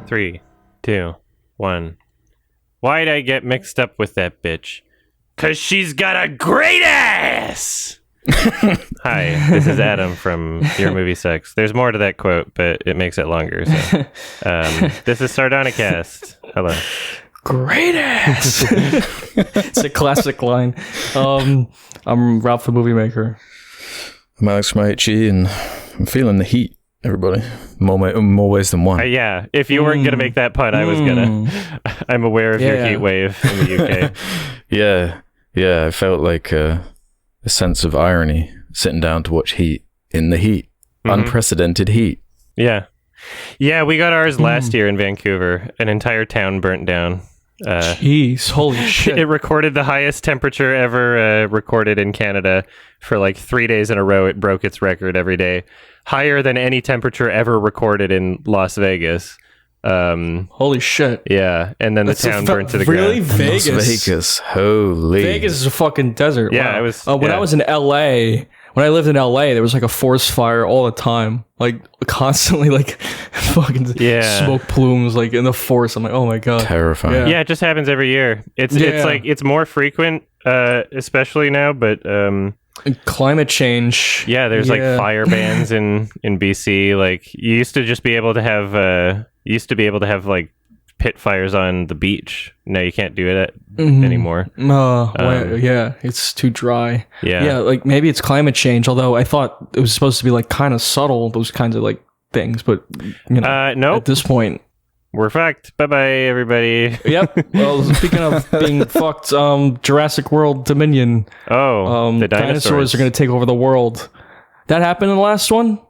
3, 2, 1. Why'd I get mixed up with that bitch? 'Cause she's got a great ass! Hi, this is Adam from Your Movie Sucks. There's more to that quote, but it makes it longer. So. This is Sardonicast. Hello. Great ass! It's a classic line. I'm Ralph the Movie Maker. I'm Alex from HE, and I'm feeling the heat, everybody. More ways than one. Yeah, if you weren't going to make that pun, I was going to. I'm aware of your heat wave in the UK. Yeah, I felt like a sense of irony sitting down to watch Heat in the heat. Unprecedented heat. Yeah, we got ours last year in Vancouver. An entire town burnt down. Jeez, holy shit. It recorded the highest temperature ever recorded in Canada for like 3 days in a row. It broke its record every day. Higher than any temperature ever recorded in Las Vegas. Holy shit. Yeah, and then the town burnt to the ground. Really? Vegas? Las Vegas, holy. Vegas is a fucking desert. Yeah, wow. it was. When I was in LA, when I lived in LA, there was like a forest fire all the time. Like constantly like fucking smoke plumes like in the forest. I'm like, oh my god. Terrifying. Yeah, it just happens every year. It's like it's more frequent, especially now, but and climate change. Yeah, there's like fire bans in BC. Like you used to just be able to have like pit fires on the beach. Now you can't do it anymore. It's too dry. Yeah, like maybe it's climate change. Although I thought it was supposed to be like kind of subtle, those kinds of like things. But you know, nope. At this point, we're fucked. Bye bye, everybody. Yep. Well, speaking of being fucked, Jurassic World Dominion. Oh, the dinosaurs are going to take over the world. That happened in the last one.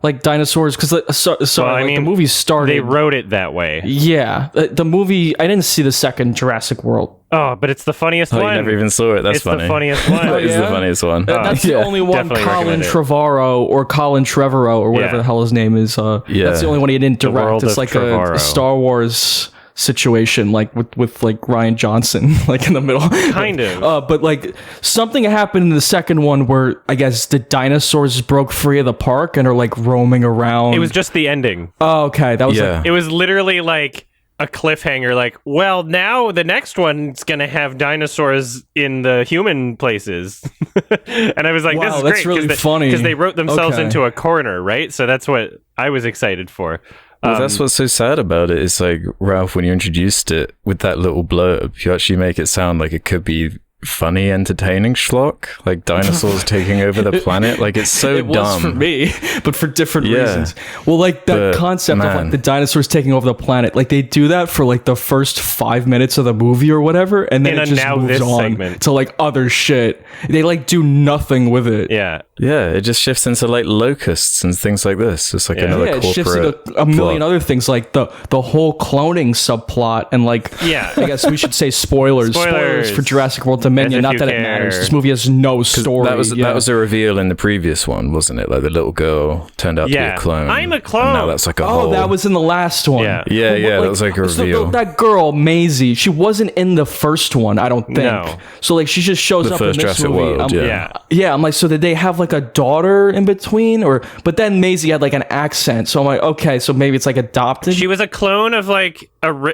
Like dinosaurs, because the movie started. They wrote it that way. Yeah, the movie. I didn't see the second Jurassic World. Oh, but it's the funniest one. You never even saw it. That's funny. It's the funniest one. That is the funniest one. That's the only one. Colin Trevorrow or Colin Trevorrow or whatever the hell his name is. That's the only one he didn't direct. It's like a Star Wars situation, like with like Ryan Johnson, like in the middle, kind of. But like something happened in the second one where I guess the dinosaurs broke free of the park and are like roaming around. It was just the ending. Oh, okay, that was it was literally like a cliffhanger. Like, well, now the next one's gonna have dinosaurs in the human places, and I was like, wow, this is that's great really funny because they wrote themselves into a corner, right? So that's what I was excited for. Well, that's what's so sad about it. It's like, Ralph, when you introduced it with that little blurb, you actually make it sound like it could be funny, entertaining schlock, like dinosaurs taking over the planet. Like, it's so dumb. It was for me, but for different reasons. Well, like that concept of like the dinosaurs taking over the planet, like they do that for like the first 5 minutes of the movie or whatever, and then it just moves on to like other shit. They like do nothing with it. Yeah, it just shifts into like locusts and things like this. It's like another corporate it shifts into a million other things, like the whole cloning subplot, and like I guess we should say spoilers for Jurassic World Dominion. Not that it matters. This movie has no story. That was a reveal in the previous one, wasn't it? Like the little girl turned out to be a clone. I'm a clone. And now that's like a whole... that was in the last one. Yeah, that was like a reveal. So that girl, Maisie, she wasn't in the first one, I don't think. No. So like she just shows up in this Jurassic movie. World, I'm like, so did they have like a daughter in between? But then Maisie had like an accent. So I'm like, okay, so maybe it's like adopted. She was a clone of like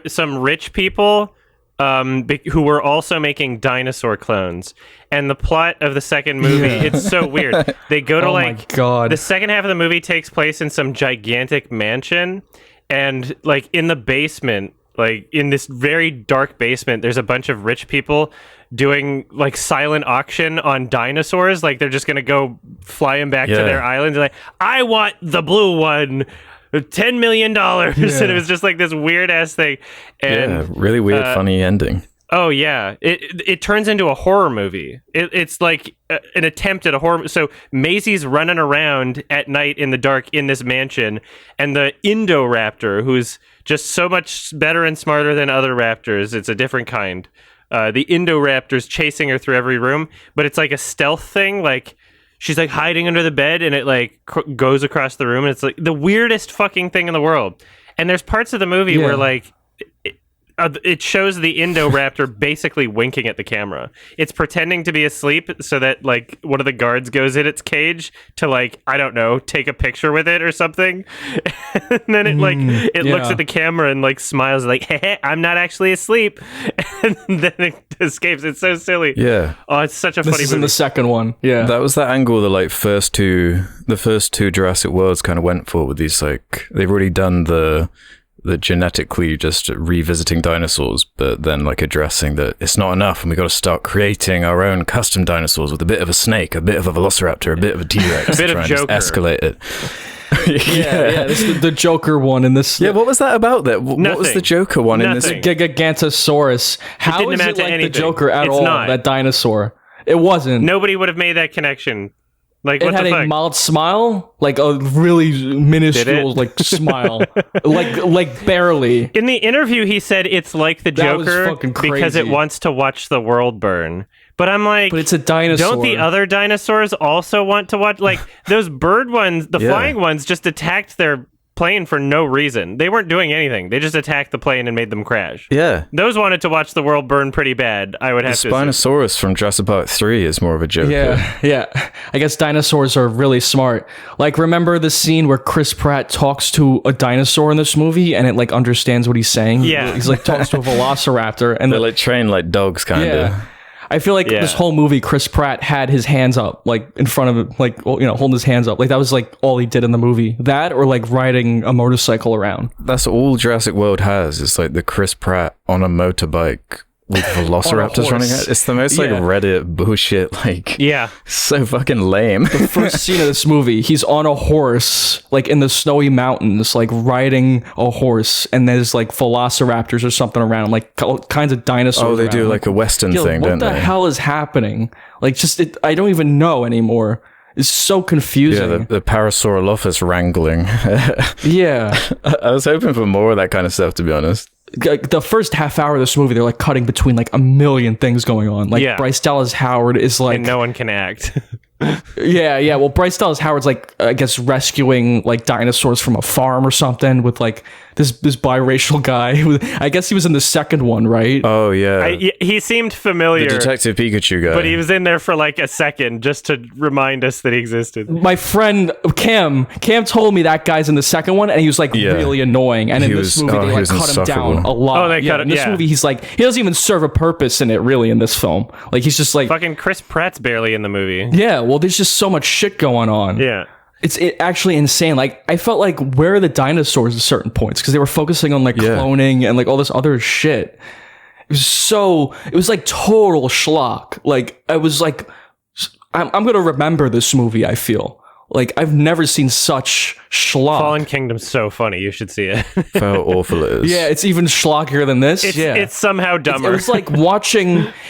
some rich people who were also making dinosaur clones. And the plot of the second movie, it's so weird. They go to my God. The second half of the movie takes place in some gigantic mansion, and like in the basement, like in this very dark basement, there's a bunch of rich people doing like silent auction on dinosaurs. Like they're just gonna go fly them back to their island. They're like, I want the blue one. $10 million, and it was just like this weird ass thing, and really weird, funny ending. Oh yeah, it turns into a horror movie. It's like an attempt at a horror. So Maisie's running around at night in the dark in this mansion, and the Indoraptor, who's just so much better and smarter than other raptors. It's a different kind. The Indoraptor's chasing her through every room, but it's like a stealth thing, like. She's like hiding under the bed, and it like goes across the room, and it's like the weirdest fucking thing in the world. And there's parts of the movie where like it shows the Indoraptor basically winking at the camera. It's pretending to be asleep so that like one of the guards goes in its cage to like, I don't know, take a picture with it or something. And then it looks at the camera and like smiles like, hey, I'm not actually asleep. And then it escapes. It's so silly. Yeah. Oh, it's such a funny movie. This is in the second one. Yeah. That was that angle the like first two Jurassic Worlds kind of went for with these like, they've already done the genetically just revisiting dinosaurs, but then like addressing that it's not enough and we got to start creating our own custom dinosaurs with a bit of a snake, a bit of a velociraptor, a bit of a T-Rex, a bit of Joker. Escalate it. This is the Joker one in this. Yeah, what was that about? What was the Joker one in this? Gigantosaurus. How is it like the Joker at all? That dinosaur. It wasn't. Nobody would have made that connection. Like, it had a mild smile, like a really minuscule like smile, like barely. In the interview, he said it's like the Joker because it wants to watch the world burn. But I'm like, but it's a dinosaur. Don't the other dinosaurs also want to watch? Like those bird ones, the flying ones, just attacked their plane for no reason. They weren't doing anything. They just attacked the plane and made them crash. Yeah. Those wanted to watch the world burn pretty bad, I would have to assume. Spinosaurus from Jurassic Park 3 is more of a joke. Yeah. I guess dinosaurs are really smart. Like, remember the scene where Chris Pratt talks to a dinosaur in this movie and it like understands what he's saying? Yeah. He's like talks to a velociraptor and they're like trained like dogs kind of. Yeah. I feel like this whole movie, Chris Pratt had his hands up, like in front of it, like, you know, holding his hands up. Like that was like all he did in the movie. That or like riding a motorcycle around. That's all Jurassic World has. It's like the Chris Pratt on a motorbike with velociraptors running at. It's the most like Reddit bullshit. Like, so fucking lame. The first scene of this movie, he's on a horse, like in the snowy mountains, like riding a horse, and there's like velociraptors or something around, like all kinds of dinosaurs. Oh, they around. do like a Western thing, don't they? What the hell is happening? Like, I don't even know anymore. It's so confusing. Yeah, the Parasaurolophus wrangling. Yeah. I was hoping for more of that kind of stuff, to be honest. The first half hour of this movie, they're like cutting between like a million things going on. Like Bryce Dallas Howard is like, and no one can act. yeah. Well, Bryce Dallas Howard's like, I guess, rescuing like dinosaurs from a farm or something with like this biracial guy. I guess he was in the second one, right? Oh yeah, he seemed familiar. The Detective Pikachu guy, but he was in there for like a second just to remind us that he existed. My friend Cam told me that guy's in the second one, and he was like really annoying. And in this movie, they like cut him down a lot. Oh, they cut him. In this movie, he's like, he doesn't even serve a purpose in it really in this film. Like he's just like fucking Chris Pratt's barely in the movie. Yeah, well, there's just so much shit going on. Yeah. It's actually insane. Like, I felt like, where are the dinosaurs at certain points? Because they were focusing on, like, cloning and, like, all this other shit. It was, like, total schlock. Like, I was like, I'm going to remember this movie, I feel. Like, I've never seen such schlock. Fallen Kingdom's so funny. You should see it. How awful it is. Yeah, it's even schlockier than this. It's somehow dumber. It was like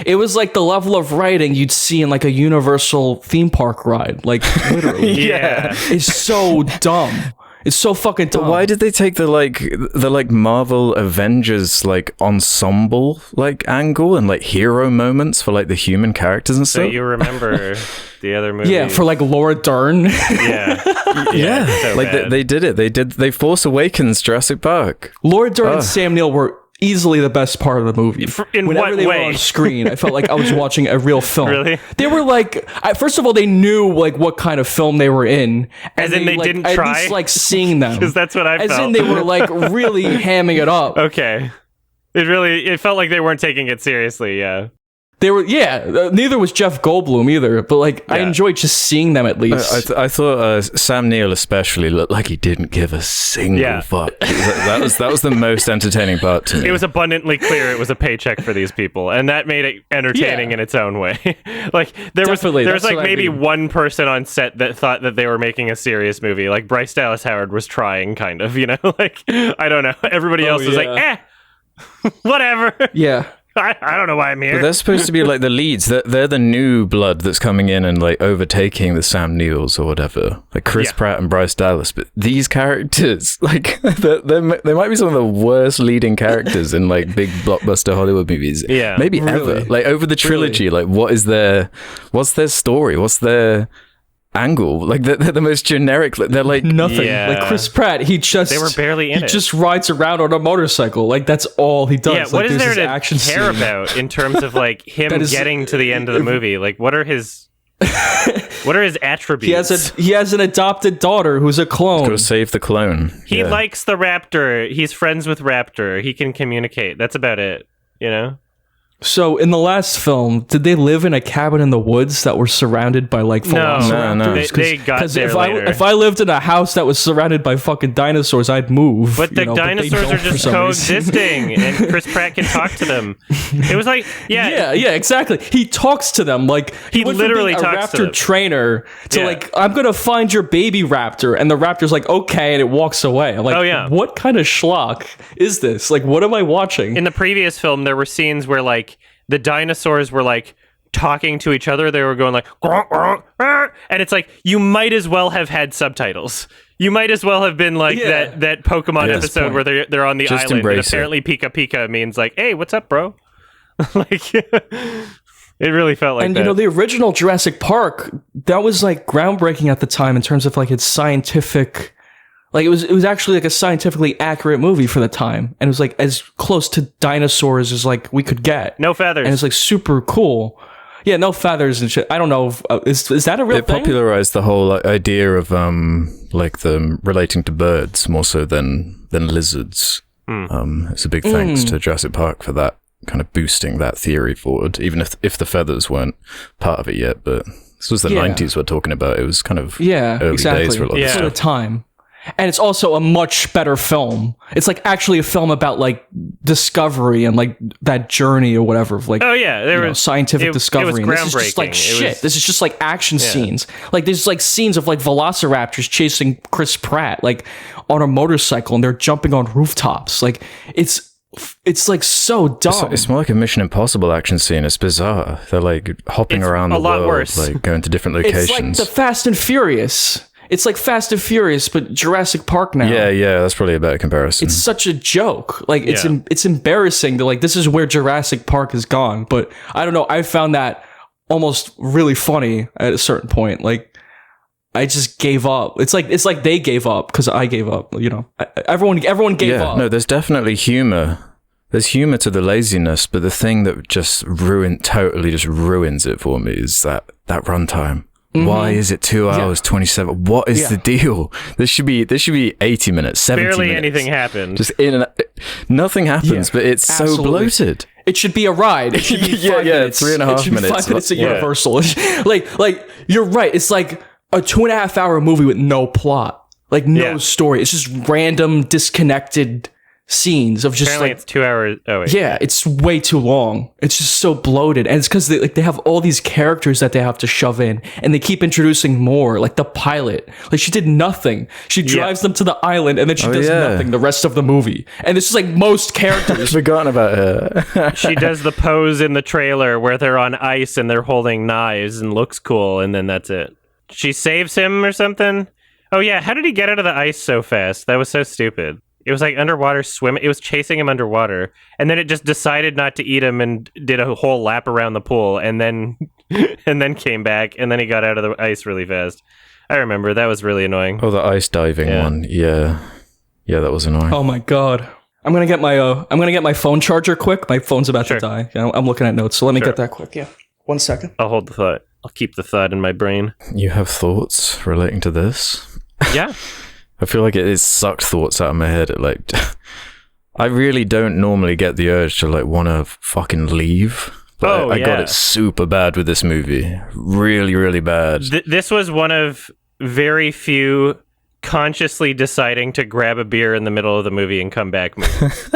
it was like the level of writing you'd see in like a Universal theme park ride. Like, literally. Yeah. It's so dumb. It's so fucking dumb. But why did they take the Marvel Avengers like ensemble like angle and like hero moments for like the human characters and stuff? So you remember the other movie? Yeah, for like Laura Dern. Yeah. So like they did it. They Force Awakens Jurassic Park. Laura Dern and Sam Neill were easily the best part of the movie. Whenever they were on screen, I felt like I was watching a real film. Really? They were like, first of all, they knew like what kind of film they were in. As in they like, didn't at try? least like seeing them. Because that's what I felt. As in they were like really hamming it up. Okay. It felt like they weren't taking it seriously, yeah. They were, neither was Jeff Goldblum either, but like I enjoyed just seeing them at least. I thought Sam Neill especially looked like he didn't give a single fuck. That was the most entertaining part to me. It was abundantly clear it was a paycheck for these people, and that made it entertaining in its own way. Like there was like maybe one person on set that thought that they were making a serious movie. Like Bryce Dallas Howard was trying, kind of, you know. Like I don't know. Everybody else was like, whatever. Yeah. I don't know why I'm here. But they're supposed to be like the leads. They're the new blood that's coming in and like overtaking the Sam Neil's or whatever. Like Chris Pratt and Bryce Dallas. But these characters, like, they might be some of the worst leading characters in like big blockbuster Hollywood movies. Yeah. Maybe ever. Like over the trilogy, like what's their story? What's their angle. Like they're the most generic. They're like nothing. Like Chris Pratt, they were barely in it. He just rides around on a motorcycle. Like that's all he does. Yeah, like, what is there to care about in terms of like him getting to the end of the movie? Like what are his attributes? He has an adopted daughter who's a clone. He's got to save the clone. He likes the raptor. He's friends with Raptor. He can communicate. That's about it, you know? So in the last film, did they live in a cabin in the woods that were surrounded by like velociraptors? No. They got there later. If I lived in a house that was surrounded by fucking dinosaurs, I'd move. But the dinosaurs are just coexisting, and Chris Pratt can talk to them. It was like, yeah, exactly. He talks to them like he literally talks to them. Raptor trainer to like, I'm gonna find your baby raptor, and the raptor's like, okay, and it walks away. I'm like, what kind of schlock is this? Like, what am I watching? In the previous film, there were scenes where like the dinosaurs were like talking to each other. They were going like, and it's like, you might as well have had subtitles. You might as well have been like that Pokemon episode where they're on the island. And apparently Pika Pika means like, hey, what's up, bro? Like, it really felt like that. And you know, the original Jurassic Park, that was like groundbreaking at the time in terms of like its scientific. Like it was actually like a scientifically accurate movie for the time, and it was like as close to dinosaurs as like we could get. No feathers, and it's like super cool. Yeah, no feathers and shit. I don't know. Is that a real thing? It popularized the whole idea of like them relating to birds more so than lizards. It's a big thanks to Jurassic Park for that, kind of boosting that theory forward. Even if the feathers weren't part of it yet, but this was the 90s we're talking about. It was kind of early days for a lot of stuff. For the time. And it's also a much better film. It's like actually a film about like discovery and like that journey or whatever of like scientific discovery. It was groundbreaking. This is just like shit. This is just like action scenes. Like there's like scenes of like velociraptors chasing Chris Pratt like on a motorcycle and they're jumping on rooftops. Like it's like so dumb. It's more like a Mission Impossible action scene. It's bizarre. They're like hopping around the world, worse. like going to different locations. It's like the Fast and Furious. It's like Fast and Furious, but Jurassic Park now. Yeah, that's probably a better comparison. It's such a joke. Like, it's embarrassing that, like, this is where Jurassic Park has gone. But, I don't know, I found that almost really funny at a certain point. Like, I just gave up. It's like they gave up because I gave up, you know. Everyone gave up. No, there's definitely humor. There's humor to the laziness, but the thing that just totally ruins it for me is that runtime. Mm-hmm. Why is it 2 hours 27? What is the deal? This should be 80 minutes, 70 Barely minutes. anything happens. Just nothing happens, but it's so bloated. It should be a ride. It should be 5 minutes. 3.5 minutes. 5 minutes at Universal. like you're right. It's like a 2.5 hour movie with no plot, like no story. It's just random, disconnected scenes of just apparently like it's 2 hours. Oh wait. Yeah, it's way too long. It's just so bloated, and it's because they have all these characters that they have to shove in, and they keep introducing more. Like the pilot, like she did nothing. She drives them to the island, and then she does nothing the rest of the movie. And it's just like most characters. I've forgotten about her. She does the pose in the trailer where they're on ice and they're holding knives and looks cool, and then that's it. She saves him or something. Oh yeah, how did he get out of the ice so fast? That was so stupid. It was like underwater swimming. It was chasing him underwater, and then it just decided not to eat him and did a whole lap around the pool, and then came back, and then he got out of the ice really fast. I remember that was really annoying. Oh, the ice diving one. Yeah, that was annoying. Oh my god. I'm gonna get my phone charger quick. My phone's about to die. I'm looking at notes, so let me get that quick. Yeah, 1 second. I'll hold the thought. I'll keep the thought in my brain. You have thoughts relating to this? Yeah. I feel like it sucked thoughts out of my head. I really don't normally get the urge to like want to fucking leave. But I got it super bad with this movie. Really, really bad. This was one of very few consciously deciding to grab a beer in the middle of the movie and come back movies.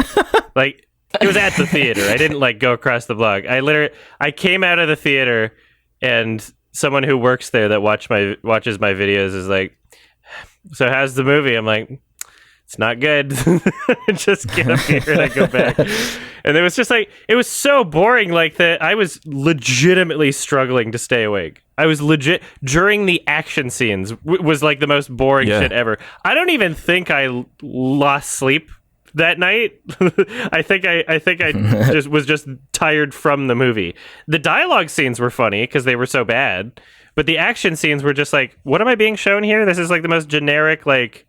Like, it was at the theater. I didn't like go across the block. I came out of the theater and someone who works there that watches my videos is like, so how's the movie? I'm like, it's not good. Just get up here and I go back. And it was just like, it was so boring. Like that, I was legitimately struggling to stay awake. I was during the action scenes was like the most boring shit ever. I don't even think I lost sleep that night. I think I just was just tired from the movie. The dialogue scenes were funny because they were so bad. But the action scenes were just like, what am I being shown here? This is like the most generic, like,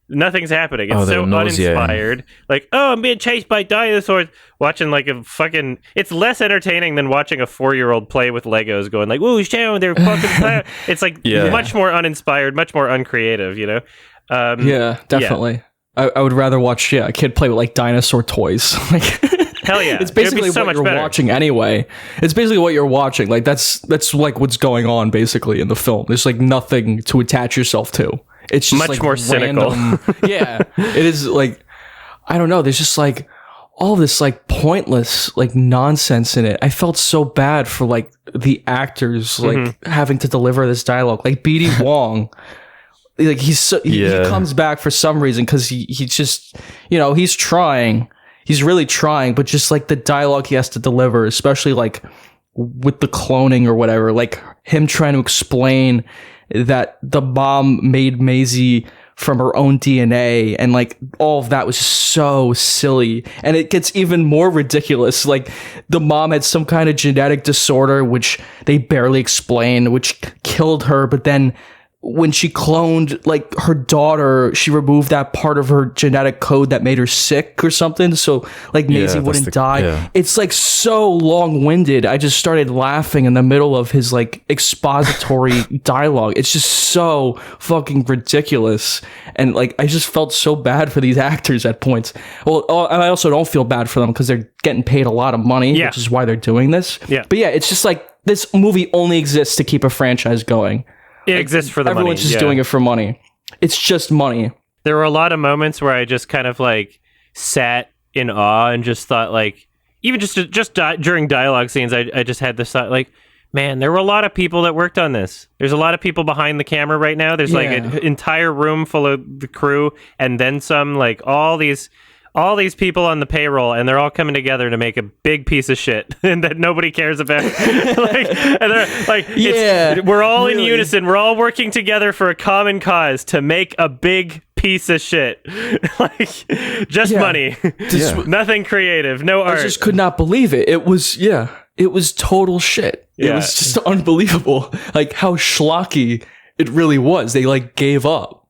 nothing's happening. It's so uninspired. Like, oh, I'm being chased by dinosaurs. Watching like a fucking... It's less entertaining than watching a 4-year-old play with Legos going like, woo, show, they're fucking... It's like much more uninspired, much more uncreative, you know? Yeah, definitely. Yeah. I would rather watch a kid play with like dinosaur toys. Like, hell yeah. It's basically what you're watching anyway. It's basically what you're watching. Like that's like what's going on basically in the film. There's like nothing to attach yourself to. It's just much like more cynical. Yeah, it is like, I don't know. There's just like all this like pointless like nonsense in it. I felt so bad for like the actors like having to deliver this dialogue. Like B.D. Wong, like he comes back for some reason because he just, you know, he's trying. He's really trying, but just like the dialogue he has to deliver, especially like with the cloning or whatever, like him trying to explain that the mom made Maisie from her own DNA, and like all of that was just so silly. And it gets even more ridiculous. Like the mom had some kind of genetic disorder, which they barely explain, which killed her, but then when she cloned like her daughter, she removed that part of her genetic code that made her sick or something. So like Maisie wouldn't die. Yeah. It's like so long-winded. I just started laughing in the middle of his like expository dialogue. It's just so fucking ridiculous. And like, I just felt so bad for these actors at points. Well, I also don't feel bad for them because they're getting paid a lot of money, which is why they're doing this. Yeah. But yeah, it's just like this movie only exists to keep a franchise going. It exists for the money. Everyone's just doing it for money. It's just money. There were a lot of moments where I just kind of like sat in awe and just thought like, even just during dialogue scenes, I just had this thought like, man, there were a lot of people that worked on this. There's a lot of people behind the camera right now. There's like an entire room full of the crew and then some, like all these people on the payroll, and they're all coming together to make a big piece of shit and that nobody cares about. We're all in unison. We're all working together for a common cause to make a big piece of shit. Like just money, nothing creative, no art. I just could not believe it. It was total shit. It was just unbelievable. Like how schlocky it really was. They like gave up.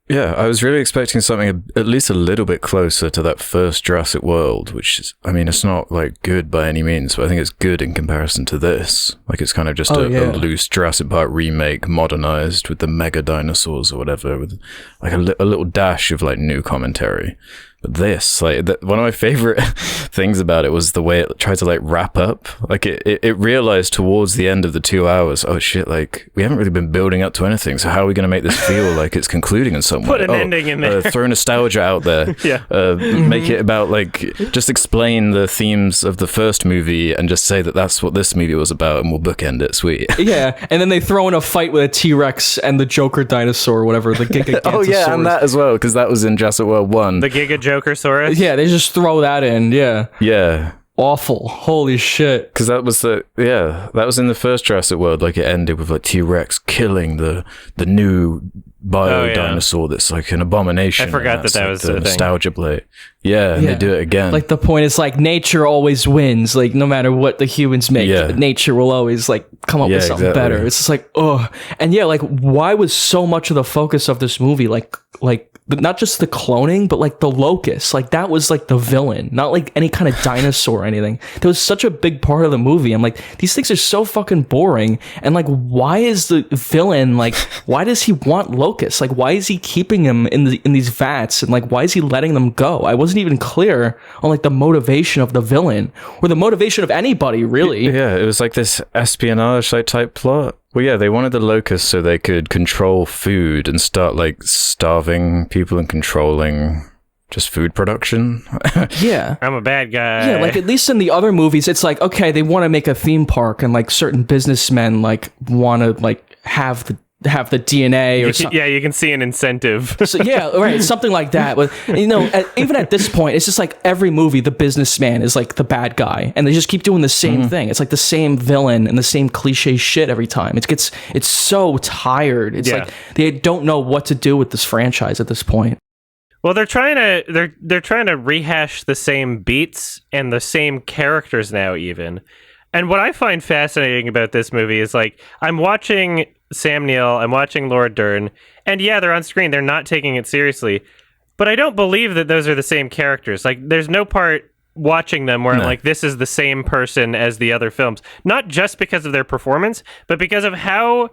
Yeah, I was really expecting something at least a little bit closer to that first Jurassic World, which is, I mean, it's not like good by any means, but I think it's good in comparison to this. Like it's kind of just a loose Jurassic Park remake, modernized with the mega dinosaurs or whatever, with like a little dash of like new commentary. But this, like, one of my favorite things about it was the way it tried to like wrap up. Like it realized towards the end of the 2 hours, oh shit, like we haven't really been building up to anything. So how are we going to make this feel like it's concluding in some way? Put an ending in there. Throw nostalgia out there. Make it about like, just explain the themes of the first movie and just say that that's what this movie was about and we'll bookend it. Sweet. Yeah. And then they throw in a fight with a T-Rex and the Joker dinosaur or whatever, the Giga Oh yeah, and that as well, because that was in Jurassic World 1. The Giga Jokersaurus. Yeah, they just throw that in. Yeah. Awful. Holy shit. Because that was that was in the first Jurassic World. Like it ended with like T-Rex killing the new bio dinosaur that's like an abomination. I forgot that like was the the nostalgia play. Yeah, and they do it again. Like the point is like nature always wins. Like no matter what the humans make, nature will always like come up with something better. It's just like, oh, and like why was so much of the focus of this movie like not just the cloning, but like the locust, like that was like the villain, not like any kind of dinosaur or anything. That was such a big part of the movie. I'm like, these things are so fucking boring. And like, why is the villain like? Why does he want locusts? Like, why is he keeping them in these vats? And like, why is he letting them go? I wasn't even clear on like the motivation of the villain or the motivation of anybody really. Yeah, it was like this espionage type plot. Well, yeah, they wanted the locusts so they could control food and start like starving people and controlling just food production. Yeah. I'm a bad guy. Yeah, like at least in the other movies, it's like, okay, they want to make a theme park and like certain businessmen like want to like have the DNA or something. Yeah, you can see an incentive. So, yeah, right, something like that. But even at this point, it's just like every movie, the businessman is like the bad guy, and they just keep doing the same thing. It's like the same villain and the same cliche shit every time. It's so tired. It's like they don't know what to do with this franchise at this point. Well, they're trying to rehash the same beats and the same characters now, even. And what I find fascinating about this movie is, like, I'm watching Sam Neill, I'm watching Laura Dern, and yeah, they're on screen, they're not taking it seriously, but I don't believe that those are the same characters. Like, there's no part watching them where I'm like, this is the same person as the other films. Not just because of their performance, but because of how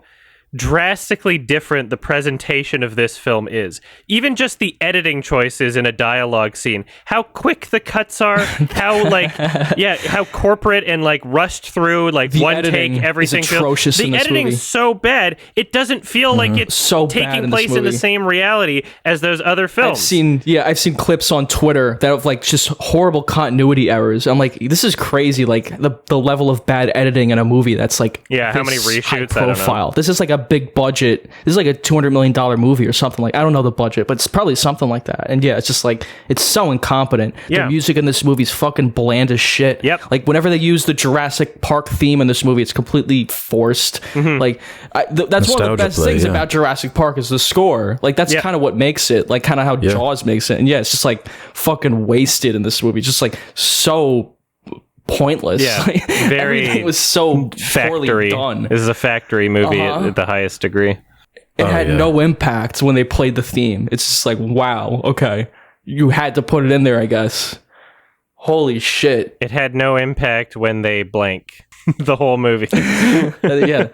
drastically different the presentation of this film is. Even just the editing choices in a dialogue scene, how quick the cuts are, how like how corporate and like rushed through, like the one take, everything is atrocious. The editing's so bad it doesn't feel like it's so taking place in the same reality as those other films. I've seen clips on Twitter that have like just horrible continuity errors. I'm like, this is crazy. Like the level of bad editing in a movie that's like how many reshoots? High profile. This is like a big budget. This is like a $200 million movie or something. Like, I don't know the budget, but it's probably something like that. And yeah, it's just like, it's so incompetent. The music in this movie is fucking bland as shit. Yep. Like, whenever they use the Jurassic Park theme in this movie, it's completely forced. Like, that's one of the best things about Jurassic Park is the score. Like, that's kind of what makes it. Like, kind of how Jaws makes it. And yeah, it's just like fucking wasted in this movie. Just like so pointless. Like, everything was so poorly done. This is a factory movie at the highest degree. It had no impact when they played the theme. It's just like, wow, okay, you had to put it in there, I guess. Holy shit! It had no impact when they blank the whole movie. yeah.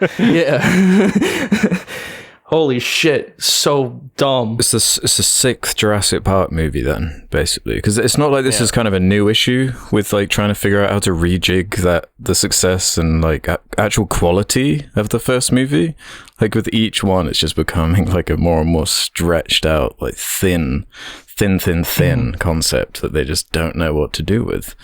Holy shit, so dumb. It's the sixth Jurassic Park movie then, basically. Because it's not like this is kind of a new issue with like trying to figure out how to rejig the success and like actual quality of the first movie. Like with each one, it's just becoming like a more and more stretched out, like thin concept that they just don't know what to do with.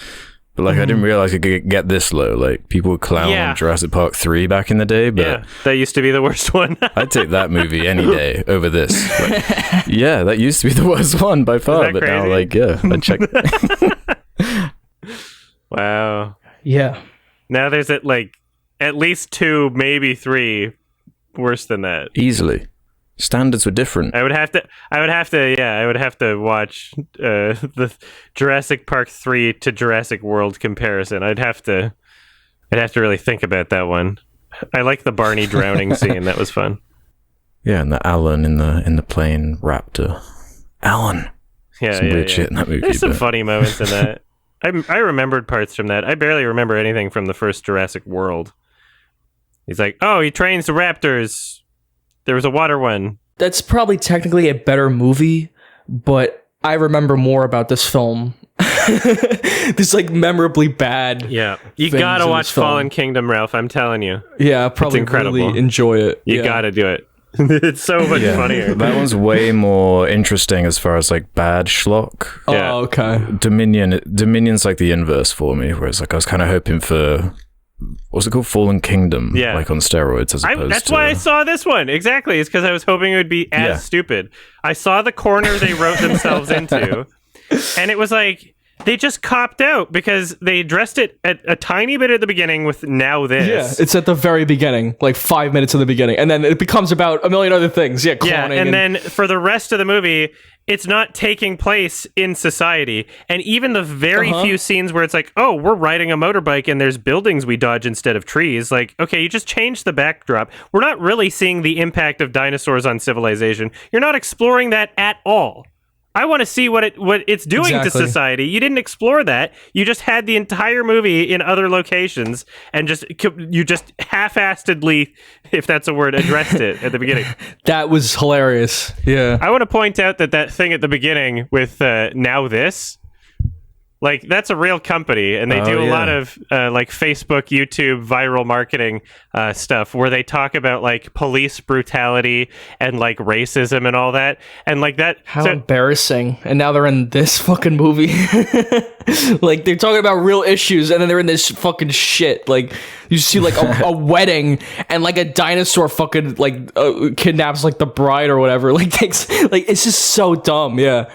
But like, I didn't realize it could get this low. Like, people would clown on Jurassic Park 3 back in the day, but that used to be the worst one. I'd take that movie any day over this. Like, that used to be the worst one by far, but crazy? Now, like, I'd check. Wow. Yeah. Now there's at least 2, maybe 3 worse than that. Easily. Standards were different. I would have to watch the Jurassic Park 3 to Jurassic World comparison. I'd have to really think about that one. I like the Barney drowning scene. That was fun. Yeah, and the Alan in the plane raptor. Alan. Yeah, some weird shit in that movie. There's some funny moments in that. I remembered parts from that. I barely remember anything from the first Jurassic World. He's like, oh, he trains the raptors. There was a water one. That's probably technically a better movie, but I remember more about this film. This like memorably bad. Yeah, you gotta watch Fallen Kingdom, Ralph. I'm telling you. Yeah, probably really enjoy it. You gotta do it. It's so much funnier. That one's way more interesting as far as like bad schlock. Oh, okay. Dominion's like the inverse for me, whereas like I was kind of hoping for. What's it called? Fallen Kingdom, like on steroids, as opposed that's why I saw this one. Exactly. It's because I was hoping it would be as stupid. I saw the corner they wrote themselves into, and it was like, they just copped out because they addressed it at a tiny bit at the beginning with now this. Yeah, it's at the very beginning, like 5 minutes in the beginning, and then it becomes about a million other things. Yeah, cloning. And then for the rest of the movie, it's not taking place in society. And even the very few scenes where it's like, oh, we're riding a motorbike and there's buildings we dodge instead of trees. Like, okay, you just changed the backdrop. We're not really seeing the impact of dinosaurs on civilization. You're not exploring that at all. I want to see what it's doing to society. You didn't explore that. You just had the entire movie in other locations and you just half-assedly, if that's a word, addressed it at the beginning. That was hilarious. Yeah. I want to point out that thing at the beginning with now this, like, that's a real company, and they do a lot of like Facebook, YouTube, viral marketing stuff where they talk about like police brutality and like racism and all that, and like that. How embarrassing! And now they're in this fucking movie. Like, they're talking about real issues, and then they're in this fucking shit. Like, you see like a wedding, and like a dinosaur fucking like kidnaps like the bride or whatever. Like, takes like, it's just so dumb. Yeah.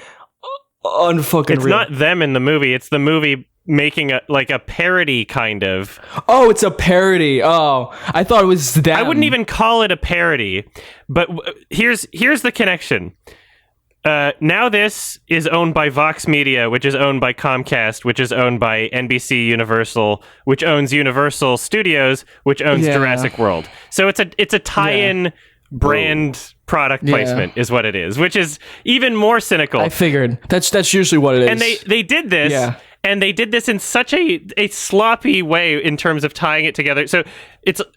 Unfucking it's real. Not them in the movie, it's the movie making a parody kind of. Oh, it's a parody. Oh, I thought it was them. I wouldn't even call it a parody, but here's the connection. Now this is owned by Vox Media, which is owned by Comcast, which is owned by NBC Universal, which owns Universal Studios, which owns Jurassic World. So it's a tie-in brand product placement is what it is, which is even more cynical. I figured that's usually what it is. And they did this. Yeah. And they did this in such a sloppy way in terms of tying it together. So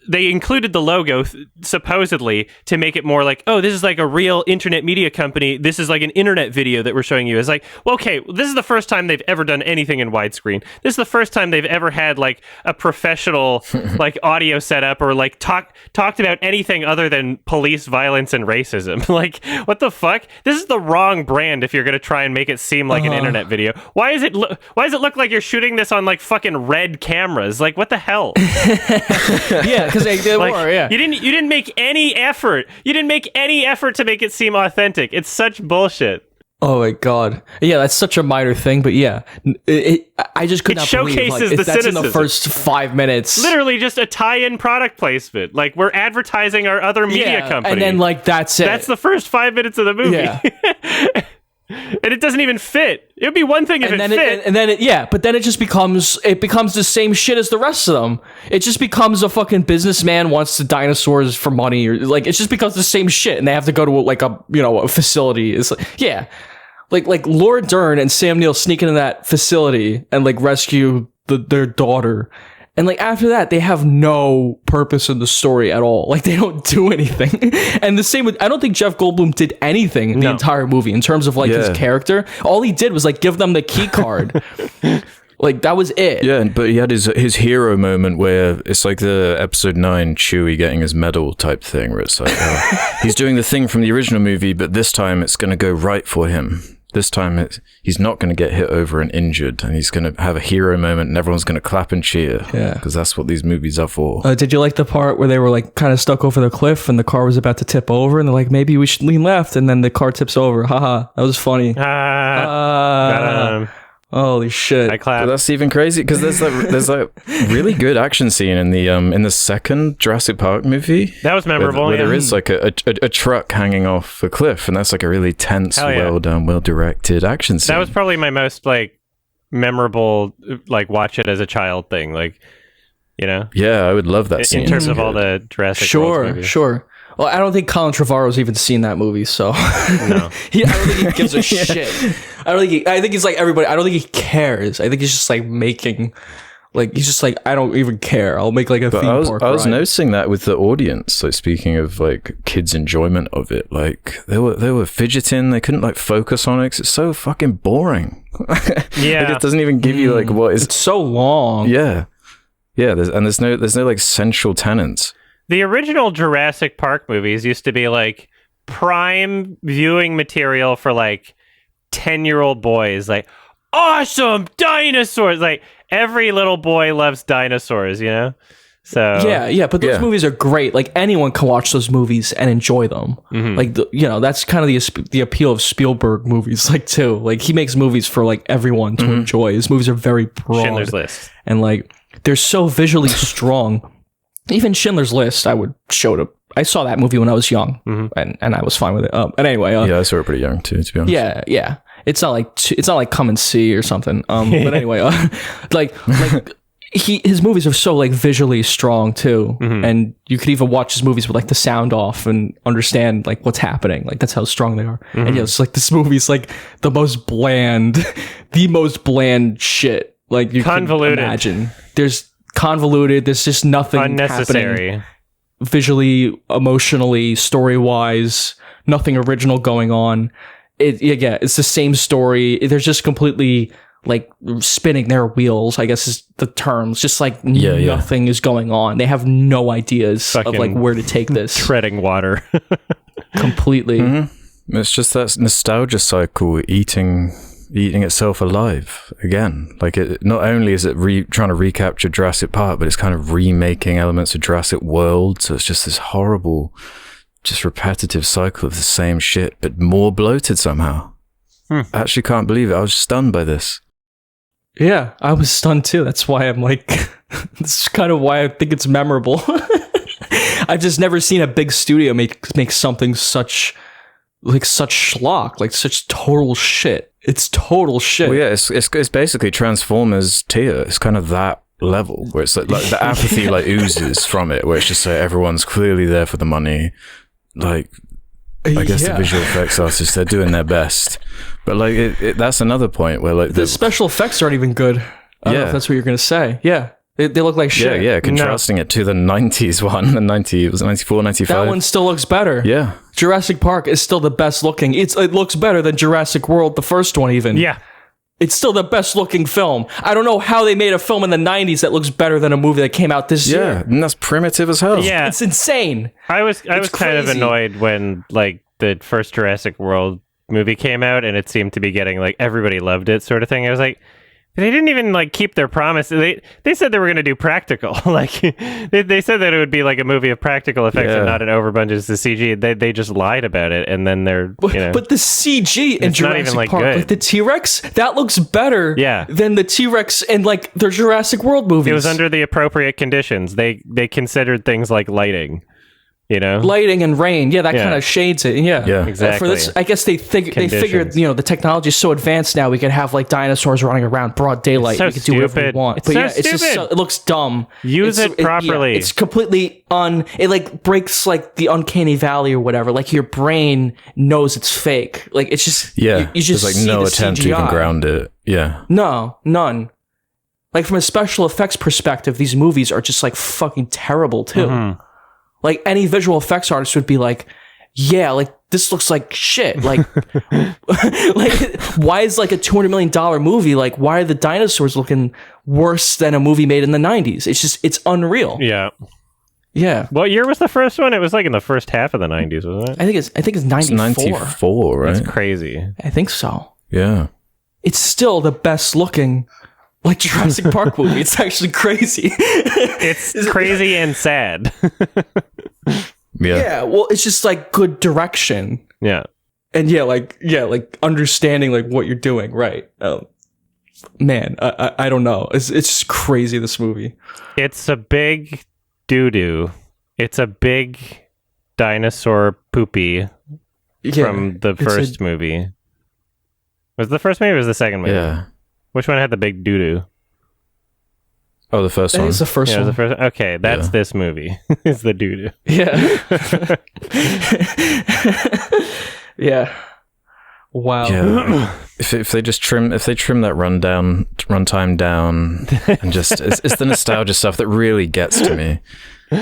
they included the logo supposedly to make it more like, oh, this is like a real internet media company. This is like an internet video that we're showing you. It's like, well, okay, this is the first time they've ever done anything in widescreen. This is the first time they've ever had like a professional like audio setup or like talked about anything other than police violence and racism. Like, what the fuck? This is the wrong brand if you're going to try and make it seem like an internet video. Why does it look like you're shooting this on like fucking red cameras? Like, what the hell? Yeah, because they like, were. Yeah, you didn't make any effort. You didn't make any effort to make it seem authentic. It's such bullshit. Oh my god. Yeah, that's such a minor thing, but yeah, I just could not believe like, that's in the first 5 minutes. Literally just a tie-in product placement. Like, we're advertising our other media company, and then like that's it. That's the first 5 minutes of the movie. Yeah. And it doesn't even fit. It would be one thing if it fit. But then it just becomes the same shit as the rest of them. It just becomes a fucking businessman wants the dinosaurs for money, or like it just becomes the same shit, and they have to go to like a facility. It's like Laura Dern and Sam Neill sneak into that facility and like rescue their daughter. And like after that, they have no purpose in the story at all. Like they don't do anything. And the same with, I don't think Jeff Goldblum did anything the entire movie in terms of like his character. All he did was like give them the key card. Like that was it. Yeah, but he had his hero moment where it's like the episode 9 Chewie getting his medal type thing, where it's like he's doing the thing from the original movie, but this time it's going to go right for him. This time he's not going to get hit over and injured, and he's going to have a hero moment and everyone's going to clap and cheer. Yeah. Because that's what these movies are for. Did you like the part where they were like kind of stuck over the cliff and the car was about to tip over and they're like, maybe we should lean left, and then the car tips over? Haha, that was funny. Holy shit. I clapped. But that's even crazy because there's a really good action scene in the second Jurassic Park movie. That was memorable. Where there is like a truck hanging off a cliff, and that's like a really tense, well done, well directed action scene. That was probably my most like memorable, like watch it as a child thing. Like, you know? Yeah, I would love that scene. In terms of all the Jurassic World movies. Sure. Well, I don't think Colin Trevorrow's even seen that movie, so no. I don't think he gives a shit. I think he's like everybody. I don't think he cares. I think he's just like making, like he's just like, I don't even care. I'll make like a theme park ride. I was noticing that with the audience. Like speaking of like kids' enjoyment of it, like they were fidgeting. They couldn't like focus on it 'cause it's so fucking boring. Yeah, like, it doesn't even give you like what is. It's so long. Yeah. There's no like central tenets. The original Jurassic Park movies used to be like prime viewing material for like 10-year-old boys. Like, awesome dinosaurs! Like every little boy loves dinosaurs, you know. So yeah, but those movies are great. Like anyone can watch those movies and enjoy them. Mm-hmm. Like that's kind of the appeal of Spielberg movies. Like too, like he makes movies for like everyone to enjoy. His movies are very broad. Schindler's List, and like they're so visually strong. Even Schindler's List, I saw that movie when I was young, and I was fine with it. And anyway, I saw it pretty young too, to be honest. Yeah. It's not like Come and See or something. But anyway, his movies are so like visually strong too, and you could even watch his movies with like the sound off and understand like what's happening. Like that's how strong they are. And it's like this movie's like the most bland shit like you can imagine. There's convoluted. There's just nothing unnecessary happening. Visually, emotionally, story-wise, nothing original going on. It's the same story. They're just completely like spinning their wheels, I guess is the term. It's just like nothing is going on. They have no ideas of like where to take this. Treading water. Completely. Mm-hmm. It's just that nostalgia cycle eating itself alive again. Like it, not only is it trying to recapture Jurassic Park, but it's kind of remaking elements of Jurassic World. So it's just this horrible, just repetitive cycle of the same shit, but more bloated somehow. I actually can't believe it. I was stunned by this. Yeah, I was stunned too. That's why I'm like, this is kind of why I think it's memorable. I've just never seen a big studio make something such like such schlock, like such total shit. It's total shit. Well, yeah, it's basically Transformers tier. It's kind of that level where it's like the apathy like oozes from it, where it's just like everyone's clearly there for the money. Like, I guess the visual effects artists, they're doing their best, but like that's another point where like the special effects aren't even good. I don't know if that's what you're gonna say. Yeah. They look like shit. Yeah, contrasting it to the 90s one, it was 94, 95. That one still looks better. Yeah. Jurassic Park is still the best looking. It looks better than Jurassic World, the first one even. Yeah. It's still the best looking film. I don't know how they made a film in the 90s that looks better than a movie that came out this year. Yeah, and that's primitive as hell. Yeah. It's insane. I was kind of annoyed when like the first Jurassic World movie came out and it seemed to be getting like everybody loved it sort of thing. I was like, they didn't even like keep their promise. They said they were going to do practical. Like they said that it would be like a movie of practical effects and not an overabundance of CG. They just lied about it, and then they're But the CG in Jurassic Park, like the T-Rex, that looks better than the T-Rex in like their Jurassic World movies. It was under the appropriate conditions. They considered things like lighting. Lighting and rain, that kind of shades it. Yeah, exactly. For this, I guess they figured, the technology is so advanced now. We could have like dinosaurs running around broad daylight. So we could do whatever we want. It's just it looks dumb. Use it properly. It's completely it like breaks like the uncanny valley or whatever. Like your brain knows it's fake. Like it's just you just there's like see no the attempt CGI. to even ground it. Yeah, no, none. Like from a special effects perspective, these movies are just like fucking terrible too. Mm-hmm. Like any visual effects artist would be like, yeah, like this looks like shit. Like, like why is like a $200 million movie? Like, why are the dinosaurs looking worse than a movie made in the 90s? It's unreal. Yeah. Yeah. What year was the first one? It was like in the first half of the 90s, wasn't it? I think it's 94. It's 94, right? That's crazy. I think so. Yeah. It's still the best looking like Jurassic Park movie. It's actually crazy. It's crazy and sad. Yeah, well, it's just like good direction. Yeah. And like understanding like what you're doing, right? Man, I don't know. It's just crazy, this movie. It's a big doo-doo. It's a big dinosaur poopy from the first movie. Was it the first movie or was it the second movie? Yeah. Which one had the big doo-doo? Oh, the first one. It's the first one. The first. Okay, that's this movie. Is the doo-doo. Yeah. Yeah. Wow. Yeah. If they just trim that runtime down, and just it's the nostalgia stuff that really gets to me.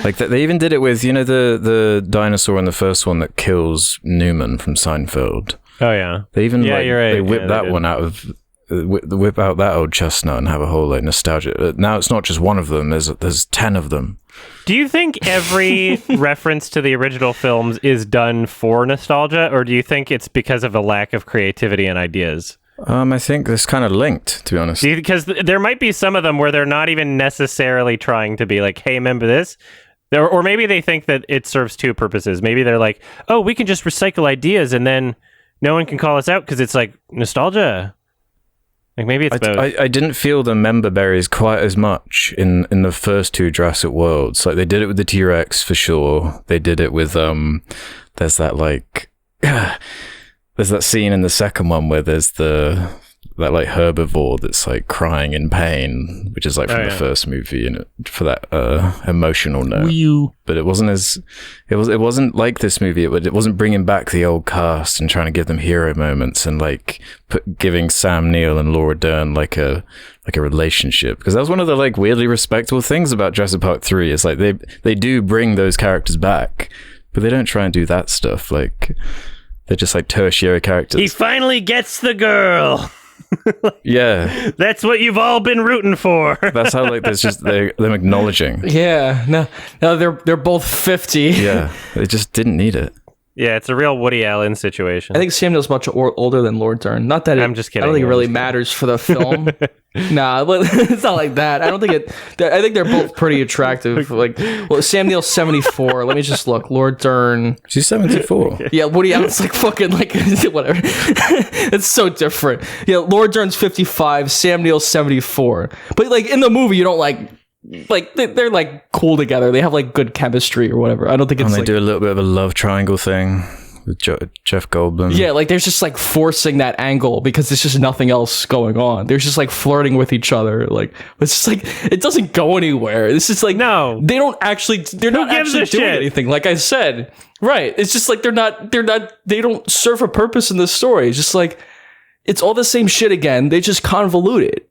Like they even did it with the dinosaur in the first one that kills Newman from Seinfeld. Oh yeah. They even you're right. They whip that one out of. Whip out that old chestnut and have a whole like nostalgia. Now it's not just one of them. There's 10 of them. Do you think every reference to the original films is done for nostalgia, or do you think it's because of a lack of creativity and ideas? I think it's kind of linked, to be honest. Because there might be some of them where they're not even necessarily trying to be like, hey, remember this? Or maybe they think that it serves two purposes. Maybe they're like, oh, we can just recycle ideas and then no one can call us out because it's like nostalgia. Like maybe it's both. I didn't feel the member berries quite as much in the first two Jurassic Worlds. Like they did it with the T-Rex for sure. They did it with there's that like there's that scene in the second one where there's that like herbivore that's like crying in pain, which is like from the first movie, and for that emotional note. But it wasn't like this movie. It wasn't bringing back the old cast and trying to give them hero moments and like giving Sam Neill and Laura Dern like a relationship, because that was one of the like weirdly respectable things about Jurassic Park 3. It's like they do bring those characters back, but they don't try and do that stuff. Like they're just like tertiary characters. He finally gets the girl. Yeah, that's what you've all been rooting for. That's how like there's just them acknowledging. Yeah, no, they're both 50. Yeah, they just didn't need it. Yeah, it's a real Woody Allen situation. I think Sam Neill's much older than Laura Dern. Not that I'm just kidding. I don't think it really matters for the film. Nah, it's not like that. I don't think I think they're both pretty attractive. Like, well, Sam Neill's 74. Let me just look. Laura Dern, she's 74. Yeah, Woody Allen's like fucking like whatever. It's so different. Yeah, Laura Dern's 55. Sam Neill's 74. But like in the movie, you don't like they're like cool together. They have like good chemistry or whatever. I don't think it's and they do a little bit of a love triangle thing with Jeff Goldblum. Yeah, like there's just like forcing that angle because there's just nothing else going on. They're just like flirting with each other. Like it's just like it doesn't go anywhere. This is like no, they don't actually. They're not actually doing anything. Like I said, right? It's just like they don't serve a purpose in this story. It's just like it's all the same shit again. They just convolute it.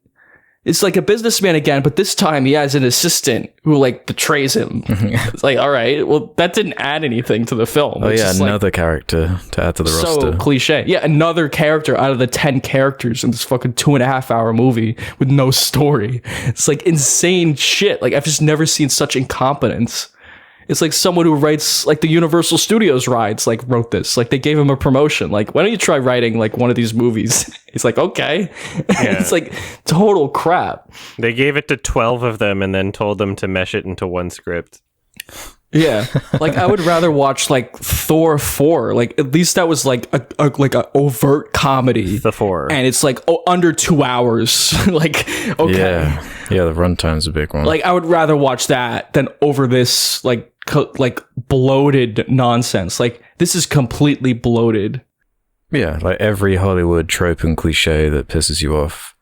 It's like a businessman again, but this time he has an assistant who like betrays him. It's like, all right, well, that didn't add anything to the film. Oh yeah, another character to add to the roster. So cliche. Yeah, another character out of the 10 characters in this fucking 2.5-hour movie with no story. It's like insane shit. Like I've just never seen such incompetence. It's like someone who writes like the Universal Studios rides like wrote this. Like they gave him a promotion. Like, why don't you try writing like one of these movies? He's like, okay. Yeah. It's like total crap. They gave it to 12 of them and then told them to mesh it into one script. Yeah. Like I would rather watch like Thor 4. Like at least that was like a overt comedy. The 4. And it's like under 2 hours. Like, okay. Yeah, the runtime's a big one. Like I would rather watch that than over this like bloated nonsense. Like this is completely bloated. Yeah, like every Hollywood trope and cliche that pisses you off,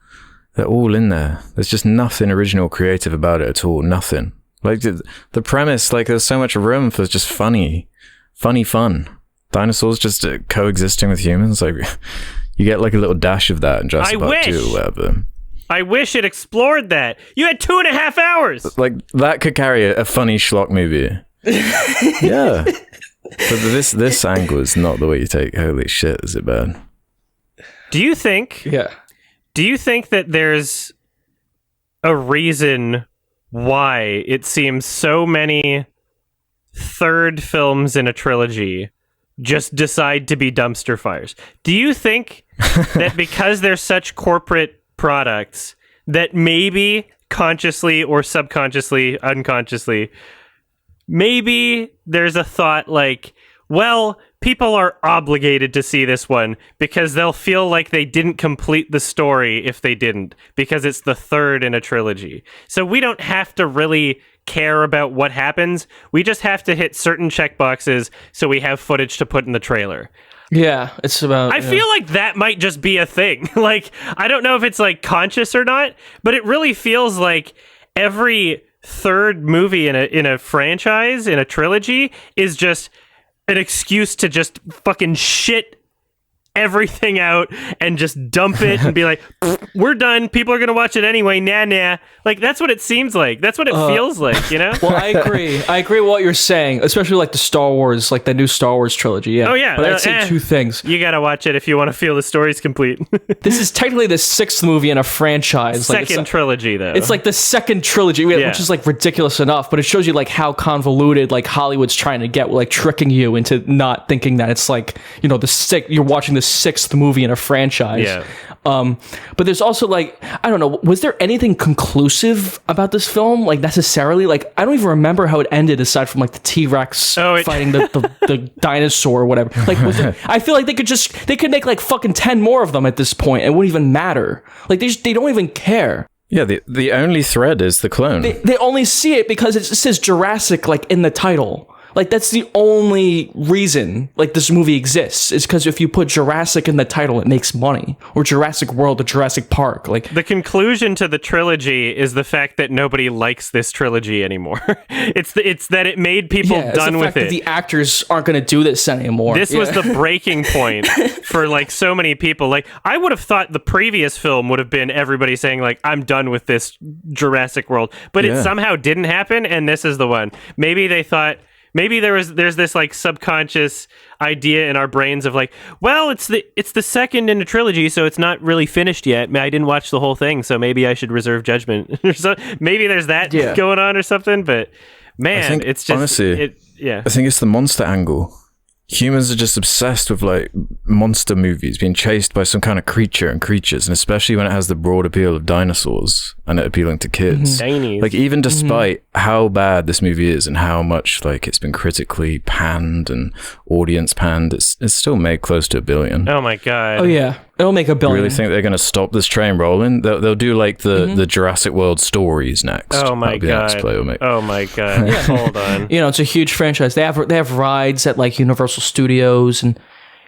they're all in there. There's just nothing original, creative about it at all. Nothing. Like the premise, like there's so much room for just funny fun. Dinosaurs just coexisting with humans. Like you get like a little dash of that in Jurassic Park 2 or whatever. I wish it explored that. You had 2.5 hours. Like that could carry a funny schlock movie. Yeah. But this angle is not the way you take. Holy shit, is it bad? Do you think that there's a reason why it seems so many third films in a trilogy just decide to be dumpster fires? Do you think that because they're such corporate products that maybe consciously or subconsciously, unconsciously, maybe there's a thought like, well, people are obligated to see this one because they'll feel like they didn't complete the story if they didn't, because it's the third in a trilogy. So we don't have to really care about what happens. We just have to hit certain checkboxes so we have footage to put in the trailer. Yeah, it's about... I feel like that might just be a thing. Like, I don't know if it's like conscious or not, but it really feels like every third movie in a franchise, in a trilogy, is just an excuse to just fucking shit everything out and just dump it and be like, we're done. People are going to watch it anyway. Nah. Like, that's what it seems like. That's what it feels like, you know? Well, I agree. I agree with what you're saying, especially like the Star Wars, like the new Star Wars trilogy. Yeah. Oh, yeah. But I'd say two things. You got to watch it if you want to feel the story's complete. This is technically the 6th movie in a franchise. Second trilogy, though. It's like the second trilogy, which is like ridiculous enough, but it shows you like how convoluted like Hollywood's trying to get, like tricking you into not thinking that it's like, you know, you're watching the 6th movie in a franchise. Yeah. But there's also like, I don't know, was there anything conclusive about this film? Like necessarily? Like, I don't even remember how it ended aside from like the T-Rex fighting the dinosaur or whatever. Like, I feel like they could make like fucking 10 more of them at this point. It wouldn't even matter. Like they don't even care. Yeah, the only thread is the clone. They only see it because it says Jurassic like in the title. Like, that's the only reason, like, this movie exists, is because if you put Jurassic in the title, it makes money. Or Jurassic World or Jurassic Park. Like, the conclusion to the trilogy is the fact that nobody likes this trilogy anymore. It's that it made people done with it. That the actors aren't going to do this anymore. This was the breaking point for, like, so many people. Like, I would have thought the previous film would have been everybody saying, like, I'm done with this Jurassic World. But it somehow didn't happen, and this is the one. Maybe they thought... Maybe there's this like subconscious idea in our brains of like, well, it's the second in a trilogy, so it's not really finished yet. I didn't watch the whole thing, so maybe I should reserve judgment. So maybe there's that going on or something. But man, it's just honestly, I think it's the monster angle. Humans are just obsessed with like monster movies, being chased by some kind of creature and creatures, and especially when it has the broad appeal of dinosaurs and it appealing to kids. Like even despite how bad this movie is and how much like it's been critically panned and audience panned, it's still made close to $1 billion. Oh my god! Oh yeah, It'll make $1 billion. Really think they're going to stop this train rolling? They'll do like the Jurassic World stories next. Oh my god! Oh my god! Yeah. Hold on. It's a huge franchise. They have rides at like Universal Studios, and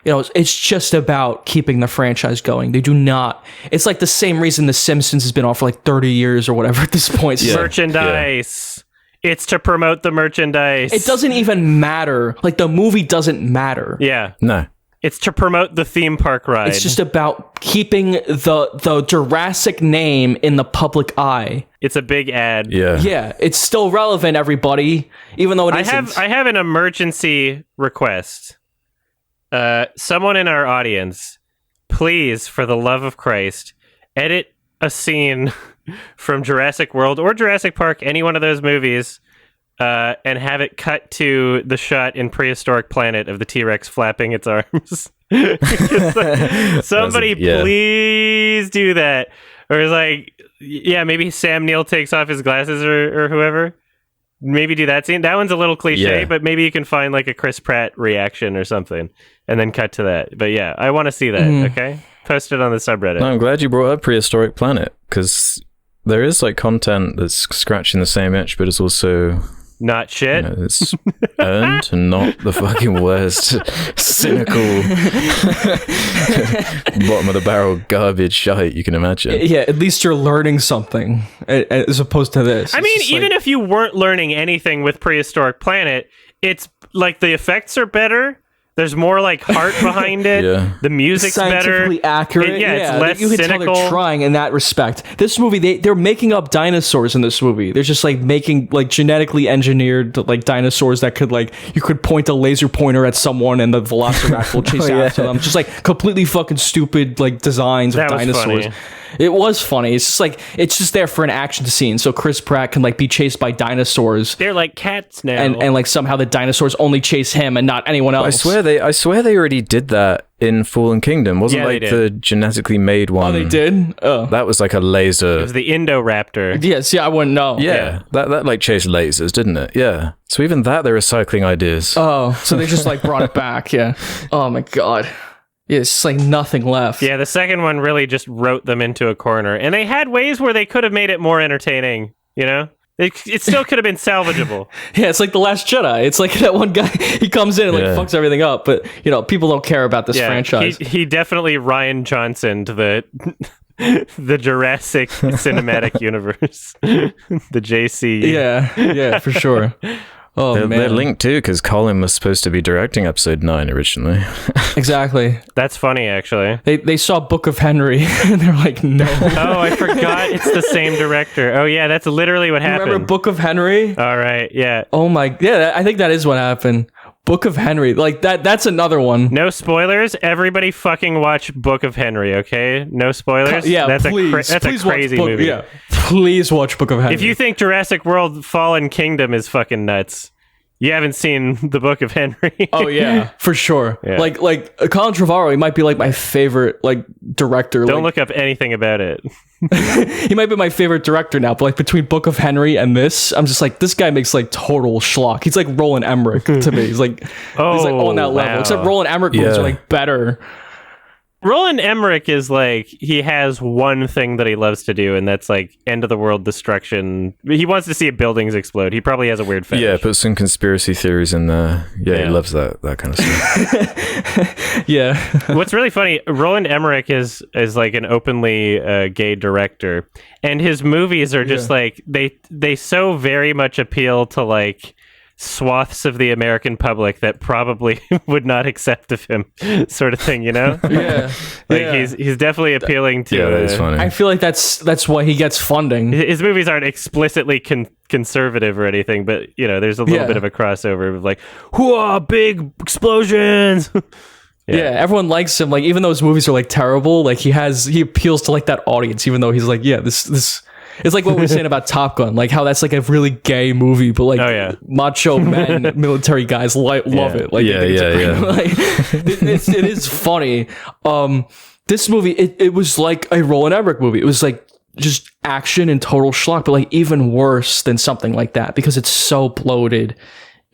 it's just about keeping the franchise going. They do not. It's like the same reason The Simpsons has been on for like 30 years or whatever at this point. Yeah. Merchandise. Yeah. It's to promote the merchandise. It doesn't even matter. Like the movie doesn't matter. Yeah. No. It's to promote the theme park ride. It's just about keeping the Jurassic name in the public eye. It's a big ad. Yeah. Yeah, it's still relevant, everybody, even though it isn't. I have an emergency request. Someone in our audience, please, for the love of Christ, edit a scene from Jurassic World or Jurassic Park, any one of those movies, and have it cut to the shot in Prehistoric Planet of the T-Rex flapping its arms. Somebody please do that. Or it's like, maybe Sam Neill takes off his glasses or whoever. Maybe do that scene. That one's a little cliche, but maybe you can find like a Chris Pratt reaction or something and then cut to that. But yeah, I want to see that, okay? Post it on the subreddit. No, I'm glad you brought up Prehistoric Planet, because there is like content that's scratching the same itch, but it's also... not shit. It's earned and not the fucking worst, cynical, bottom of the barrel garbage shite you can imagine. Yeah, at least you're learning something as opposed to this. I mean, even if you weren't learning anything with Prehistoric Planet, it's like the effects are better. There's more like heart behind it. Yeah. The music's scientifically better. accurate. It's less you can cynical. tell they're trying in that respect. This movie, they're making up dinosaurs in this movie. They're just like making like genetically engineered like dinosaurs that could like you could point a laser pointer at someone and the Velociraptor will chase after them. Just like completely fucking stupid like designs of dinosaurs. Funny. It was funny. It's just like it's just there for an action scene, so Chris Pratt can like be chased by dinosaurs. They're like cats now, and like somehow the dinosaurs only chase him and not anyone else. I swear they already did that in Fallen Kingdom. Wasn't like the genetically made one. Oh, they did. Oh, that was like a laser. It was the Indoraptor. Yes, I wouldn't know. Yeah, that like chased lasers, didn't it? Yeah. So even that, they're recycling ideas. Oh, so they just like brought it back. Yeah. Oh my god. Yeah, it's just like nothing left. Yeah, the second one really just wrote them into a corner. And they had ways where they could have made it more entertaining, you know? It still could have been salvageable. Yeah, it's like The Last Jedi. It's like that one guy, he comes in and like fucks everything up. But, people don't care about this franchise. He definitely Rian Johnson to the Jurassic Cinematic Universe. The JC. Yeah, for sure. Oh, man. They're linked too, because Colin was supposed to be directing episode 9 originally. Exactly. That's funny, actually. They saw Book of Henry, and they're like, no. Oh, I forgot it's the same director. Oh, yeah, that's literally what happened. Remember Book of Henry? All right, yeah. Oh, my... Yeah, I think that is what happened. Book of Henry. Like, that's another one. No spoilers. Everybody fucking watch Book of Henry, okay? No spoilers? Yeah, that's please. That's please a crazy movie. Yeah. Please watch Book of Henry. If you think Jurassic World Fallen Kingdom is fucking nuts, you haven't seen the Book of Henry. Oh yeah, for sure. Yeah. Like Colin Trevorrow, he might be like my favorite like director. Don't look up anything about it. He might be my favorite director now, but like between Book of Henry and this, I'm just like, this guy makes like total schlock. He's like Roland Emmerich to me. He's like on that level. Except Roland Emmerich movies are like better. Roland Emmerich is like, he has one thing that he loves to do, and that's like end of the world destruction. He wants to see buildings explode. He probably has a weird fetish. Yeah, put some conspiracy theories in there. Yeah, he loves that kind of stuff. Yeah. What's really funny, Roland Emmerich is like an openly gay director, and his movies are just like, they so very much appeal to like swaths of the American public that probably would not accept of him, sort of thing, you know? Yeah. He's definitely appealing to. Yeah, that's funny. I feel like that's why he gets funding. His movies aren't explicitly conservative or anything, but there's a little bit of a crossover of like, whoa, big explosions. Yeah, everyone likes him. Like, even though his movies are like terrible, like he appeals to like that audience, even though he's like, this. It's like what we were saying about Top Gun, like how that's like a really gay movie, but like macho men, military guys love it. Like, like, it is funny. This movie, it was like a Roland Emmerich movie. It was like just action and total schlock, but like even worse than something like that because it's so bloated.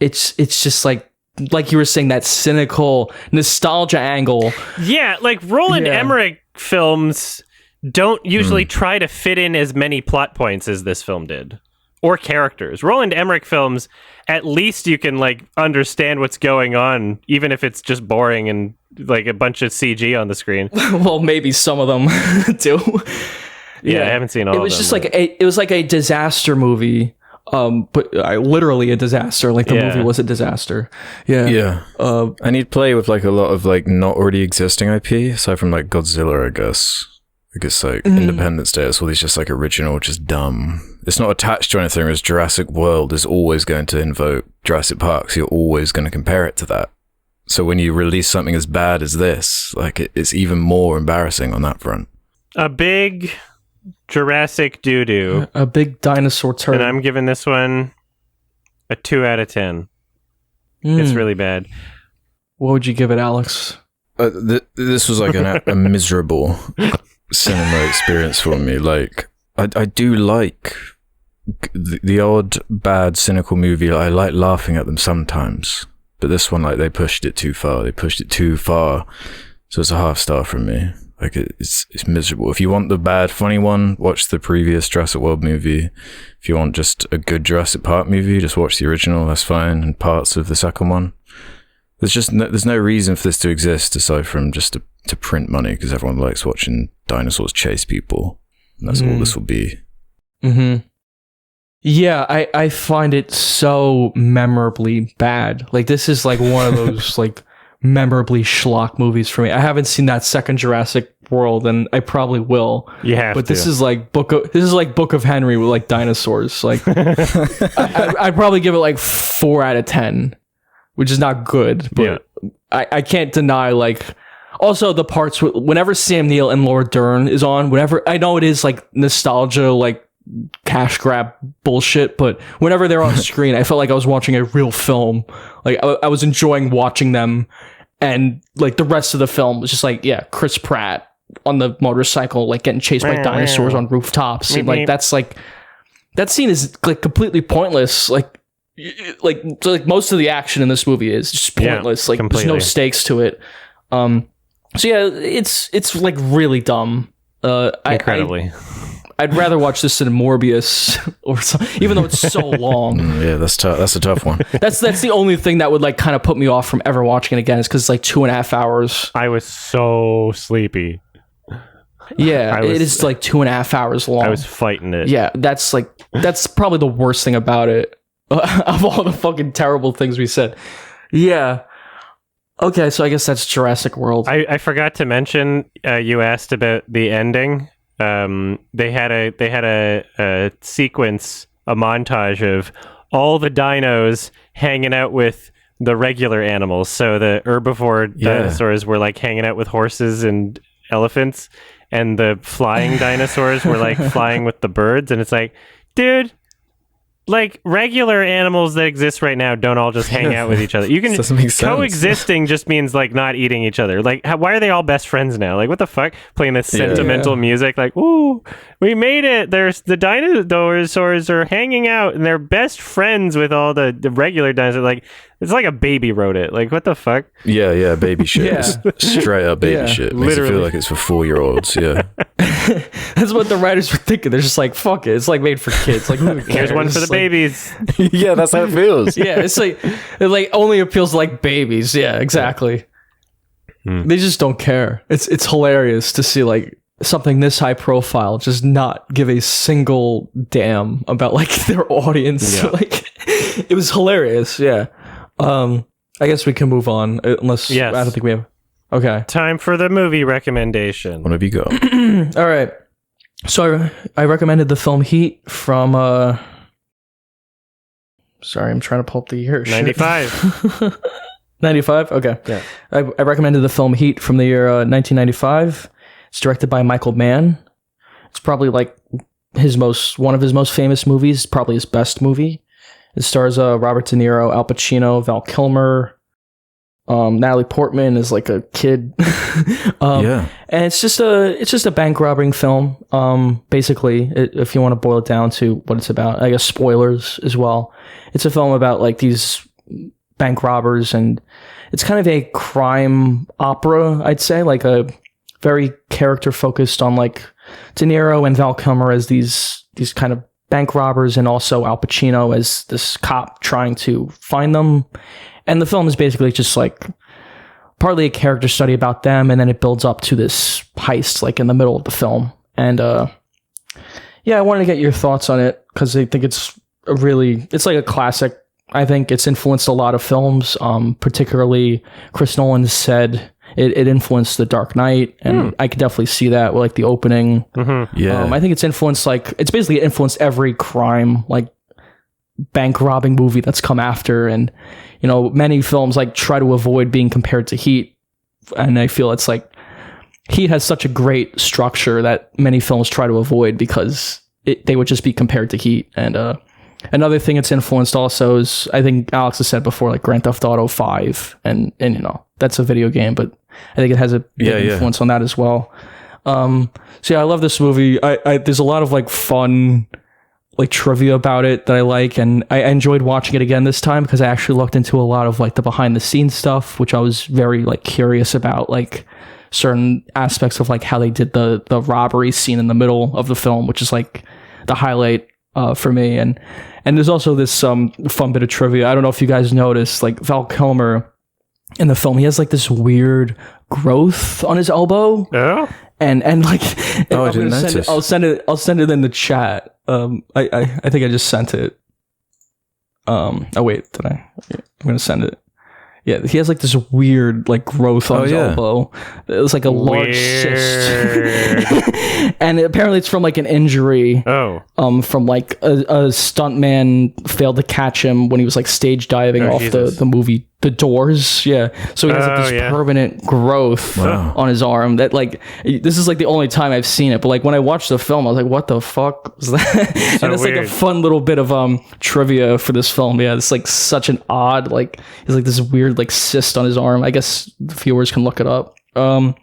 It's just like like you were saying, that cynical nostalgia angle. Yeah, like Roland Emmerich films don't usually try to fit in as many plot points as this film did, or characters. Roland Emmerich films, at least you can like understand what's going on, even if it's just boring and like a bunch of CG on the screen. Well, maybe some of them do. Yeah, I haven't seen all of them. It was just like it was like a disaster movie. But literally a disaster. Like the movie was a disaster. Yeah. And he'd play with like a lot of like not already existing IP, aside from like Godzilla, I guess. I guess like Independence Day, it's all these just like original, just dumb. It's not attached to anything, whereas Jurassic World is always going to invoke Jurassic Park, so you're always going to compare it to that. So when you release something as bad as this, like it's even more embarrassing on that front. A big Jurassic doo-doo. A big dinosaur turd. And I'm giving this one a 2 out of 10. It's really bad. What would you give it, Alex? This was like a miserable cinema experience for me. Like, I do like the odd bad cynical movie. I like laughing at them sometimes, but this one, like, they pushed it too far. So it's a half star from me. Like, it's miserable. If you want the bad funny one, watch the previous Jurassic World movie. If you want just a good Jurassic Park movie, just watch the original. That's fine, and parts of the second one. There's no reason for this to exist aside from just to print money, because everyone likes watching dinosaurs chase people. And that's all this will be. Yeah, I find it so memorably bad. Like, this is like one of those like memorably schlock movies for me. I haven't seen that second Jurassic World, and I probably will. You have but to. This is like Book of Henry with like dinosaurs. Like, I'd probably give it like 4 out of 10. Which is not good, but I can't deny, like, also the parts whenever Sam Neill and Laura Dern is on, whenever, I know it is like nostalgia, like cash grab bullshit, but whenever they're on screen, I felt like I was watching a real film. Like, I was enjoying watching them, and like the rest of the film was just like, Chris Pratt on the motorcycle, like getting chased by dinosaurs on rooftops. And like, that's like, that scene is like completely pointless. Like most of the action in this movie is just pointless. Like, completely. There's no stakes to it. So yeah, it's like really dumb. Incredibly. I'd rather watch this than Morbius or something, even though it's so long. Yeah, that's tough. That's a tough one. That's the only thing that would like kind of put me off from ever watching it again, is because it's like 2.5 hours. I was so sleepy. Yeah, it is like 2.5 hours long. I was fighting it. Yeah, that's probably the worst thing about it. Of all the fucking terrible things we said. Yeah. Okay, so I guess that's Jurassic World. I forgot to mention, you asked about the ending. They had a sequence, a montage of all the dinos hanging out with the regular animals. So the herbivore dinosaurs were like hanging out with horses and elephants, and the flying dinosaurs were like flying with the birds. And it's like, dude, like, regular animals that exist right now don't all just hang out with each other. You can coexisting just means like not eating each other. Like, why are they all best friends now? Like, what the fuck? Playing this sentimental music, like, ooh, we made it. The dinosaurs are hanging out and they're best friends with all the regular dinosaurs. Like, it's like a baby wrote it. Like, what the fuck? Yeah, baby shit. Straight up baby shit. Makes literally. It feel like it's for 4-year-olds. Yeah. That's what the writers were thinking. They're just like, fuck it. It's like made for kids. Like, who cares? Here's one for the babies. Yeah, that's how it feels. Yeah, it like only appeals to like babies. Yeah, exactly. They just don't care. It's hilarious to see like something this high profile just not give a single damn about like their audience. Yeah. Like, it was hilarious. Yeah. I guess we can move on unless I don't think we have. Okay. Time for the movie recommendation. What have you got? All right. So I recommended the film Heat from sorry, I'm trying to pull up the year. 95. 95? Okay. Yeah. I recommended the film Heat from the year 1995. It's directed by Michael Mann. It's probably like one of his most famous movies, probably his best movie. It stars Robert De Niro, Al Pacino, Val Kilmer. Natalie Portman is like a kid. And it's just a bank robbing film. Basically, if you want to boil it down to what it's about, I guess spoilers as well. It's a film about like these bank robbers, and it's kind of a crime opera, I'd say, like a very character focused on like De Niro and Val Kilmer as these kind of bank robbers, and also Al Pacino as this cop trying to find them. And the film is basically just like partly a character study about them, and then it builds up to this heist like in the middle of the film. And I wanted to get your thoughts on it because I think it's like a classic. I think it's influenced a lot of films, particularly Chris Nolan said it influenced The Dark Knight, and I could definitely see that with like the opening. Yeah, I think it's influenced it's basically influenced every crime, like bank robbing movie that's come after. And many films like try to avoid being compared to Heat, and I feel it's like Heat has such a great structure that many films try to avoid because they would just be compared to Heat. And another thing it's influenced also is, I think Alex has said before, like Grand Theft Auto 5, and that's a video game, but I think it has a big influence on that as well. So I love this movie. There's a lot of like fun like trivia about it that I like, and I enjoyed watching it again this time because I actually looked into a lot of like the behind the scenes stuff, which I was very like curious about, like certain aspects of like how they did the robbery scene in the middle of the film, which is like the highlight for me. And there's also this fun bit of trivia. I don't know if you guys noticed, like Val Kilmer in the film, he has like this weird growth on his elbow. Yeah. And like, I didn't notice. I'll send it in the chat. I think I just sent it. Oh wait, did I? I'm gonna send it. Yeah, he has like this weird like growth on his elbow. It was like a large cyst, and apparently it's from like an injury. From like a stuntman failed to catch him when he was like stage diving off the movie The Doors. Yeah, so he has like this permanent growth on his arm. That like this is like the only time I've seen it. But like when I watched the film, I was like, "What the fuck was that?" And it's weird. Like a fun little bit of trivia for this film. Yeah, it's like such an odd like he's like this weird like cyst on his arm. I guess the viewers can look it up. So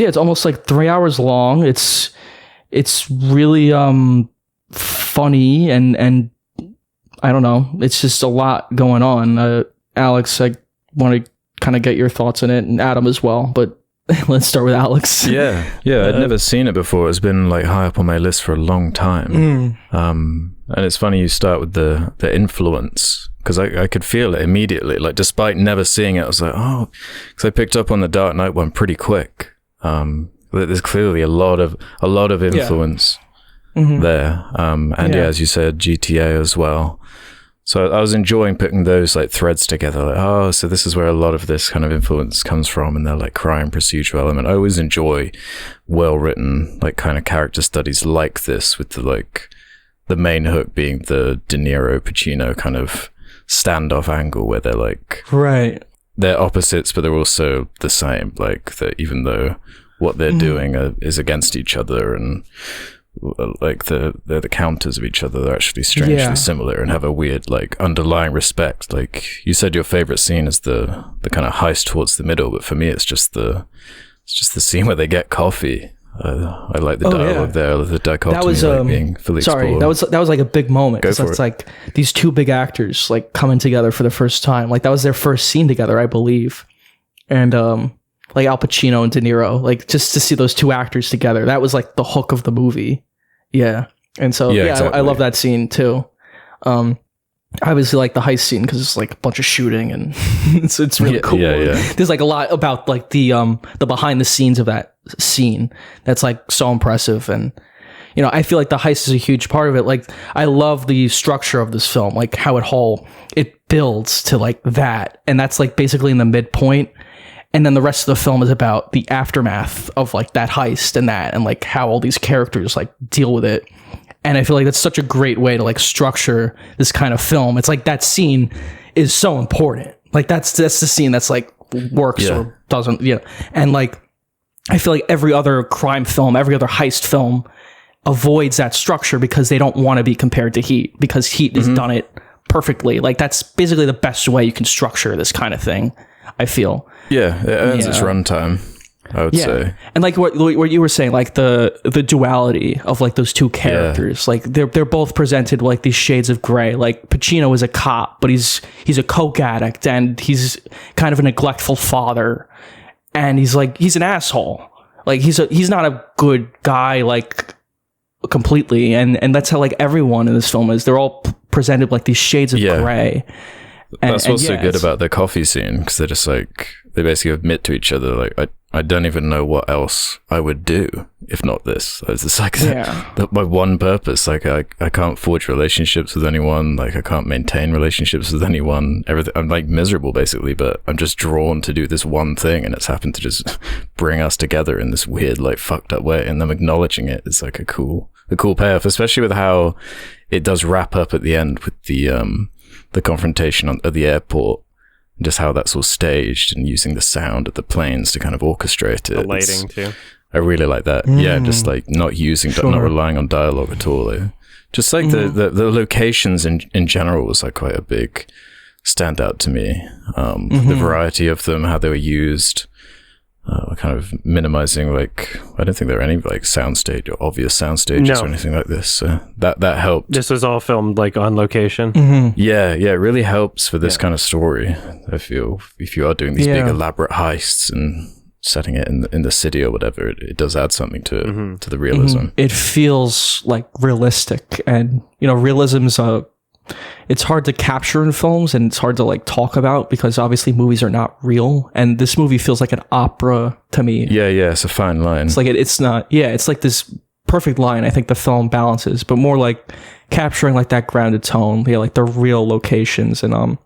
yeah, it's almost like 3 hours long. It's really funny and I don't know. It's just a lot going on. Alex, I want to kind of get your thoughts on it, and Adam as well, but let's start with Alex. Yeah, I'd never seen it before. It's been like high up on my list for a long time. And it's funny you start with the influence, because I could feel it immediately. Like, despite never seeing it, I was like, oh, because I picked up on the Dark Knight one pretty quick. There's clearly a lot of influence there. As you said, GTA as well. So I was enjoying putting those like threads together. Like, oh, so this is where a lot of this kind of influence comes from, and they're like crime procedural element. I always enjoy well-written like kind of character studies like this, with the main hook being the De Niro Pacino kind of standoff angle, where they're like they're opposites, but they're also the same. Like that, even though what they're doing is against each other, and like they're the counters of each other, they're actually strangely similar and have a weird like underlying respect. Like you said, your favorite scene is the kind of heist towards the middle, but for me it's just the scene where they get coffee. I like the dialogue there, the dichotomy, that was, like, being fully explored. That was like a big moment. It's like these two big actors like coming together for the first time. Like that was their first scene together, I believe. And like Al Pacino and De Niro, like just to see those two actors together, that was like the hook of the movie. Yeah. And so exactly. I love that scene too. I obviously like the heist scene because it's like a bunch of shooting, and it's really cool. There's like a lot about like the behind the scenes of that scene that's like so impressive. And I feel like the heist is a huge part of it. Like I love the structure of this film, like how it builds to like that, and that's like basically in the midpoint. And then the rest of the film is about the aftermath of like that heist and like how all these characters like deal with it. And I feel like that's such a great way to like structure this kind of film. It's like that scene is so important. Like that's the scene that's like works or doesn't, And like, I feel like every other crime film, every other heist film avoids that structure because they don't want to be compared to Heat, because Heat has done it perfectly. Like that's basically the best way you can structure this kind of thing, I feel. Yeah, it earns its runtime. I would say. And like what you were saying, like the duality of like those two characters, like they're both presented like these shades of gray. Like Pacino is a cop, but he's a coke addict, and he's kind of a neglectful father, and he's an asshole. Like he's not a good guy, like completely, and that's how like everyone in this film is. They're all presented like these shades of gray. That's what's so good about the coffee scene, because they're just like, they basically admit to each other, like, I don't even know what else I would do if not this. It's just like my one purpose. Like I can't forge relationships with anyone. Like I can't maintain relationships with anyone. Everything, I'm like miserable basically, but I'm just drawn to do this one thing, and it's happened to just bring us together in this weird, like fucked up way. And them acknowledging it is like a cool payoff, especially with how it does wrap up at the end with the confrontation at the airport. Just how that's all staged and using the sound of the planes to kind of orchestrate it. The lighting too. I really like that. Yeah, just like not relying on dialogue at all. Just like the locations in general was like quite a big standout to me. The variety of them, how they were used, kind of minimizing, like, I don't think there are any like soundstage or obvious sound stages or anything like this. So that helped. This was all filmed like on location. Yeah, it really helps for this kind of story. I feel if you are doing these big elaborate heists and setting it in the city or whatever, it does add something to the realism. It feels like realistic, and realism's it's hard to capture in films, and it's hard to like talk about because obviously movies are not real, and this movie feels like an opera to me. Yeah, it's a fine line. It's like it's not. Yeah, it's like this perfect line. I think the film balances, but more like capturing like that grounded tone. Yeah, like the real locations, and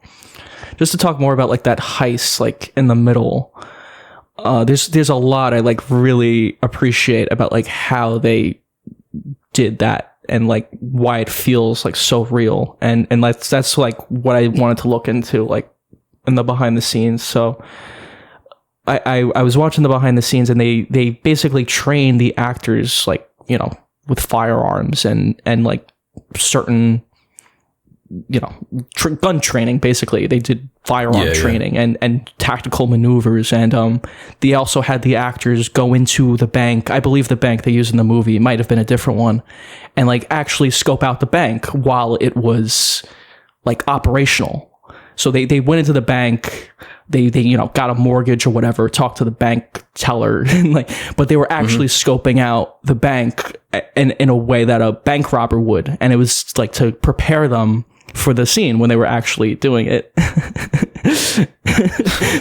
just to talk more about like that heist, like in the middle. There's a lot I like really appreciate about like how they did that. And like why it feels like so real, and that's like what I wanted to look into, like in the behind the scenes. So I was watching the behind the scenes, and they basically train the actors like with firearms and like certain gun training. Basically, they did firearm training and tactical maneuvers, and they also had the actors go into the bank. I believe the bank they used in the movie might have been a different one, and like actually scope out the bank while it was like operational. So they went into the bank, they got a mortgage or whatever, talked to the bank teller, and but they were actually scoping out the bank in a way that a bank robber would, and it was like to prepare them for the scene when they were actually doing it.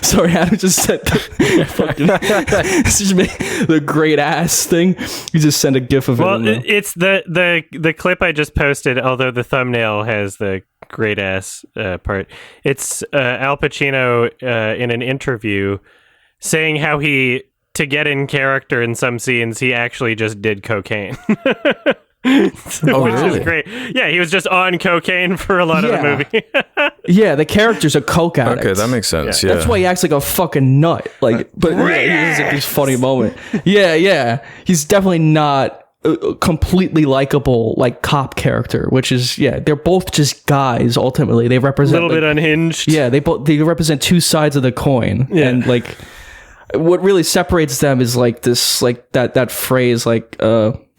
Sorry, Adam just said the great ass thing. You just sent a gif of it. Well, it's the clip I just posted, although the thumbnail has the great ass part. It's Al Pacino in an interview saying how to get in character in some scenes, he actually just did cocaine. Which is great. Yeah, he was just on cocaine for a lot of the movie. Yeah, the character's a coke addict. Okay, that makes sense. Yeah. That's why he acts like a fucking nut. Like, but he has like this funny moment. Yeah, he's definitely not a completely likable like cop character, which is they're both just guys. Ultimately, they represent a little bit unhinged. Yeah, they represent two sides of the coin, and like what really separates them is like this, like that phrase, like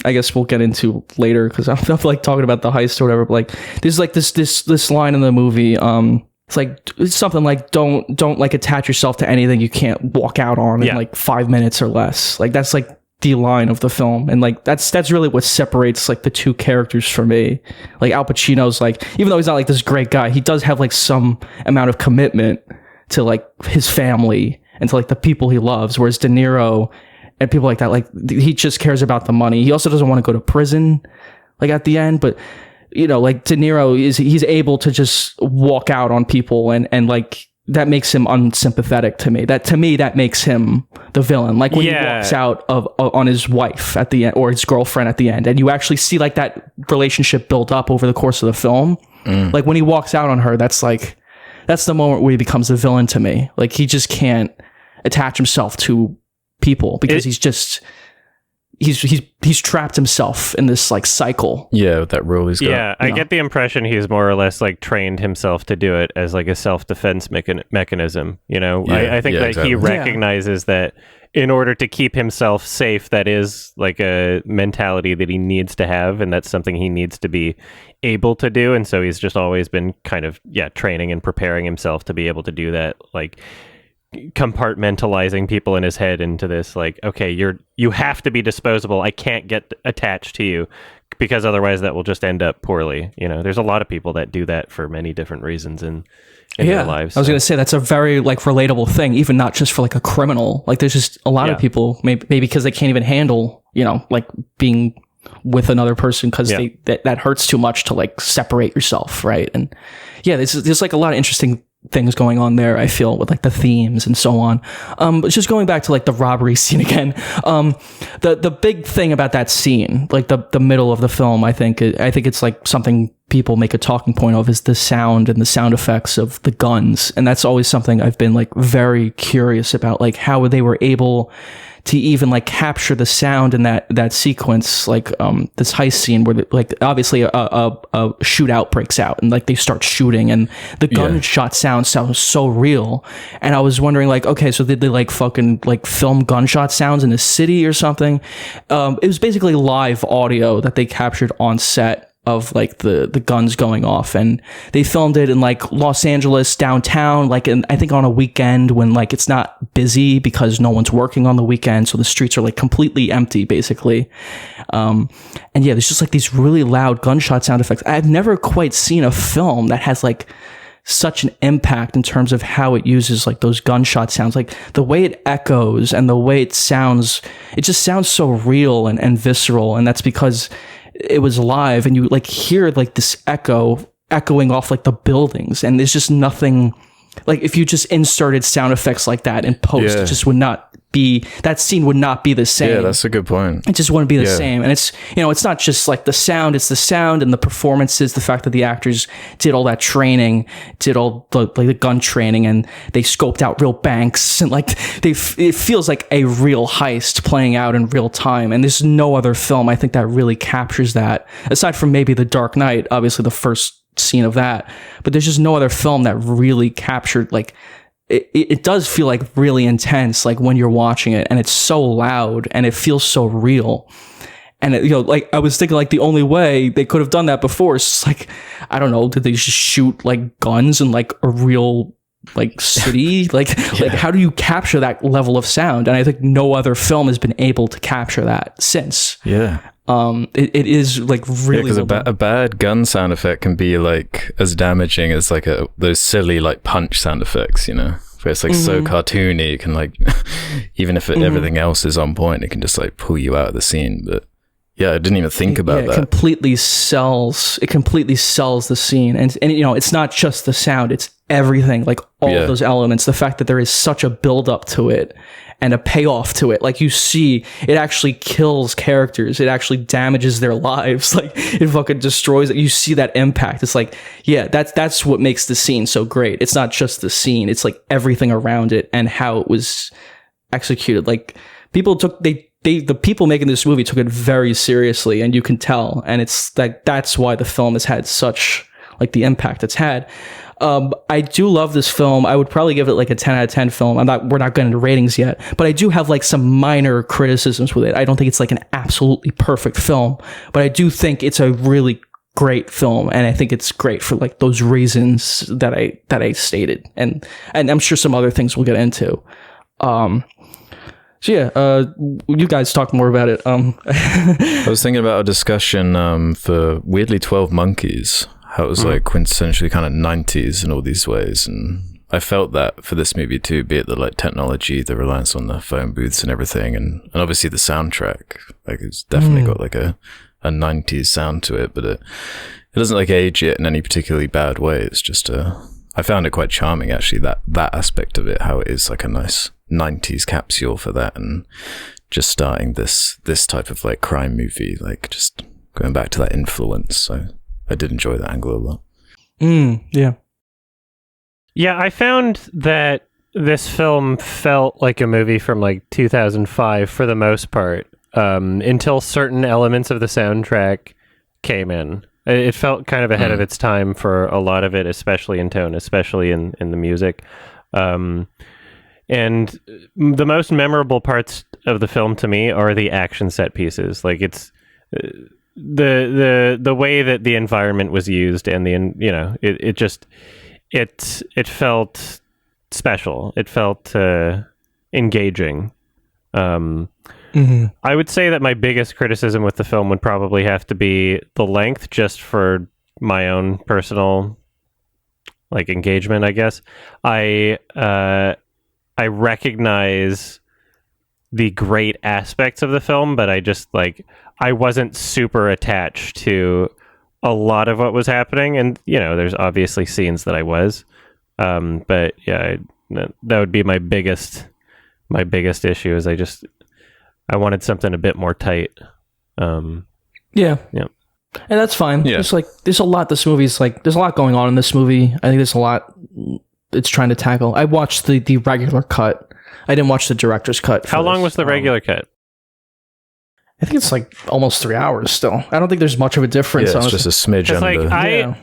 I guess we'll get into later because I'm like talking about the heist or whatever. But like there's like this line in the movie. It's something like don't like attach yourself to anything you can't walk out on in like 5 minutes or less. Like that's like the line of the film, and like that's really what separates like the two characters for me. Like Al Pacino's like, even though he's not like this great guy, he does have like some amount of commitment to like his family and to like the people he loves, whereas De Niro and people like that, like he just cares about the money. He also doesn't want to go to prison like at the end, but like De Niro he's able to just walk out on people, and like that makes him unsympathetic to me. That makes him the villain. Like when he walks out on his wife at the end, or his girlfriend at the end, and you actually see like that relationship build up over the course of the film. Like when he walks out on her, that's the moment where he becomes the villain to me. Like he just can't attach himself to people because he's trapped himself in this like cycle. Yeah, that role he's got. Yeah, I get the impression he's more or less like trained himself to do it as like a self-defense mechanism. I think that he recognizes that in order to keep himself safe. That is like a mentality that he needs to have, and that's something he needs to be able to do. And so he's just always been kind of training and preparing himself to be able to do that, like compartmentalizing people in his head into this, like, okay, you have to be disposable. I can't get attached to you, because otherwise that will just end up poorly. There's a lot of people that do that for many different reasons in their lives. I was going to say that's a very like relatable thing, even not just for like a criminal. Like there's just a lot of people, maybe because they can't even handle, like being with another person, because that hurts too much to like separate yourself, right? And there's like a lot of interesting things going on there, I feel, with like the themes and so on. But just going back to like the robbery scene again, the big thing about that scene, like the middle of the film, I think it's like something people make a talking point of, is the sound and the sound effects of the guns. And that's always something I've been like very curious about, like how they were able to even like capture the sound in that sequence, like this heist scene where like obviously a shootout breaks out and like they start shooting and the gunshot sounds so real. And I was wondering, like, okay, so did they like fucking like film gunshot sounds in a city or something? It was basically live audio that they captured on set of like the guns going off, and they filmed it in like Los Angeles downtown, like I think on a weekend when like it's not busy because no one's working on the weekend, so the streets are like completely empty basically. And there's just like these really loud gunshot sound effects. I've never quite seen a film that has like such an impact in terms of how it uses like those gunshot sounds, like the way it echoes and the way it sounds. It just sounds so real and visceral, and that's because it was live, and you like hear like this echoing off like the buildings, and there's just nothing, like if you just inserted sound effects like that in post, it just would not be, that scene would not be the same. Yeah, that's a good point. It just wouldn't be the same. And it's, it's not just like the sound, it's the sound and the performances, the fact that the actors did all that training, did all the gun training, and they scoped out real banks, and like it feels like a real heist playing out in real time. And there's no other film, I think, that really captures that, aside from maybe The Dark Knight, obviously the first scene of that. But there's just no other film that really captured, like, it does feel like really intense, like when you're watching it, and it's so loud and it feels so real. And like I was thinking, like the only way they could have done that before is like, I don't know, did they just shoot like guns in like a real like city? like how do you capture that level of sound? And I think no other film has been able to capture that since. It is like really, because a bad gun sound effect can be like as damaging as like those silly like punch sound effects, where it's like so cartoony. It can like, even if everything else is on point, it can just like pull you out of the scene. But I didn't even think about that. It completely sells the scene, and it's not just the sound, it's everything, like all of those elements. The fact that there is such a build up to it and a payoff to it, like you see, it actually kills characters, it actually damages their lives, like it fucking destroys it. You see that impact. It's like, that's what makes the scene so great. It's not just the scene, it's like everything around it and how it was executed. Like the people making this movie took it very seriously, and you can tell. And it's like, that's why the film has had such like the impact it's had. I do love this film. I would probably give it like a 10 out of 10 film. We're not getting into ratings yet, but I do have like some minor criticisms with it. I don't think it's like an absolutely perfect film, but I do think it's a really great film, and I think it's great for like those reasons that I stated, and I'm sure some other things we'll get into. You guys talk more about it. I was thinking about a discussion for weirdly 12 Monkeys, how it was like quintessentially kind of 90s in all these ways, and I felt that for this movie too, be it the like technology, the reliance on the phone booths and everything, and obviously the soundtrack, like it's definitely got like a 90s sound to it, but it doesn't like age it in any particularly bad way. It's just I found it quite charming actually, that aspect of it, how it is like a nice 90s capsule for that, and just starting this type of like crime movie, like just going back to that influence. So I did enjoy that angle a lot. Yeah, I found that this film felt like a movie from like 2005 for the most part, until certain elements of the soundtrack came in. It felt kind of ahead of its time for a lot of it, especially in tone, especially in the music. And the most memorable parts of the film to me are the action set pieces. Like it's the way that the environment was used, and it felt special. It felt engaging. I would say that my biggest criticism with the film would probably have to be the length, just for my own personal engagement, I guess. I recognize the great aspects of the film, but I just I wasn't super attached to a lot of what was happening, and there's obviously scenes that I was, but yeah, that would be my biggest issue. Is I wanted something a bit more tight. Yeah. And that's fine. Yeah. There's a lot. This movie's there's a lot going on in this movie. I think there's a lot it's trying to tackle. I watched the regular cut. I didn't watch the director's cut. How long was the regular cut? I think it's almost 3 hours still. I don't think there's much of a difference. Yeah, it's just a smidge under.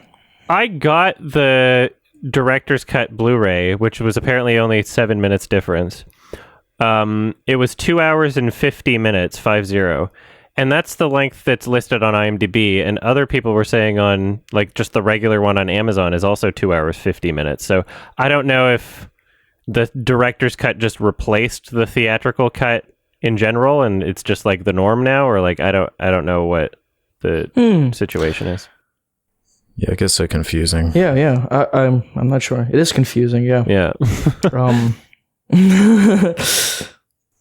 I got the director's cut Blu-ray, which was apparently only 7 minutes difference. It was 2 hours and 50 minutes, 50. And that's the length that's listed on IMDb. And other people were saying on just the regular one on Amazon is also 2 hours, 50 minutes. So I don't know if the director's cut just replaced the theatrical cut in general, and it's just the norm now, or I don't know what the situation is. Yeah, it gets so confusing. Yeah. I'm not sure. It is confusing. Yeah. Yeah.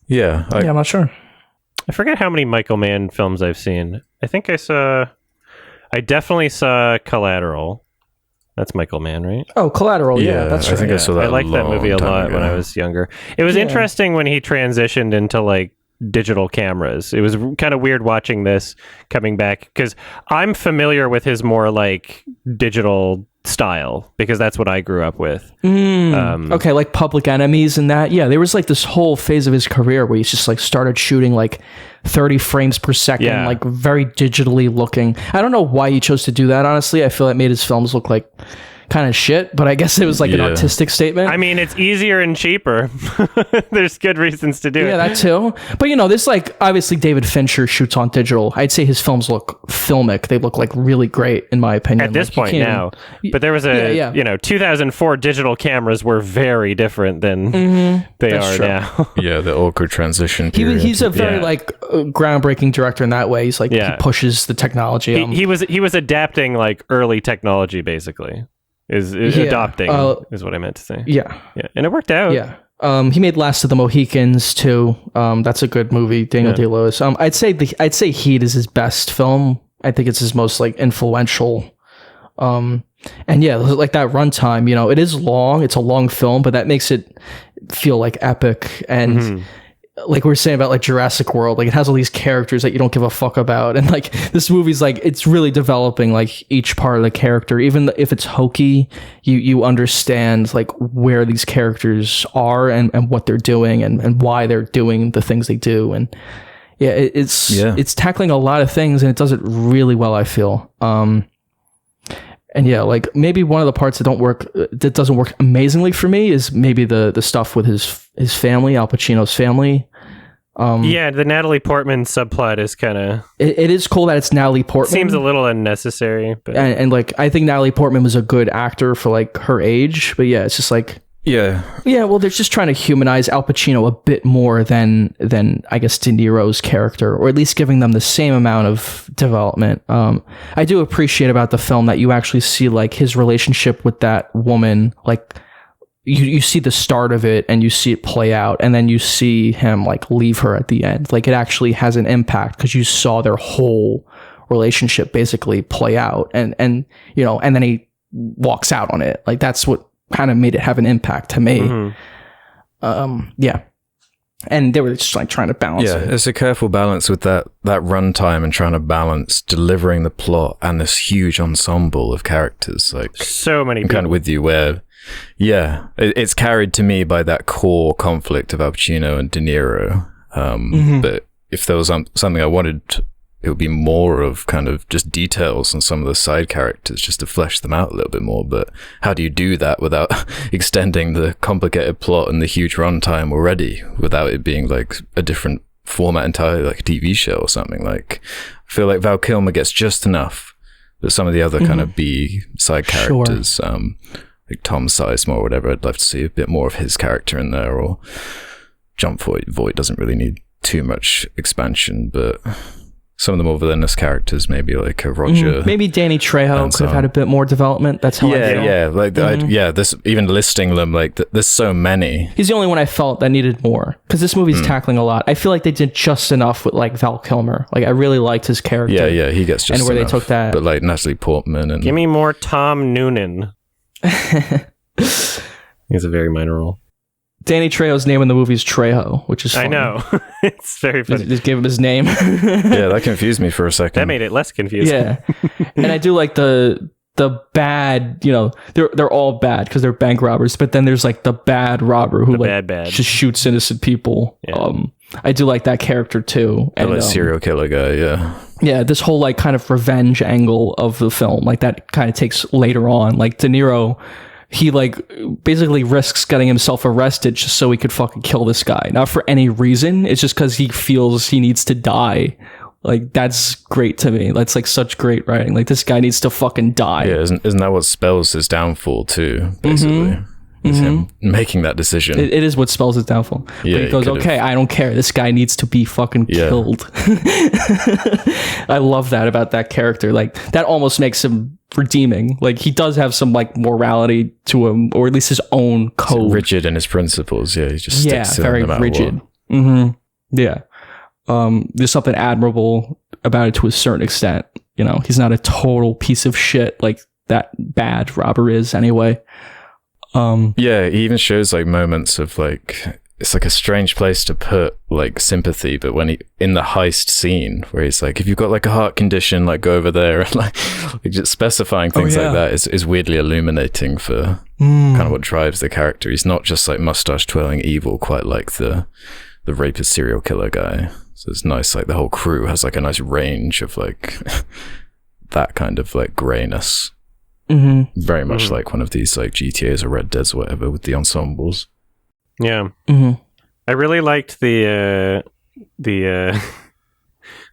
Yeah, I'm not sure. I forget how many Michael Mann films I've seen. I think I definitely saw Collateral. That's Michael Mann, right? Oh, Collateral. Yeah, that's right. I think I saw that. I liked that movie a lot when I was younger. It was interesting when he transitioned into digital cameras. It was kind of weird watching this coming back, because I'm familiar with his more digital style, because that's what I grew up with. Okay, Public Enemies and that. Yeah, there was this whole phase of his career where he's just started shooting 30 frames per second, very digitally looking. I don't know why he chose to do that, honestly. I feel it made his films look kind of shit, but I guess it was an artistic statement. I mean, it's easier and cheaper. There's good reasons to do it. Yeah, that too. But this obviously David Fincher shoots on digital. I'd say his films look filmic. They look really great in my opinion. At this point now. But there was 2004 digital cameras were very different than they are now. Yeah, the awkward transition period. He's a very groundbreaking director in that way. He's he pushes the technology. He was adapting early technology, basically. Is adopting is what I meant to say. Yeah, and it worked out. Yeah, he made Last of the Mohicans too. That's a good movie. Daniel Day-Lewis. I'd say Heat is his best film. I think it's his most like influential. And yeah, like that runtime, it is long. It's a long film, but that makes it feel like epic. And like we were saying about like Jurassic World, like it has all these characters that you don't give a fuck about. And like this movie's like, it's really developing like each part of the character. Even if it's hokey, you understand like where these characters are and what they're doing and why they're doing the things they do. And yeah, it's tackling a lot of things and it does it really well, I feel. And yeah, like maybe one of the parts that doesn't work amazingly for me is maybe the stuff with his family, Al Pacino's family. Yeah, the Natalie Portman subplot is kind of... It is cool that it's Natalie Portman. Seems a little unnecessary. But... And like, I think Natalie Portman was a good actor for like her age. But yeah, it's just like... Yeah, well, they're just trying to humanize Al Pacino a bit more than I guess De Niro's character, or at least giving them the same amount of development. I do appreciate about the film that you actually see like his relationship with that woman, like you see the start of it and you see it play out, and then you see him like leave her at the end. Like it actually has an impact because you saw their whole relationship basically play out, and and then he walks out on it. Like that's what kind of made it have an impact to me. Yeah, and they were just like trying to balance it. It's a careful balance with that runtime and trying to balance delivering the plot and this huge ensemble of characters. Like so many I'm people. kind of with you where it's carried to me by that core conflict of Al Pacino and De Niro. But if there was something I wanted it would be more of kind of just details on some of the side characters just to flesh them out a little bit more. But how do you do that without extending the complicated plot and the huge runtime already, without it being like a different format entirely, like a TV show or something? Like, I feel like Val Kilmer gets just enough, but some of the other kind of B side characters, like Tom Sizemore or whatever, I'd love to see a bit more of his character in there. Or John Voight doesn't really need too much expansion, but some of the more villainous characters, maybe like a Roger. Maybe Danny Trejo could have had a bit more development. That's how I feel. Yeah. This, even listing them, like there's so many. He's the only one I felt that needed more, because this movie's tackling a lot. I feel like they did just enough with like Val Kilmer. Like, I really liked his character. Yeah, he gets just and where enough, they took that. But like Natalie Portman and give me more Tom Noonan. He's a very minor role. Danny Trejo's name in the movie is Trejo, which is funny. I know. It's very funny. Just gave him his name. Yeah, that confused me for a second. That made it less confusing. Yeah. And I do like the bad, they're all bad because they're bank robbers, but then there's like the bad robber who bad. just shoots innocent people. Yeah. I do like that character too. And like serial killer guy, yeah. Yeah, this whole like kind of revenge angle of the film, like that kind of takes later on. Like De Niro, he like basically risks getting himself arrested just so he could fucking kill this guy. Not for any reason. It's just because he feels he needs to die. Like, that's great to me. That's like such great writing. Like, this guy needs to fucking die. Yeah, isn't that what spells his downfall too, basically? Is him making that decision. It is what spells his downfall. Yeah, but he goes, okay, I don't care. This guy needs to be fucking killed. I love that about that character. Like, that almost makes him redeeming. Like, he does have some like morality to him, or at least his own code. He's rigid in his principles. Yeah, he just sticks to very them no matter rigid. what. Yeah. There's something admirable about it to a certain extent. He's not a total piece of shit like that bad robber is anyway. Yeah, he even shows like moments of like, it's like a strange place to put like sympathy, but when he in the heist scene where he's like, if you've got like a heart condition, like go over there, and like just specifying things like that is weirdly illuminating for kind of what drives the character. He's not just like mustache twirling evil, quite like the rapist serial killer guy. So it's nice, like the whole crew has like a nice range of like that kind of like grayness. Very much like one of these like GTAs or Red Deads or whatever with the ensembles. Yeah. I really liked the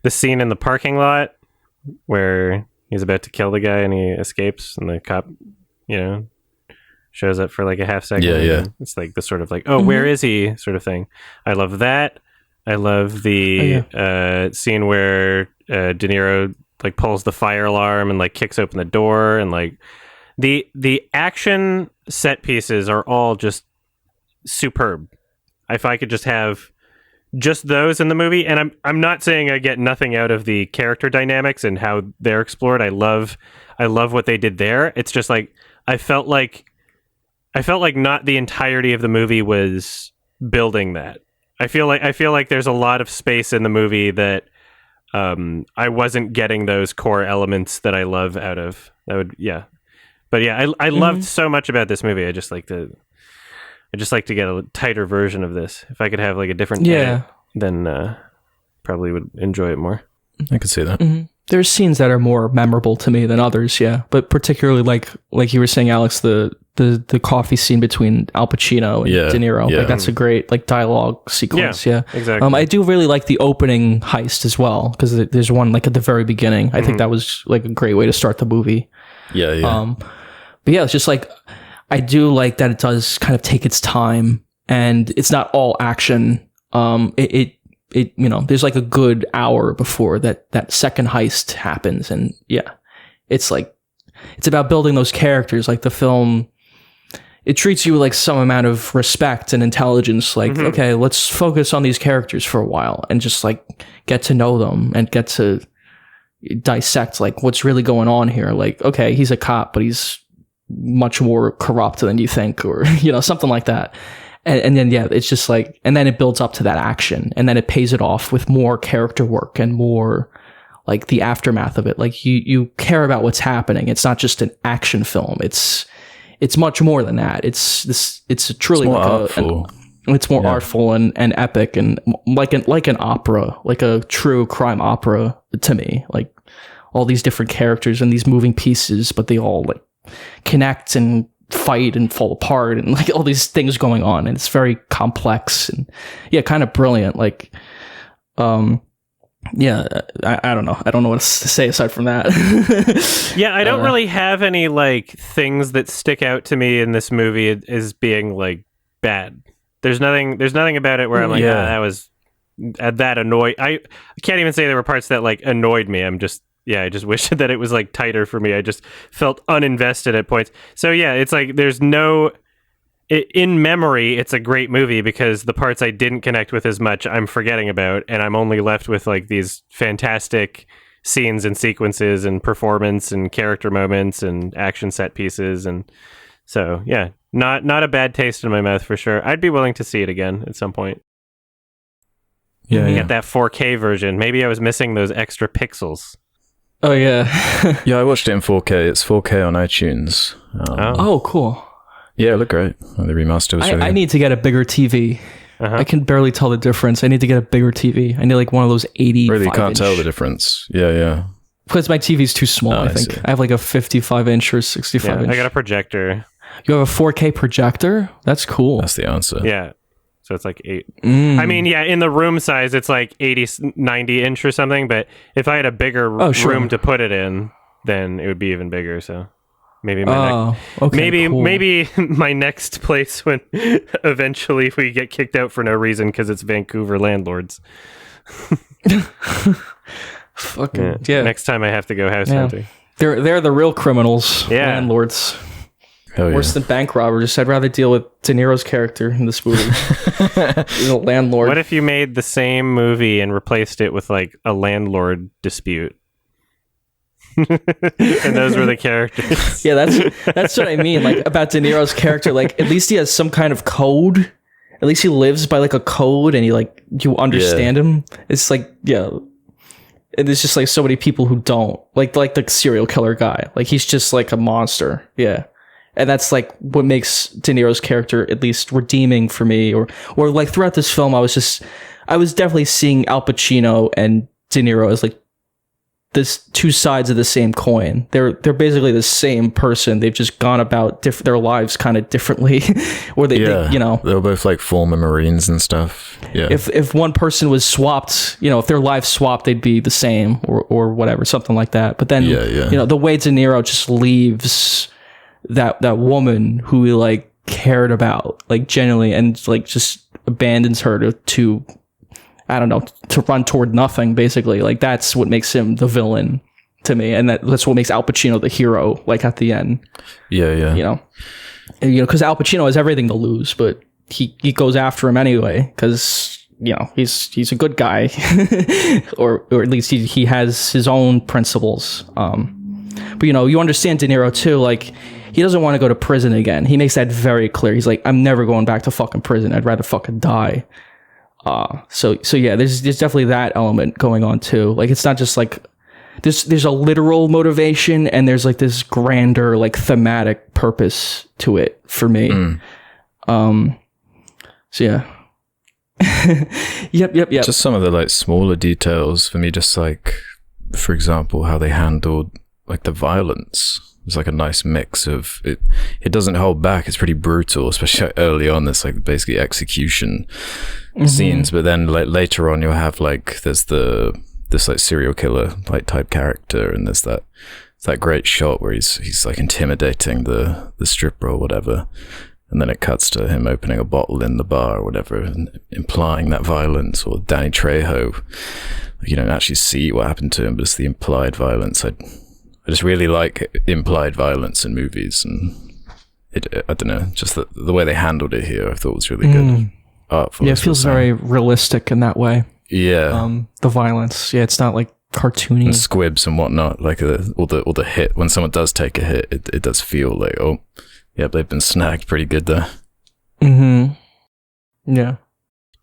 scene in the parking lot where he's about to kill the guy and he escapes and the cop, shows up for like a half second. Yeah. It's like the sort of like, where is he sort of thing. I love that. I love the scene where De Niro like pulls the fire alarm and like kicks open the door, and like the action set pieces are all just superb. If I could just have just those in the movie, and I'm not saying I get nothing out of the character dynamics and how they're explored. I love what they did there. It's just like I felt like not the entirety of the movie was building that. I feel like there's a lot of space in the movie that I wasn't getting those core elements that I love out of. I loved so much about this movie. I just like to get a tighter version of this. If I could have like a different edit, then probably would enjoy it more. I could see that. There's scenes that are more memorable to me than others, but particularly like you were saying, Alex, the coffee scene between Al Pacino and De Niro. Like, that's a great like dialogue sequence. Yeah, exactly. I do really like the opening heist as well, because there's one like at the very beginning. I think that was like a great way to start the movie. But yeah, it's just like, I do like that it does kind of take its time, and it's not all action. It there's like a good hour before that second heist happens, and it's like, it's about building those characters. Like, the film, it treats you with like some amount of respect and intelligence. Like, okay, let's focus on these characters for a while and just like get to know them and get to dissect like what's really going on here. Like, okay, he's a cop, but he's much more corrupt than you think, or something like that. And then it's just like, and then it builds up to that action, and then it pays it off with more character work and more like the aftermath of it. Like, you care about what's happening. It's not just an action film. It's much more than that. It's truly more like artful. It's more artful and epic and like an opera, like a true crime opera to me. Like all these different characters and these moving pieces, but they all like connect and fight and fall apart and like all these things going on. And it's very complex and kind of brilliant. Like, I don't know. I don't know what to say aside from that. I don't really have any like things that stick out to me in this movie as being like bad. There's nothing about it where I'm like, that was that annoyed. I can't even say there were parts that like annoyed me. I just wish that it was like tighter for me. I just felt uninvested at points. So it's like there's no. In memory, it's a great movie because the parts I didn't connect with as much, I'm forgetting about, and I'm only left with like these fantastic scenes and sequences and performance and character moments and action set pieces, and so not a bad taste in my mouth for sure. I'd be willing to see it again at some point. Get that 4K version. Maybe I was missing those extra pixels. Oh yeah, yeah. I watched it in 4K. It's 4K on iTunes. Oh, cool. Yeah, it looked great. The remaster was really I need to get a bigger TV. I can barely tell the difference. I need to get a bigger TV. I need like one of those 85 Really can't inch. tell the difference. Yeah. Because my TV's too small, I think. I have like a 55 inch or 65 inch. I got a projector. You have a 4K projector? That's cool. That's the answer. Yeah. So it's like 8. I mean, in the room size, it's like 80, 90 inch or something. But if I had a bigger room to put it in, then it would be even bigger. So maybe maybe my next place when eventually we get kicked out for no reason because it's Vancouver landlords. Fucking Next time I have to go house hunting. They're the real criminals. Landlords. Worse than bank robbers. I'd rather deal with De Niro's character in this movie. He's a landlord. What if you made the same movie and replaced it with like a landlord dispute? And those were the characters. Yeah, that's what I mean. Like about De Niro's character, like at least he has some kind of code. At least he lives by like a code, and you understand him. It's like and there's just like so many people who don't like the serial killer guy. Like he's just like a monster. Yeah. And that's like what makes De Niro's character at least redeeming for me, or like throughout this film, I was definitely seeing Al Pacino and De Niro as like this two sides of the same coin. They're basically the same person. They've just gone about their lives kind of differently, or they were both like former Marines and stuff. Yeah. If one person was swapped, if their lives swapped, they'd be the same or whatever, something like that. But then the way De Niro just leaves that woman who he like cared about like genuinely and like just abandons her to I don't know, to run toward nothing basically. Like that's what makes him the villain to me, and that's what makes Al Pacino the hero like at the end. Because Al Pacino has everything to lose, but he goes after him anyway because he's a good guy. or at least he has his own principles. But you understand De Niro too, like he doesn't want to go to prison again. He makes that very clear. He's like, I'm never going back to fucking prison. I'd rather fucking die. So yeah, there's definitely that element going on too. Like it's not just like there's a literal motivation, and there's like this grander like thematic purpose to it for me. So yeah. Yep. Just some of the like smaller details for me, just like for example how they handled like the violence. It's like a nice mix of it. It doesn't hold back. It's pretty brutal, especially early on. There's like basically execution scenes, but then like later on you'll have like there's this like serial killer like type character, and there's that great shot where he's like intimidating the stripper or whatever, and then it cuts to him opening a bottle in the bar or whatever, and implying that violence. Or Danny Trejo, you don't actually see what happened to him, but it's the implied violence. I just really like implied violence in movies, and I don't know, just the way they handled it here, I thought was really good. Artful, it feels very realistic in that way. Yeah, the violence. Yeah, it's not like cartoony and squibs and whatnot. Like all the hit when someone does take a hit, it does feel like they've been snagged pretty good there. Yeah.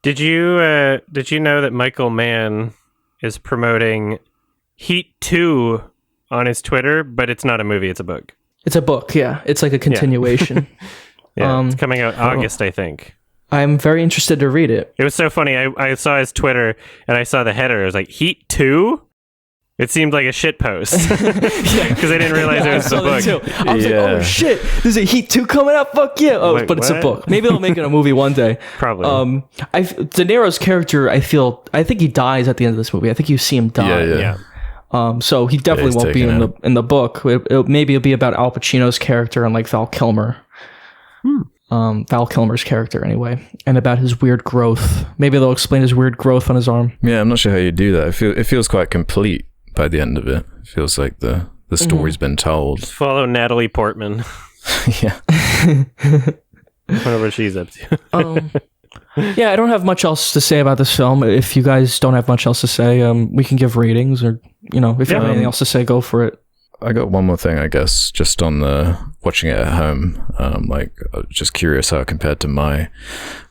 Did you know that Michael Mann is promoting Heat 2 on his Twitter, but it's not a movie, it's a book. It's a book, yeah. It's like a continuation. It's coming out August, I think. I'm very interested to read it. It was so funny. I saw his Twitter and I saw the header. I was like, Heat 2? It seemed like a shit post because I didn't realize it was the book. I was like, oh shit, there's a Heat 2 coming out. Fuck yeah! Oh, but it's a book. Maybe they'll make it a movie one day. Probably. De Niro's character, I think he dies at the end of this movie. I think you see him die. Yeah. So he definitely won't be in the book. Maybe it'll be about Al Pacino's character and like Val Kilmer. Val Kilmer's character anyway, and about his weird growth. Maybe they'll explain his weird growth on his arm. Yeah, I'm not sure how you do that. It feels quite complete by the end of it. It feels like the story's been told. Just follow Natalie Portman. Yeah. Whatever she's up to. Yeah, I don't have much else to say about this film. If you guys don't have much else to say, we can give ratings, or if you have anything else to say, go for it. I got one more thing, I guess, just on the watching it at home. Just curious how it compared to my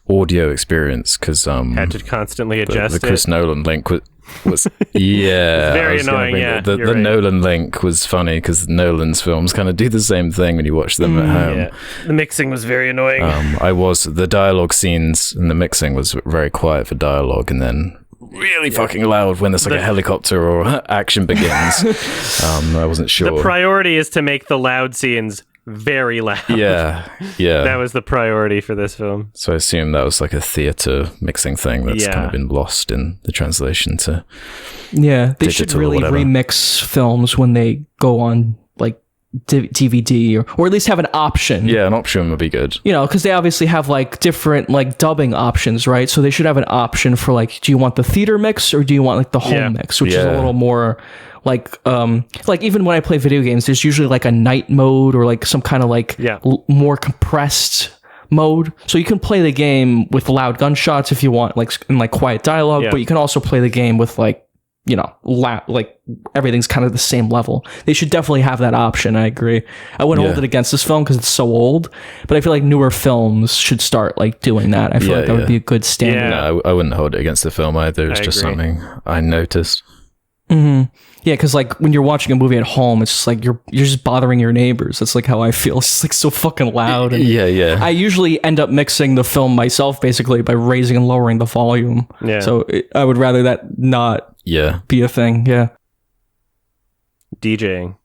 audio experience, because had to constantly adjust the Chris Nolan link was yeah, very annoying. Yeah, the right. Nolan link was funny because Nolan's films kind of do the same thing when you watch them at home. Yeah. The mixing was very annoying. The dialogue scenes and the mixing was very quiet for dialogue, and then really fucking loud when there's like a helicopter or action begins. I wasn't sure. The priority is to make the loud scenes very loud. Yeah. That was the priority for this film. So I assume that was like a theater mixing thing that's kind of been lost in the translation to they should really remix films when they go on like DVD or at least have an option. Yeah, an option would be good. Because they obviously have like different like dubbing options, right? So they should have an option for like, do you want the theater mix or do you want like the home mix, which is a little more like even when I play video games, there's usually like a night mode or like some kind of like more compressed mode. So you can play the game with loud gunshots if you want, like in like quiet dialogue, but you can also play the game with like like everything's kind of the same level. They should definitely have that option. I agree. I wouldn't hold it against this film because it's so old, but I feel like newer films should start like doing that. I feel like that would be a good standard. No, I wouldn't hold it against the film either. It's just something I noticed. Mm-hmm. Yeah, because like when you're watching a movie at home, it's just like you're just bothering your neighbors. That's like how I feel. It's just like so fucking loud. And I usually end up mixing the film myself, basically by raising and lowering the volume. Yeah. So I would rather that not be a thing. Yeah. DJing.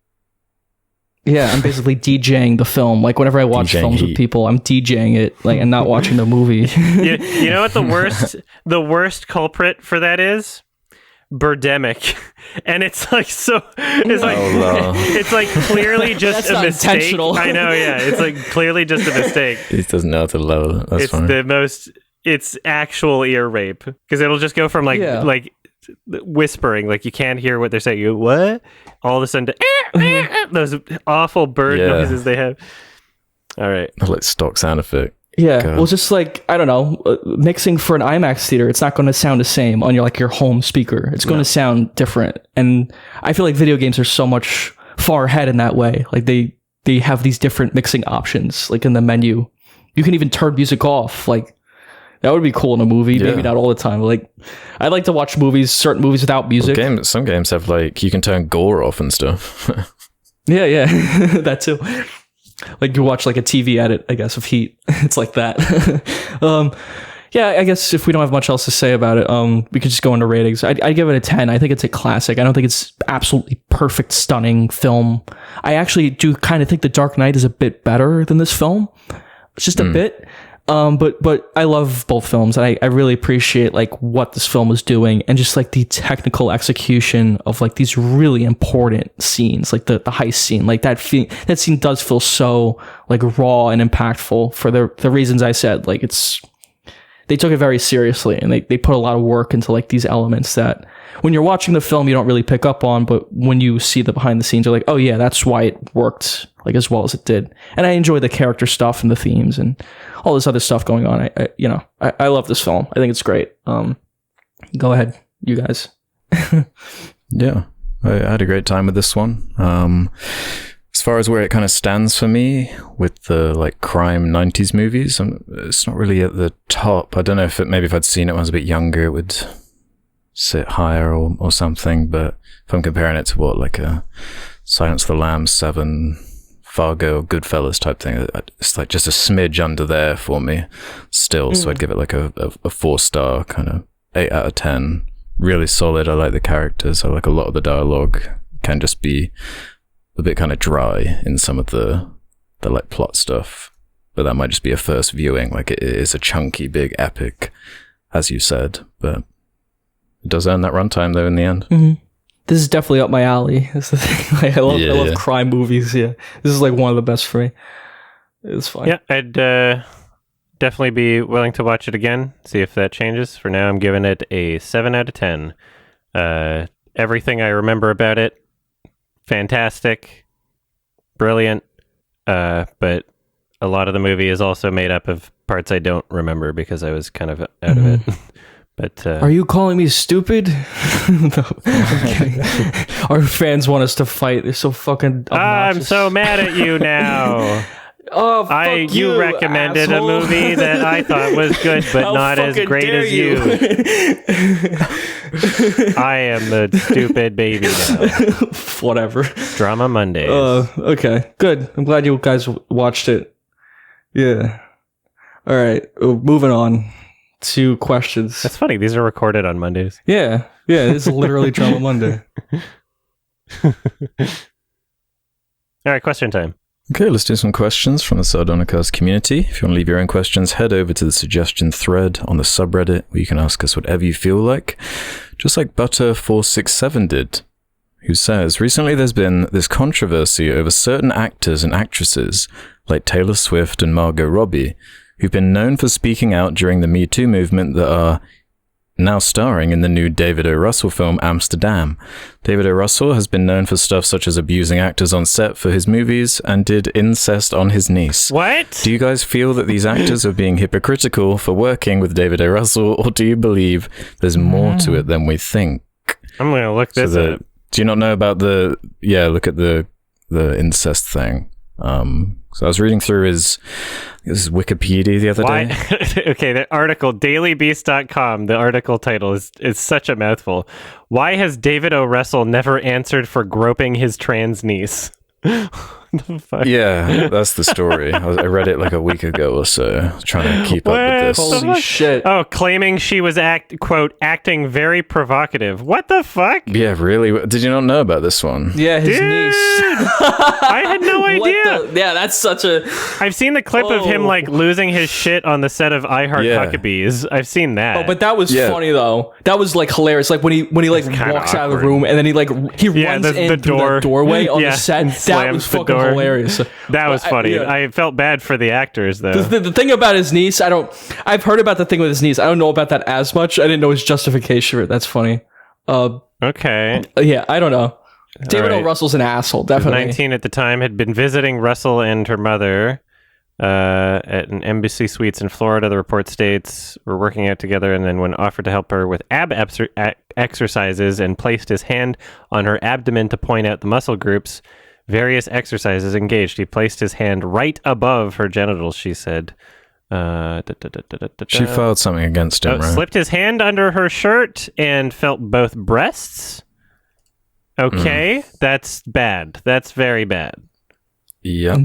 Yeah, I'm basically DJing the film. Like whenever I watch films with people, I'm DJing it, like, and not watching the movie. You know what the worst culprit for that is? Birdemic. And it's like it's like clearly just a mistake. Intentional. I know, it's like clearly just a mistake. He doesn't know how to level it. That's funny. It's actual ear rape because it'll just go from like whispering, like you can't hear what they're saying. You what? All of a sudden, those awful bird noises they have. All right, like stock sound effect. Yeah, God. Well, just like, I don't know, mixing for an IMAX theater, it's not going to sound the same on your home speaker. It's going to sound different. And I feel like video games are so much far ahead in that way. Like they have these different mixing options, like in the menu. You can even turn music off. Like that would be cool in a movie. Maybe not all the time. But like I like to watch certain movies without music. Well, some games have like, you can turn gore off and stuff. Yeah, that too. Like you watch like a TV edit, I guess, of Heat. It's like that. I guess if we don't have much else to say about it, we could just go into ratings. I'd give it a 10. I think it's a classic. I don't think it's absolutely perfect, stunning film. I actually do kind of think The Dark Knight is a bit better than this film. It's just a bit. But I love both films, and I really appreciate like what this film was doing, and just like the technical execution of like these really important scenes, like the heist scene, like that scene does feel so like raw and impactful for the reasons I said. Like they took it very seriously, and they put a lot of work into like these elements that when you're watching the film you don't really pick up on, but when you see the behind the scenes, you're like, oh yeah, that's why it worked like as well as it did. And I enjoy the character stuff and the themes and all this other stuff going on. I love this film. I think it's great. Go ahead, you guys. Yeah, I had a great time with this one. As far as where it kind of stands for me with the like crime 90s movies, it's not really at the top. I don't know if I'd seen it when I was a bit younger, it would sit higher or something. But if I'm comparing it to what, like a Silence of the Lambs 7, Fargo, Goodfellas type thing. It's like just a smidge under there for me still. So I'd give it like a 4-star, kind of 8 out of 10. Really solid. I like the characters. I like a lot of the dialogue. Can just be a bit kind of dry in some of the like plot stuff. But that might just be a first viewing. Like it is a chunky, big epic, as you said. But it does earn that runtime though in the end. Mm-hmm. This is definitely up my alley. That's the thing. Like, I love crime movies. Yeah, this is like one of the best for me. It's fine. Yeah, I'd definitely be willing to watch it again. See if that changes. For now, I'm giving it a 7 out of 10. Everything I remember about it, fantastic, brilliant. But a lot of the movie is also made up of parts I don't remember because I was kind of out of it. But are you calling me stupid? No, I'm kidding. Our fans want us to fight. They're so fucking obnoxious. I'm so mad at you now. Oh, fuck you recommended asshole. a movie that I thought was good, but not as great as you. I am the stupid baby now. Whatever. Drama Mondays. Okay, good. I'm glad you guys watched it. Yeah. All right, moving on to questions. That's funny. These are recorded on Mondays. Yeah. It's literally Drama Monday. All right, question time. Okay, let's do some questions from the Sardonicast community. If you want to leave your own questions, head over to the suggestion thread on the subreddit where you can ask us whatever you feel like, just like Butter467 did, who says, recently there's been this controversy over certain actors and actresses like Taylor Swift and Margot Robbie, who've been known for speaking out during the Me Too movement that are now starring in the new David O. Russell film Amsterdam. David O. Russell has been known for stuff such as abusing actors on set for his movies and did incest on his niece. What? Do you guys feel that these actors are being hypocritical for working with David O. Russell, or do you believe there's more to it than we think? I'm going to look this up. Do you not know about look at the incest thing. So I was reading through his Wikipedia the other day. Okay, the article, dailybeast.com, the article title is such a mouthful. Why has David O. Russell never answered for groping his trans niece? The fuck? Yeah, that's the story. I read it like a week ago or so, trying to keep up with this. Holy shit. Oh, claiming she was acting very provocative. What the fuck? Yeah, really? Did you not know about this one? Yeah, his niece. I had no idea. Yeah, that's such a... I've seen the clip of him like losing his shit on the set of I Heart Huckabees. I've seen that. Oh, but that was funny though. That was like hilarious. Like when he like walks out of the room and then he runs in the doorway on the set. That was fucking hilarious. That was funny. I felt bad for the actors though. The thing about his niece, I've heard about the thing with his niece. I don't know about that as much. I didn't know his justification for it. That's funny. Okay. Yeah, I don't know. David O. Russell's an asshole, definitely. 19 at the time, had been visiting Russell and her mother at an embassy suites in Florida. The report states were working out together, and then when offered to help her with exercises and placed his hand on her abdomen to point out the muscle groups, various exercises engaged. He placed his hand right above her genitals, she said. She filed something against him, right? Slipped his hand under her shirt and felt both breasts. Okay, that's bad. That's very bad. Yep.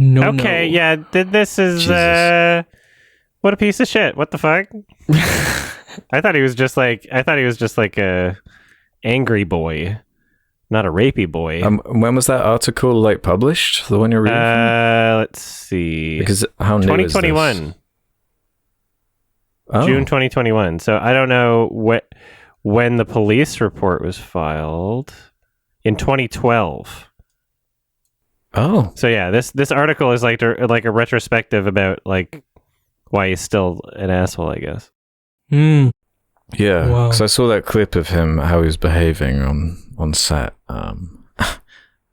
Yeah, this is what a piece of shit. What the fuck? I thought he was just like a angry boy, not a rapey boy. When was that article like published? The one you're reading from? Let's see. Because how new 2021. is this? Oh. June 2021. So I don't know when the police report was filed. In 2012. Oh. So yeah, this article is like a retrospective about like why he's still an asshole, I guess. Yeah, because I saw that clip of him, how he was behaving on set, and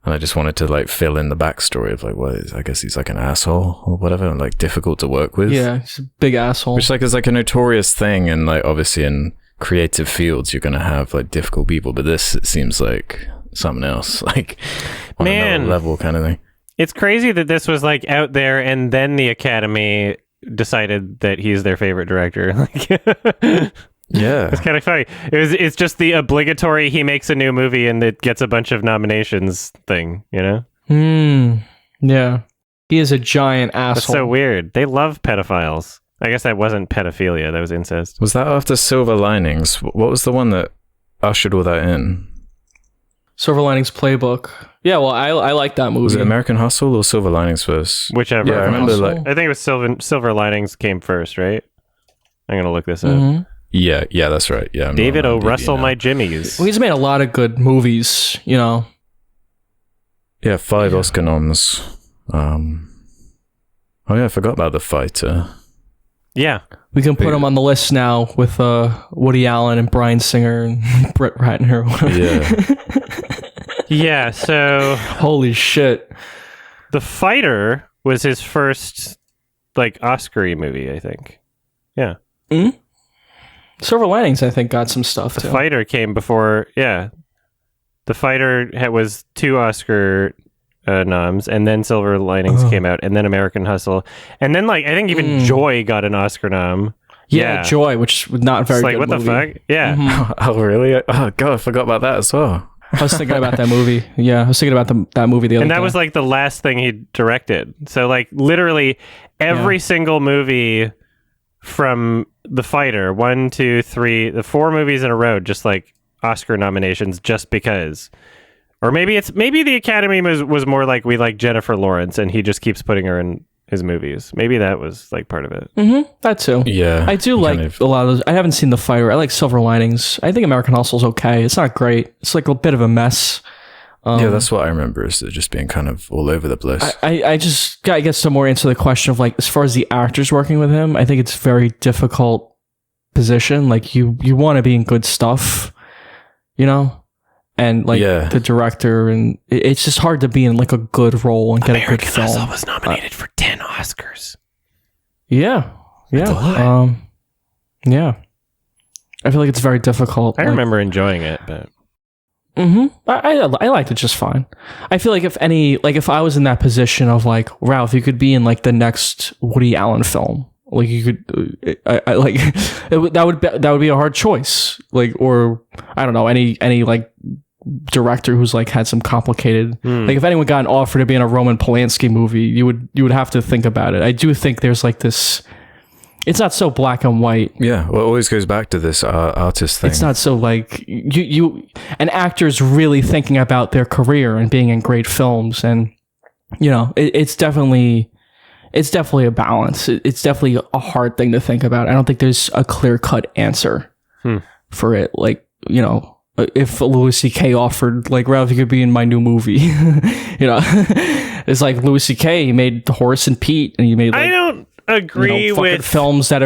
I just wanted to like fill in the backstory of like, I guess he's like an asshole or whatever, and like difficult to work with. Yeah, he's a big asshole. Which like is like a notorious thing, and like obviously in creative fields you're gonna have like difficult people, but this it seems like something else, like on another level kind of thing. It's crazy that this was like out there and then the Academy decided that he's their favorite director. Yeah, it's kind of funny. It's just the obligatory he makes a new movie and it gets a bunch of nominations thing, you know? Yeah. He is a giant asshole. That's so weird. They love pedophiles. I guess that wasn't pedophilia. That was incest. Was that after Silver Linings? What was the one that ushered all that in? Silver Linings Playbook. Yeah, well, I like that movie. Was it American Hustle or Silver Linings first? Whichever. Yeah, I remember. Hustle? I think it was Silver Linings came first, right? I'm gonna look this up. Yeah, that's right. Yeah, David O. Russell, my Jimmies. Well, he's made a lot of good movies, you know. Yeah, 5 Oscar noms. Oh yeah, I forgot about The Fighter. Yeah. We can put him on the list now with Woody Allen and Bryan Singer and Brett Ratner. Yeah. Yeah, so... Holy shit. The Fighter was his first, like, Oscar-y movie, I think. Yeah. Mm-hmm. Silver Linings, I think, got some stuff, too. The Fighter came before... Yeah. The Fighter was 2 Oscar... noms, and then Silver Linings came out, and then American Hustle, and then like I think even Joy got an Oscar nom. Yeah, Joy, which was not very good. Like what movie. the fuck? Yeah. Mm-hmm. Oh really? Oh god, I forgot about that as well. I was thinking about that movie. Yeah, I was thinking about that movie the other day. And that was like the last thing he directed. So like literally every single movie from The Fighter, 1, 2, 3, the 4 movies in a row, just like Oscar nominations, just because. Or maybe the Academy was more like we like Jennifer Lawrence and he just keeps putting her in his movies. Maybe that was like part of it. Mm-hmm. That too. Yeah. I do like a lot of those. I haven't seen The Fighter. I like Silver Linings. I think American Hustle's okay. It's not great. It's like a bit of a mess. Yeah, that's what I remember, is it just being kind of all over the place. I guess to more answer the question of like, as far as the actors working with him, I think it's a very difficult position. Like you want to be in good stuff, you know? And like the director, and it's just hard to be in like a good role and get a good film. American Hustle was nominated for 10 Oscars. Yeah. Yeah. I feel like it's very difficult. I remember enjoying it, but I liked it just fine. I feel like if I was in that position of like, Ralph, you could be in like the next Woody Allen film. Like you could, that would be a hard choice. Like, or I don't know, any like director who's like had some complicated, like if anyone got an offer to be in a Roman Polanski movie, you would have to think about it. I do think there's like this, it's not so black and white. Yeah, well, it always goes back to this artist thing. It's not so like an actor's really thinking about their career and being in great films, and you know, it's definitely a balance. It's definitely a hard thing to think about. I don't think there's a clear-cut answer for it. Like, you know, if Louis C.K. offered, like, Ralph, you could be in my new movie. You know, it's like Louis C.K. He made Horace and Pete, and he made, like, I don't agree with films that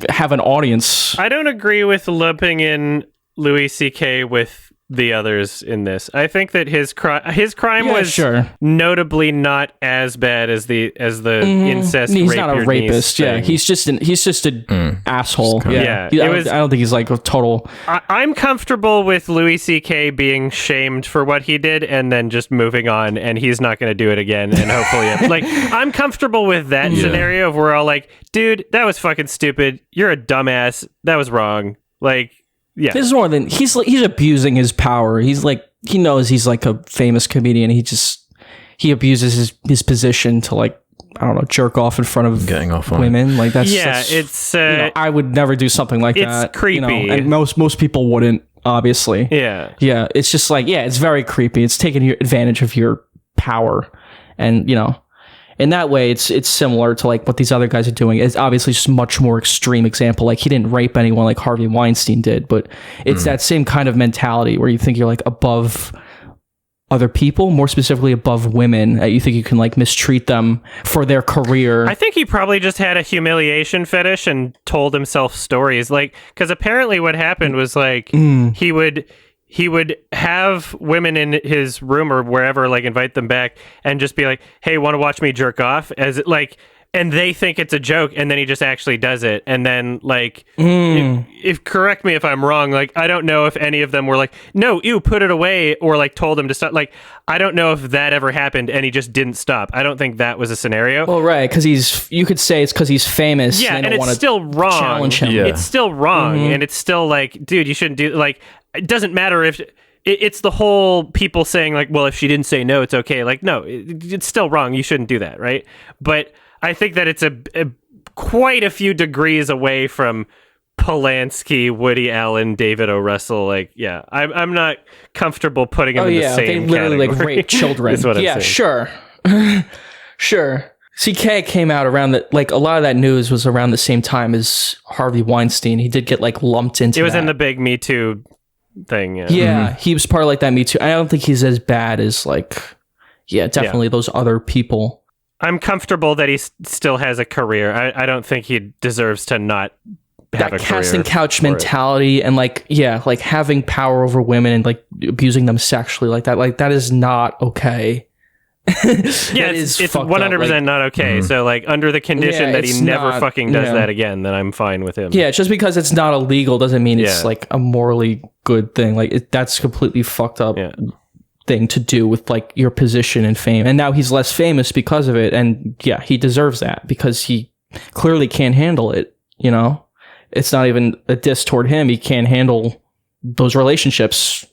have an audience. I don't agree with lumping in Louis C.K. with the others in this. I think that his crime was notably not as bad as the incest. He's rape not a rapist. Yeah, he's just an asshole. I don't think he's like a total. I'm comfortable with Louis C.K. being shamed for what he did and then just moving on, and he's not going to do it again. And hopefully, like, I'm comfortable with that scenario of we're all like, dude, that was fucking stupid. You're a dumbass. That was wrong. Like. Yeah. This is more than he's abusing his power. He's like, he knows he's like a famous comedian. He abuses his position to, like, I don't know, jerk off in front of getting off women. On. Like that's it's you know, I would never do something like that. It's creepy, you know, and most people wouldn't, obviously. Yeah. It's just like, it's very creepy. It's taking advantage of your power, and you know. In that way, it's similar to like what these other guys are doing. It's obviously just a much more extreme example. Like he didn't rape anyone like Harvey Weinstein did, but it's that same kind of mentality where you think you're like above other people, more specifically above women. You think you can like mistreat them for their career. I think he probably just had a humiliation fetish and told himself stories. Like, because apparently what happened was like he would have women in his room or wherever, like, invite them back and just be like, hey, want to watch me jerk off? As it, like, and they think it's a joke, and then he just actually does it. And then, like, if correct me if I'm wrong, like, I don't know if any of them were like, no, ew, put it away, or like told him to stop. Like, I don't know if that ever happened and he just didn't stop. I don't think that was a scenario. Well, right, because you could say it's because he's famous. Yeah, and it's still wrong. Challenge him. Yeah. It's still wrong, and it's still like, dude, you shouldn't do, like, it doesn't matter if it's the whole people saying like, well, if she didn't say no, it's okay. Like, no, it's still wrong. You shouldn't do that, right? But I think that it's quite a few degrees away from Polanski, Woody Allen, David O. Russell. Like, yeah, I'm not comfortable putting them in the same they literally category. like rape children. Is what I'm saying. Sure. Sure. CK came out around a lot of that news was around the same time as Harvey Weinstein. He did get like lumped into it. It was in the big Me Too thing. Yeah, he was part of like that Me Too. I don't think he's as bad as like, definitely those other people. I'm comfortable that he still has a career. I don't think he deserves to not have a career. That casting couch mentality and like having power over women and like abusing them sexually like that is not okay. Yeah, it's 100% not okay. So like under the condition that he never fucking does that again, then I'm fine with him. Yeah, just because it's not illegal doesn't mean it's like a morally good thing. Like that's completely fucked up thing to do with like your position and fame. And now he's less famous because of it. And yeah, he deserves that because he clearly can't handle it. You know, it's not even a diss toward him. He can't handle those relationships.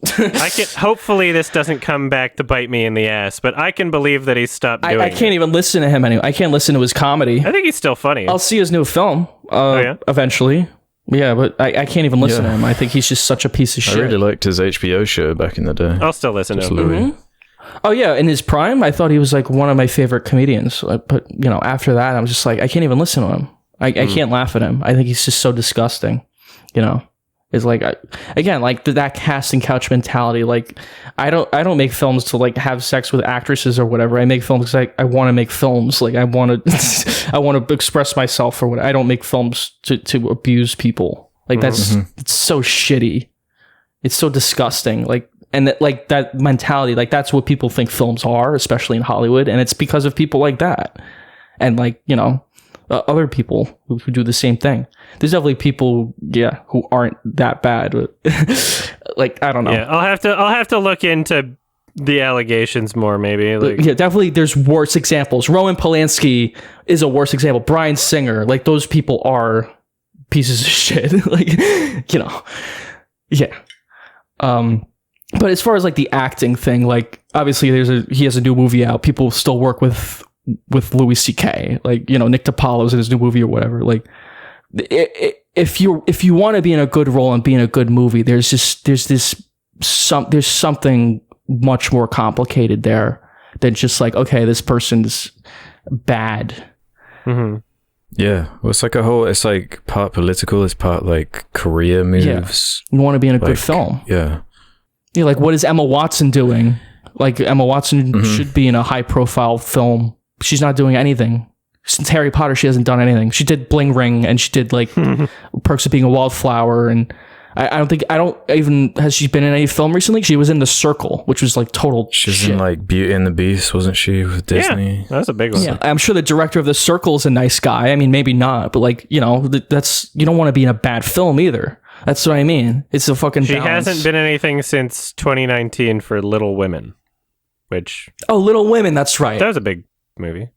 Hopefully this doesn't come back to bite me in the ass, but I can believe that he stopped doing I can't even listen to him anymore. I can't listen to his comedy. I think he's still funny. I'll see his new film eventually. Yeah, but I can't even listen to him. I think he's just such a piece of shit. I really liked his HBO show back in the day. I'll still listen to him. Mm-hmm. Oh yeah, in his prime, I thought he was like one of my favorite comedians. But after that, I'm just like, I can't even listen to him. I can't laugh at him. I think he's just so disgusting. It's like again, like that casting couch mentality. Like I don't make films to like have sex with actresses or whatever. I make films because I want to make films. Like I want to express myself or what. I don't make films to abuse people. Like it's so shitty. It's so disgusting. Like and that mentality. Like that's what people think films are, especially in Hollywood. And it's because of people like that. And like other people who do the same thing. There's definitely people, who aren't that bad. Like I don't know. Yeah, I'll have to look into the allegations more, maybe. Like, definitely. There's worse examples. Roman Polanski is a worse example. Bryan Singer, like those people are pieces of shit. Like yeah. But as far as like the acting thing, like obviously he has a new movie out. People still work with Louis C.K. Like Nick DiPaolo's in his new movie or whatever. Like if you want to be in a good role and be in a good movie, there's something much more complicated there than just like, okay, this person's bad. Mm-hmm. Yeah, well, it's like part political, it's part like career moves. You want to be in a good film. Yeah, like what is Emma Watson doing? Like Emma Watson should be in a high profile film. She's not doing anything. Since Harry Potter, she hasn't done anything. She did Bling Ring and she did like Perks of Being a Wallflower. And has she been in any film recently? She was in The Circle, which was like total She's shit. in like Beauty and the Beast, wasn't she, with Disney? Yeah, that's a big one. Yeah, I'm sure the director of The Circle is a nice guy. I mean, maybe not, but like, that's, you don't want to be in a bad film either. That's what I mean. It's a fucking She balance. hasn't been in anything since 2019 for Little Women, Little Women, that's right. That was a big movie.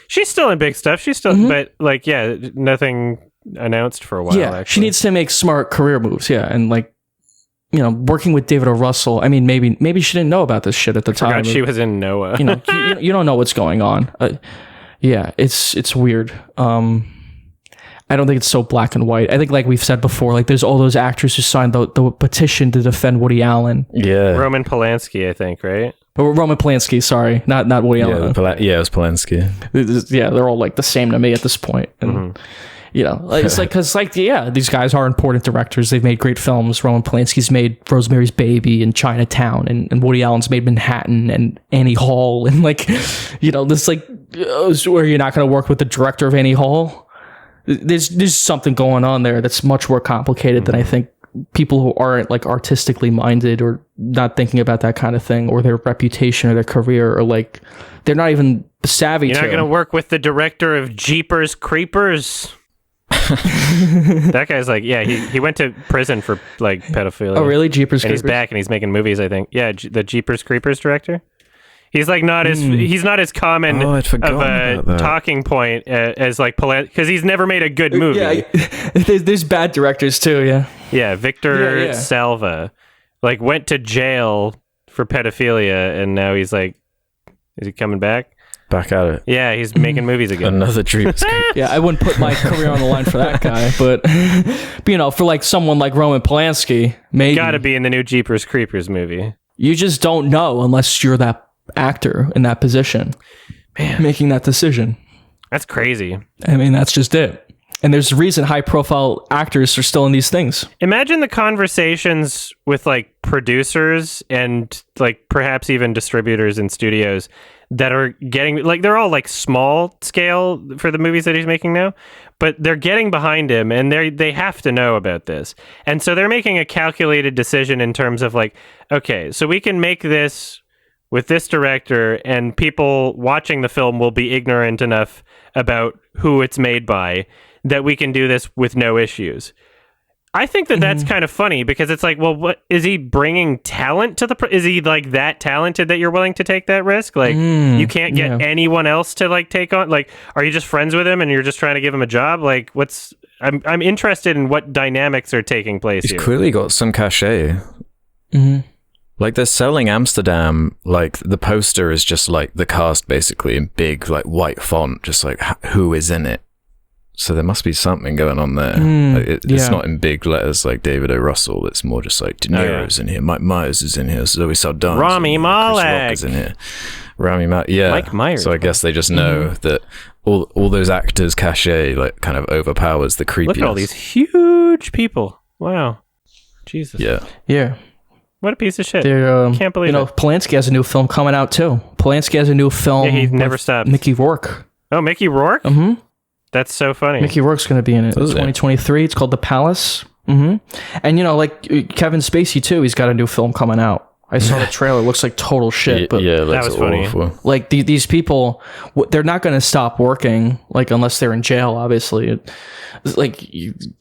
She's still in big stuff. She's still, but like, nothing announced for a while. Yeah, actually. she needs to make smart career moves. Yeah, and like, working with David O. Russell. I mean, maybe she didn't know about this shit at the time. She was in Noah. You don't know what's going on. Yeah, it's weird. I don't think it's so black and white. I think, like we've said before, like there's all those actors who signed the petition to defend Woody Allen. Yeah, Roman Polanski, I think, right? Roman Polanski, sorry, not Woody Allen. It was Polanski. They're all like the same to me at this point. And, it's like, because like, these guys are important directors. They've made great films. Roman Polanski's made Rosemary's Baby and Chinatown, and Woody Allen's made Manhattan and Annie Hall. And like, this like, where you're not going to work with the director of Annie Hall. There's something going on there that's much more complicated than I think people who aren't like artistically minded or not thinking about that kind of thing or their reputation or their career or like they're not even savvy. You're not going to work with the director of Jeepers Creepers. That guy's like, he went to prison for like pedophilia. Oh really? Jeepers Creepers? And he's back and he's making movies, I think. Yeah, the Jeepers Creepers director. He's like he's not as common of a talking point as like because he's never made a good movie. Yeah, there's bad directors too. Yeah. Yeah, Victor Salva. like went to jail for pedophilia, and now he's like, is he coming back? Back at it. Yeah, he's making movies again. Another dream escape. Yeah, I wouldn't put my career on the line for that guy, but for like someone like Roman Polanski, maybe. Gotta be in the new Jeepers Creepers movie. You just don't know unless you're that actor in that position, making that decision. That's crazy. I mean, that's just it. And there's a reason high-profile actors are still in these things. Imagine the conversations with like producers and like perhaps even distributors and studios that are getting, like, they're all like small scale for the movies that he's making now, but they're getting behind him and they have to know about this. And so they're making a calculated decision in terms of like, okay, so we can make this with this director and people watching the film will be ignorant enough about who it's made by that we can do this with no issues. I think that that's kind of funny because it's like, well, what is he bringing talent to is he like that talented that you're willing to take that risk? Like you can't get anyone else to like take on, like, are you just friends with him and you're just trying to give him a job? Like I'm interested in what dynamics are taking place He's here. clearly got some cachet. Like they're selling Amsterdam, like the poster is just like the cast basically in big like white font, just like who is in it. So there must be something going on there. It's not in big letters like David O. Russell. It's more just like De Niro's in here, Mike Myers is in here, Zoe Saldana, Rami Malek is in here, Rami Malek. Yeah, Mike Myers. So I guess they just know that all those actors' cachet like kind of overpowers the creepiness. Look at all these huge people. Wow, Jesus. Yeah. What a piece of shit. Can't believe it. Polanski has a new film coming out too. Polanski has a new film. Yeah, he never stops. Mickey Rourke. Oh, Mickey Rourke? That's so funny. Mickey Rourke's going to be in it. It's 2023. It's called The Palace. And, like Kevin Spacey, too, he's got a new film coming out. I saw the trailer. It looks like total shit. But that was funny. Awful. Like, these people, they're not going to stop working, like, unless they're in jail, obviously. Like,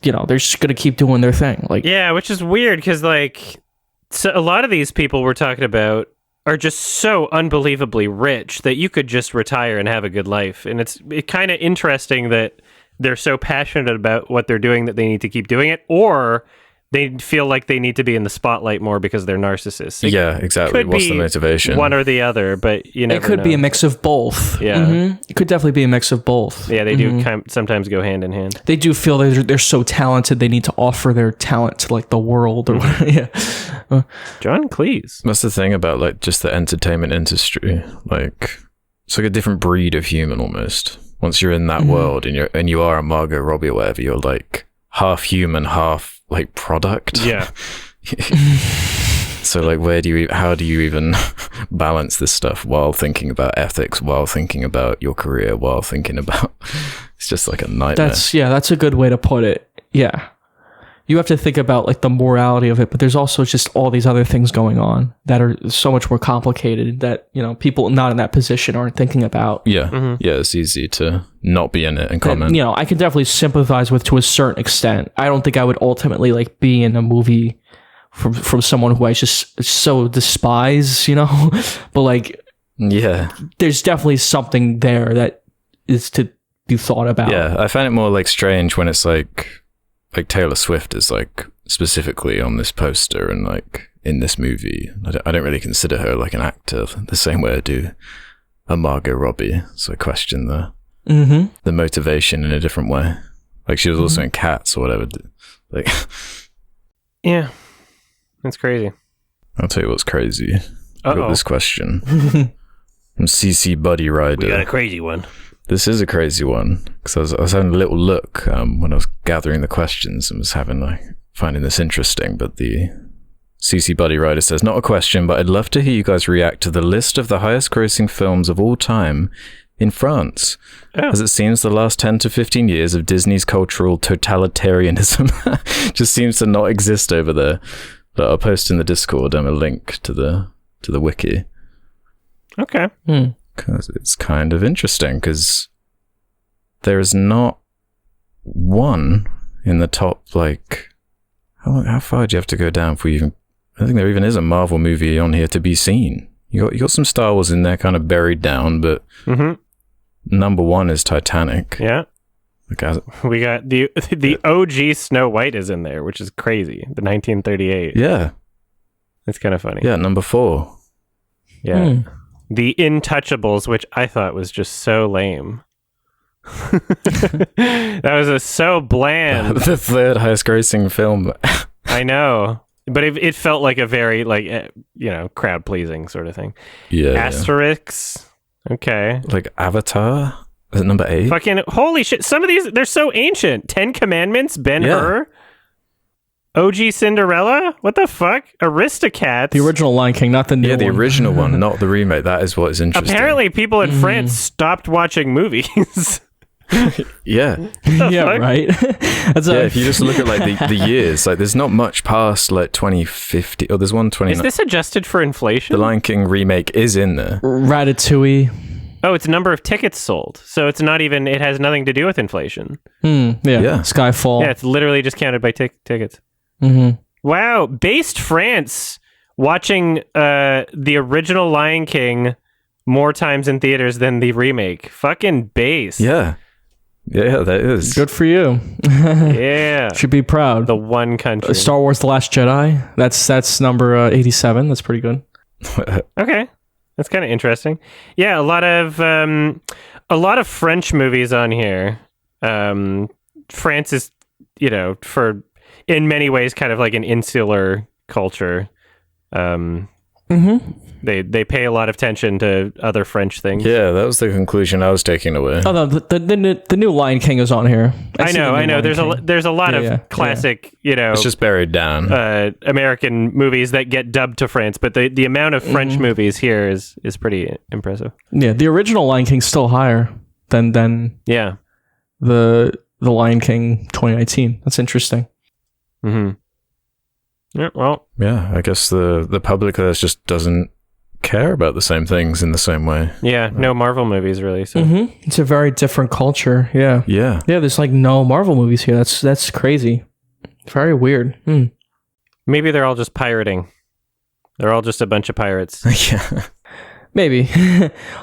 they're just going to keep doing their thing. Like, yeah, which is weird, because, like, so a lot of these people we're talking about are just so unbelievably rich that you could just retire and have a good life. And it's kind of interesting that they're so passionate about what they're doing that they need to keep doing it, or they feel like they need to be in the spotlight more because they're narcissists. Yeah, exactly. What's the motivation? One or the other, but you never know. It could be a mix of both. Yeah. It could definitely be a mix of both. Yeah, they do sometimes go hand in hand. They do feel they're so talented, they need to offer their talent to like the world or whatever. John Cleese. That's the thing about like just the entertainment industry. Like it's like a different breed of human almost. Once you're in that world and you are a Margot Robbie or whatever, you're like half human, half like product. Yeah. So like how do you even balance this stuff while thinking about ethics, while thinking about your career, while thinking about it's just like a nightmare. That's a good way to put it. Yeah. You have to think about like the morality of it, but there's also just all these other things going on that are so much more complicated that, people not in that position aren't thinking about. Yeah. Yeah, it's easy to not be in it and comment. I can definitely sympathize with to a certain extent. I don't think I would ultimately like be in a movie from someone who I just so despise, but like, yeah, there's definitely something there that is to be thought about. Yeah, I find it more like strange when it's like Taylor Swift is like specifically on this poster and like in this movie. I don't really consider her like an actor the same way I do a Margot Robbie. So I question the motivation in a different way. Like she was also in Cats or whatever. Like, yeah, that's crazy. I'll tell you what's crazy. I got this question from CC Buddy Rider. We got a crazy one. This is a crazy one because I was having a little look when I was gathering the questions and was finding this interesting. But the CC Buddy Rider says, not a question, but I'd love to hear you guys react to the list of the highest grossing films of all time in France. Oh. As it seems the last 10 to 15 years of Disney's cultural totalitarianism just seems to not exist over there. But I'll post in the Discord a link to the wiki. Okay. Because it's kind of interesting, because there is not one in the top, like, how far do you have to go down for even, I don't think there even is a Marvel movie on here to be seen. You got some Star Wars in there kind of buried down, but number one is Titanic. Yeah. We got the OG Snow White is in there, which is crazy. The 1938. Yeah. It's kind of funny. Yeah, number 4. Yeah. The Intouchables, which I thought was just so lame. That was so bland. The third highest grossing film. I know. But it felt like a very, crowd pleasing sort of thing. Yeah. Asterix. Okay. Like Avatar? Is it number 8? Fucking holy shit. Some of these, they're so ancient. 10 Commandments, Ben-Hur. OG Cinderella? What the fuck? Aristocats? The original Lion King, not the new one. Yeah, the original one, not the remake. That is what is interesting. Apparently, people in France stopped watching movies. Yeah. Yeah, right. If you just look at like the years, like there's not much past like 2050. Oh, there's one 29. Is this adjusted for inflation? The Lion King remake is in there. Ratatouille. Oh, it's number of tickets sold. So it's not even, it has nothing to do with inflation. Yeah. Skyfall. Yeah, it's literally just counted by tickets. Mm-hmm. Wow. Based France watching the original Lion King more times in theaters than the remake. Fucking base. Yeah. Yeah, that is. Good for you. Yeah. Should be proud. The one country. Star Wars The Last Jedi. That's number 87. That's pretty good. Okay. That's kind of interesting. Yeah, a lot of French movies on here. France is, in many ways kind of like an insular culture. They pay a lot of attention to other French things. Yeah, that was the conclusion I was taking away. Oh no, the new Lion King is on here. I know. There's a lot of classic, it's just buried down. American movies that get dubbed to France, but the amount of French movies here is pretty impressive. Yeah, the original Lion King's still higher than the Lion King 2019. That's interesting. Yeah, well, yeah, I guess the public just doesn't care about the same things in the same way. Yeah, no Marvel movies really. So it's a very different culture. Yeah. There's like no Marvel movies here. That's crazy. Very weird. Maybe they're all just pirating. They're all just a bunch of pirates. Yeah, maybe.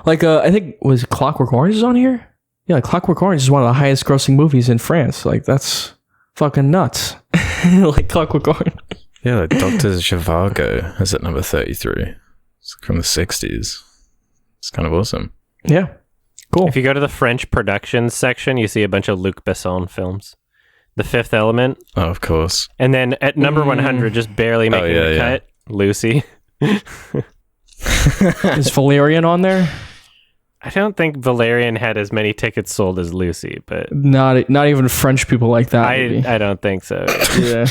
Like I think was Clockwork Orange is on here. Yeah, Clockwork Orange is one of the highest grossing movies in France. Like that's fucking nuts. Like Clockwork Orange. Yeah, like Dr. Zhivago is at number 33. It's from the 60s. It's kind of awesome. Yeah. Cool. If you go to the French productions section, you see a bunch of Luc Besson films. The Fifth Element. Oh, of course. And then at number 100, just barely making the cut, Lucy. Is Valerian on there? I don't think Valerian had as many tickets sold as Lucy, but... Not even French people like that. I don't think so. Yeah.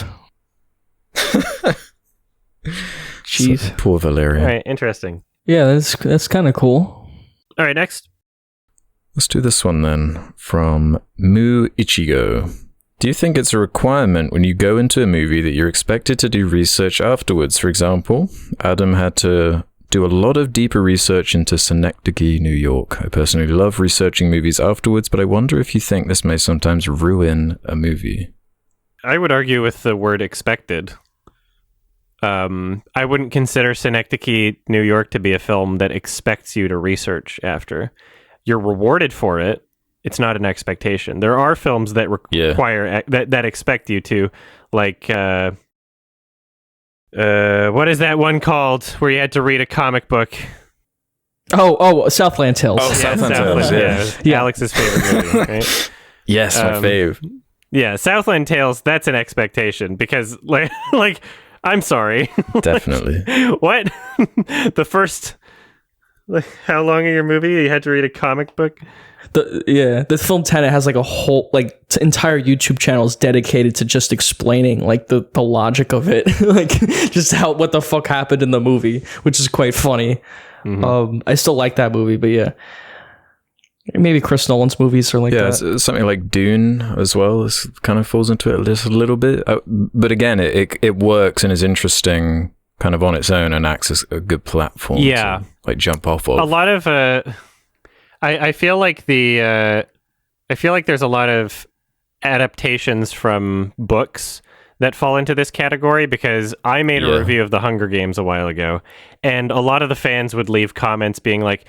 Jeez. So, poor Valerian. All right, interesting. Yeah, that's kind of cool. All right, next. Let's do this one then, from Mu Ichigo. Do you think it's a requirement when you go into a movie that you're expected to do research afterwards? For example, Adam had to do a lot of deeper research into Synecdoche, New York. I personally love researching movies afterwards, but I wonder if you think this may sometimes ruin a movie. I would argue with the word expected. I wouldn't consider Synecdoche, New York to be a film that expects you to research after. You're rewarded for it. It's not an expectation. There are films that require that expect you to, like what is that one called where you had to read a comic book? Oh, Southland Tales. Oh, Southland Tales. Yeah. Alex's favorite movie, right? Yes, my fave. Yeah, Southland Tales, that's an expectation because like I'm sorry. Definitely. What? The first how long of your movie you had to read a comic book? The film Tenet has like a whole entire YouTube channel is dedicated to just explaining like the logic of it, like just what the fuck happened in the movie, which is quite funny. I still like that movie, but yeah, maybe Chris Nolan's movies are like that. Yeah, something like Dune as well. This kind of falls into it just a little bit, but again, it works and is interesting kind of on its own and acts as a good platform. Yeah, to, like jump off of. A lot of I feel like there's a lot of adaptations from books that fall into this category because I made a review of The Hunger Games a while ago, and a lot of the fans would leave comments being like,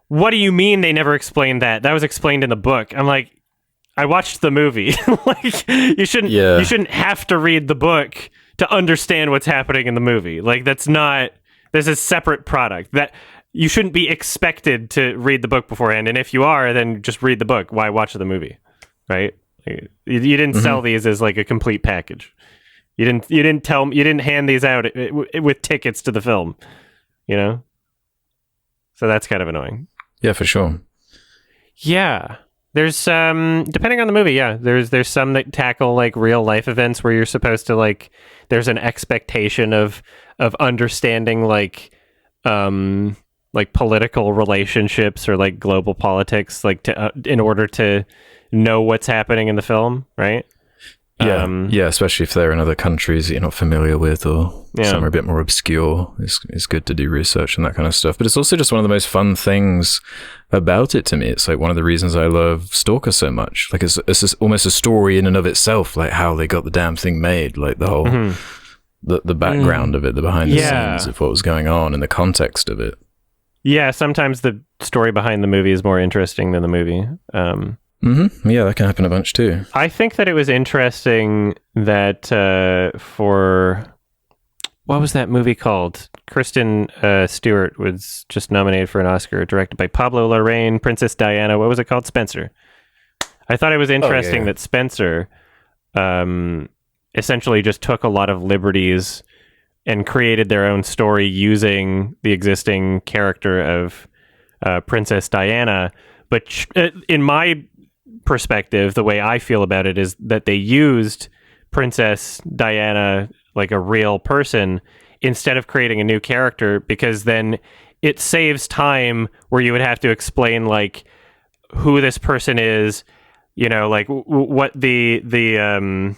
"What do you mean they never explained that? That was explained in the book." I'm like, I watched the movie. Like you shouldn't have to read the book to understand what's happening in the movie. Like, this is a separate product that you shouldn't be expected to read the book beforehand. And if you are, then just read the book. Why watch the movie? Right? You didn't sell these as like a complete package. You didn't hand these out with tickets to the film, you know? So that's kind of annoying. Yeah, for sure. Yeah. There's depending on the movie, there's some that tackle like real life events where you're supposed to like there's an expectation of understanding like political relationships or like global politics like to in order to know what's happening in the film, right? Yeah, especially if they're in other countries that you're not familiar with or some are a bit more obscure. It's good to do research and that kind of stuff. But it's also just one of the most fun things about it to me. It's like one of the reasons I love Stalker so much. Like it's almost a story in and of itself, like how they got the damn thing made, like the whole the background of it, the behind the scenes of what was going on and the context of it. Yeah, sometimes the story behind the movie is more interesting than the movie. Yeah, that can happen a bunch too. I think that it was interesting that for what was that movie called? Kristen Stewart was just nominated for an Oscar, directed by Pablo Larraín, Princess Diana. What was it called? Spencer. I thought it was interesting that Spencer essentially just took a lot of liberties and created their own story using the existing character of Princess Diana. But in my perspective, the way I feel about it is that they used Princess Diana like a real person instead of creating a new character, because then it saves time where you would have to explain like who this person is, you know, like what the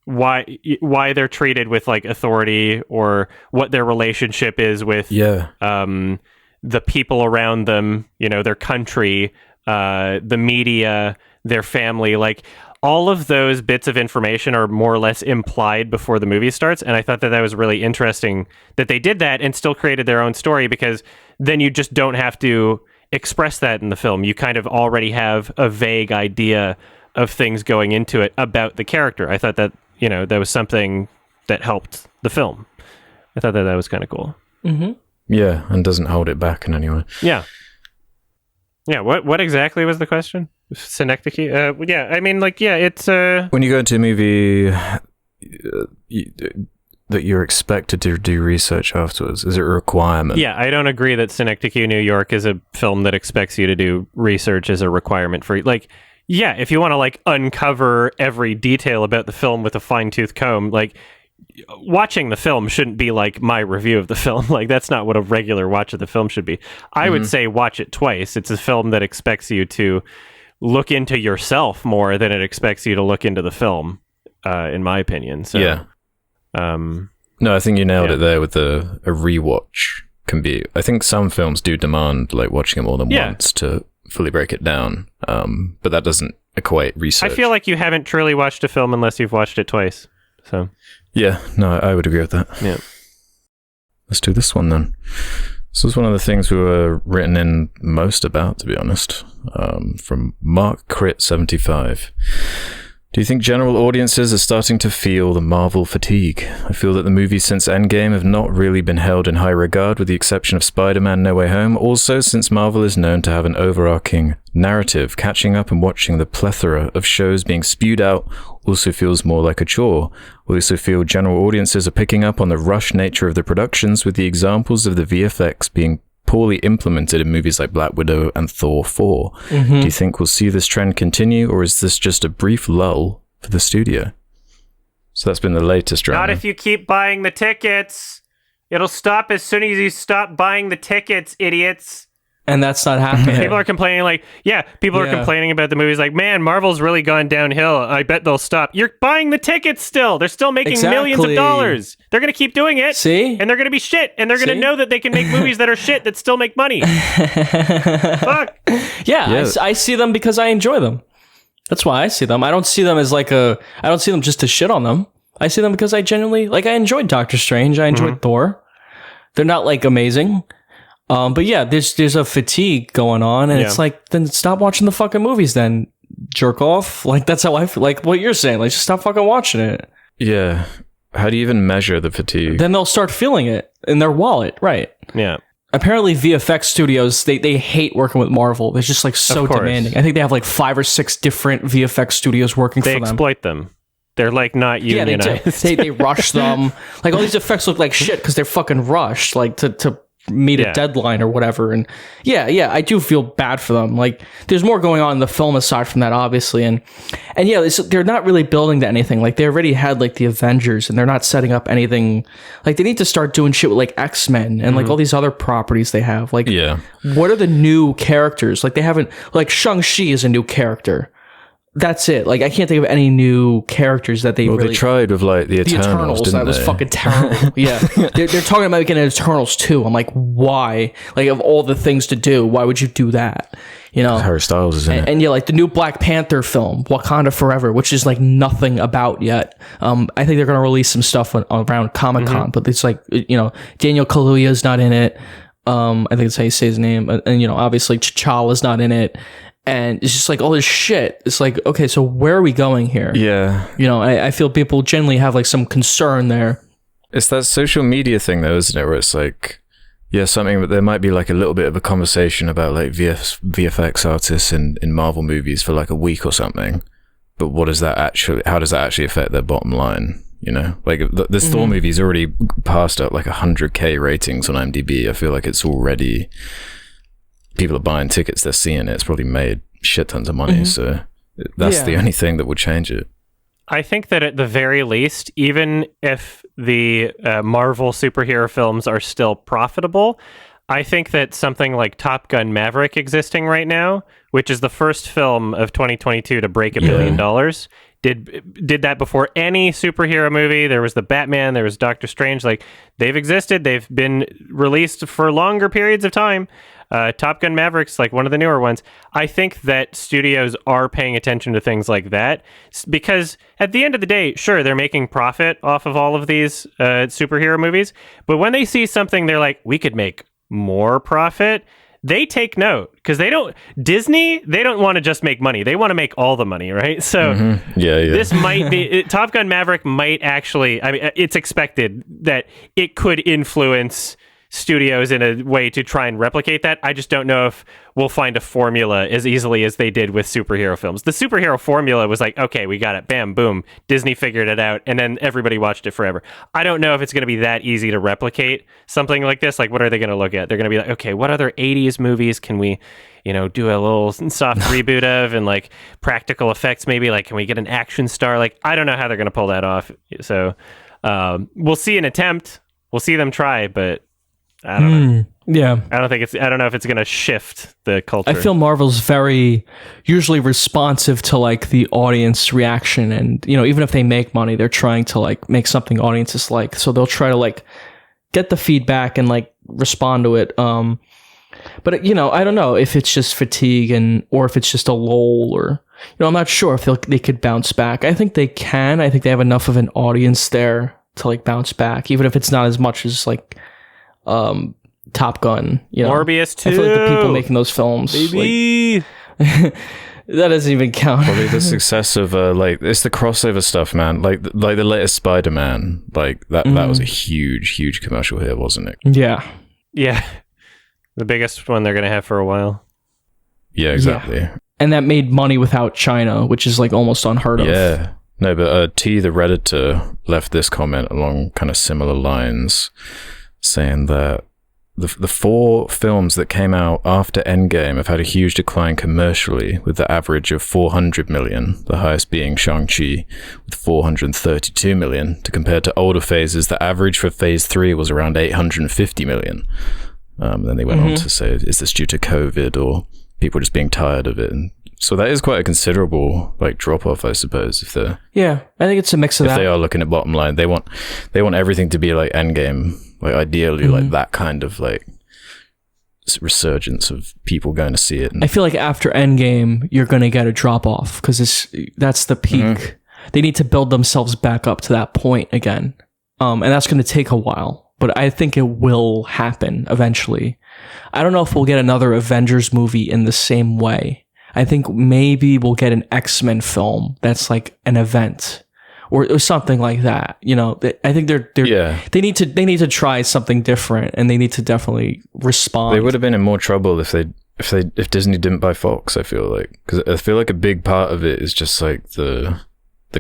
why they're treated with like authority, or what their relationship is with the people around them, you know, their country, the media, their family. Like all of those bits of information are more or less implied before the movie starts, and I thought that was really interesting that they did that and still created their own story, because then you just don't have to express that in the film. You kind of already have a vague idea of things going into it about the character. I thought that, you know, that was something that helped the film. I thought that was kind of cool. Yeah, and doesn't hold it back in any way. Yeah. What exactly was the question? Synecdoche? I mean, like, it's when you go into a movie that you're expected to do research afterwards, is it a requirement? Yeah, I don't agree that Synecdoche, New York is a film that expects you to do research as a requirement for, like, yeah, if you want to like uncover every detail about the film with a fine-tooth comb, like, watching the film shouldn't be like my review of the film. Like, that's not what a regular watch of the film should be. I would say watch it twice. It's a film that expects you to look into yourself more than it expects you to look into the film, in my opinion. So, yeah. No, I think you nailed it there with a rewatch can be. I think some films do demand like watching it more than once to fully break it down. But that doesn't equate research. I feel like you haven't truly watched a film unless you've watched it twice. So. Yeah, no, I would agree with that. Yeah. Let's do this one then. This was one of the things we were written in most about, to be honest, from Mark Crit 75. Do you think general audiences are starting to feel the Marvel fatigue? I feel that the movies since Endgame have not really been held in high regard, with the exception of Spider-Man No Way Home. Also, since Marvel is known to have an overarching narrative, catching up and watching the plethora of shows being spewed out also feels more like a chore. We also feel general audiences are picking up on the rush nature of the productions, with the examples of the VFX being poorly implemented in movies like Black Widow and Thor 4. Do you think we'll see this trend continue, or is this just a brief lull for the studio? So that's been the latest drama. Not if you keep buying the tickets. It'll stop as soon as you stop buying the tickets, idiots. And that's not happening. People are complaining people are complaining about the movies like, man, Marvel's really gone downhill. I bet they'll stop. You're buying the tickets still. They're still making millions of dollars. They're going to keep doing it. See? And they're going to be shit. And they're going to know that they can make movies that are shit that still make money. Fuck. Yeah. I see them because I enjoy them. That's why I see them. I don't see them as I don't see them just to shit on them. I see them because I genuinely, I enjoyed Doctor Strange. I enjoyed Thor. They're not amazing. But yeah, there's a fatigue going on, and it's like, then stop watching the fucking movies then, jerk off. Like, that's how I feel. Like what you're saying, just stop fucking watching it. Yeah. How do you even measure the fatigue? Then they'll start feeling it in their wallet, right? Yeah. Apparently, VFX studios, they hate working with Marvel. It's just like so demanding. I think they have like 5 or 6 different VFX studios working for them. They exploit them. They're like not unionized. Yeah, they rush them. Like all these effects look like shit because they're fucking rushed, like to meet a deadline or whatever. And yeah, I do feel bad for them. Like there's more going on in the film aside from that, obviously. And yeah, they're not really building to anything. Like they already had like the Avengers, and they're not setting up anything. Like they need to start doing shit with like X-Men and like all these other properties they have. Like, what are the new characters? Like they haven't, like Shang-Chi is a new character. That's it. Like I can't think of any new characters that they really... They tried with like the Eternals, didn't that they? was fucking terrible. Yeah. They're talking about making an Eternals too. I'm like, why? Like of all the things to do, why would you do that? You know? Harry Styles is in it. And yeah, like the new Black Panther film, Wakanda Forever, which is like nothing about yet. I think they're going to release some stuff around Comic-Con, but it's like, you know, Daniel Kaluuya's not in it. I think that's how you say his name. And you know, obviously T'Challa's not in it. And it's just like all this shit. It's like, okay, so where are we going here? Yeah. You know, I feel people generally have like some concern there. It's that social media thing though, isn't it? Where it's like, yeah, something that there might be like a little bit of a conversation about like VFX artists in Marvel movies for like a week or something. But how does that actually affect their bottom line? You know, like the Thor movie's already passed up like 100K ratings on IMDb. I feel like it's already... people are buying tickets, they're seeing it. It's probably made shit tons of money. So that's the only thing that would change it. I think that at the very least, even if the Marvel superhero films are still profitable, I think that something like Top Gun Maverick existing right now, which is the first film of 2022 to break $1 billion, did that before any superhero movie. There was the Batman, there was Doctor Strange. Like they've existed, they've been released for longer periods of time. Top Gun Maverick's like one of the newer ones. I think that studios are paying attention to things like that because at the end of the day, sure, they're making profit off of all of these superhero movies, but when they see something, they're like, we could make more profit. They take note because they don't want to just make money. They want to make all the money, right? So this might be Top Gun Maverick might actually, I mean, it's expected that it could influence studios in a way to try and replicate that. I just don't know if we'll find a formula as easily as they did with superhero films. The superhero formula was like, okay, we got it. Bam, boom. Disney figured it out, and then everybody watched it forever. I don't know if it's going to be that easy to replicate something like this. Like, what are they going to look at? They're going to be like, okay, what other 80s movies can we, you know, do a little soft reboot of, and like practical effects maybe? Like, can we get an action star? Like, I don't know how they're going to pull that off. So we'll see an attempt. We'll see them try, but I don't know. Yeah. I don't know if it's going to shift the culture. I feel Marvel's very usually responsive to like the audience reaction, and you know, even if they make money, they're trying to like make something audiences like. So they'll try to like get the feedback and like respond to it. But you know, I don't know if it's just fatigue or if it's just a lull, or you know, I'm not sure if they could bounce back. I think they can. I think they have enough of an audience there to like bounce back, even if it's not as much as like Top Gun, you know. Morbius 2. I feel like the people making those films, baby. Like, that doesn't even count. Probably the success of like it's the crossover stuff, man. Like the latest Spider-Man, like that was a huge commercial hit, wasn't it? Yeah. The biggest one they're gonna have for a while. Yeah, exactly. Yeah. And that made money without China, which is like almost unheard of. Yeah. No, but T, the Redditor, left this comment along kind of similar lines, saying that the 4 films that came out after Endgame have had a huge decline commercially, with the average of 400 million, the highest being Shang-Chi, with 432 million, to compare to older phases. The average for phase 3 was around 850 million. Then they went on to say, is this due to COVID or people just being tired of it? And so that is quite a considerable like drop off, I suppose. If they're I think it's a mix of that. If they are looking at bottom line, they want everything to be like Endgame, like ideally like that kind of like resurgence of people going to see it. I feel like after Endgame, you're going to get a drop off because that's the peak. They need to build themselves back up to that point again, and that's going to take a while. But I think it will happen eventually. I don't know if we'll get another Avengers movie in the same way. I think maybe we'll get an X-Men film that's like an event or something like that. You know, I think they need to try something different, and they need to definitely respond. They would have been in more trouble if Disney didn't buy Fox. I feel like, because I feel like a big part of it is just like the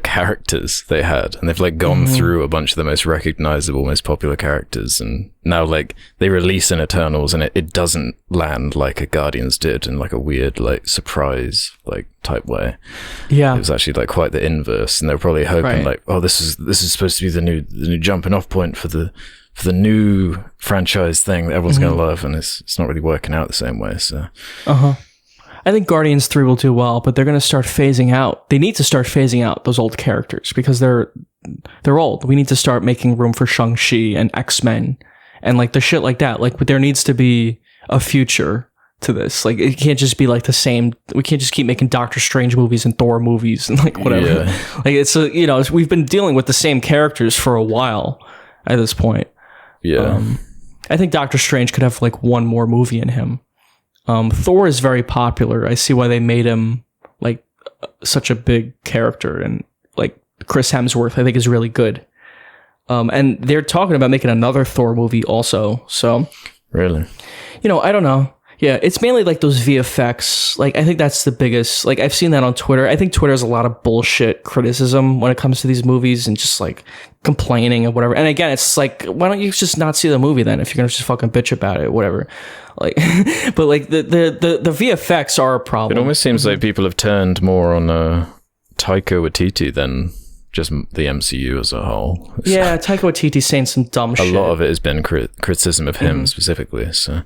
characters they had, and they've like gone through a bunch of the most recognizable, most popular characters, and now like they release an Eternals and it doesn't land like a Guardians did in like a weird like surprise like type way. It was actually like quite the inverse, and they're probably hoping like, oh, this is supposed to be the new jumping off point for the new franchise thing that everyone's gonna love, and it's not really working out the same way. So I think Guardians 3 will do well, but they're going to start phasing out. They need to start phasing out those old characters because they're old. We need to start making room for Shang-Chi and X-Men and like the shit like that. Like there needs to be a future to this. Like it can't just be like the same. We can't just keep making Doctor Strange movies and Thor movies and like whatever. Like it's we've been dealing with the same characters for a while at this point. I think Doctor Strange could have like one more movie in him. Thor is very popular. I see why they made him like such a big character, and like Chris Hemsworth I think is really good. And they're talking about making another Thor movie also. So really, I don't know. Yeah, it's mainly like those VFX. Like I think that's the biggest. Like I've seen that on Twitter. I think Twitter has a lot of bullshit criticism when it comes to these movies and just like complaining and whatever. And again, it's like, why don't you just not see the movie then if you're gonna just fucking bitch about it, whatever. Like, but like the VFX are a problem. It almost seems like people have turned more on Taika Waititi than just the MCU as a whole. Yeah, Taika Waititi's saying some dumb shit. A lot of it has been criticism of him specifically. So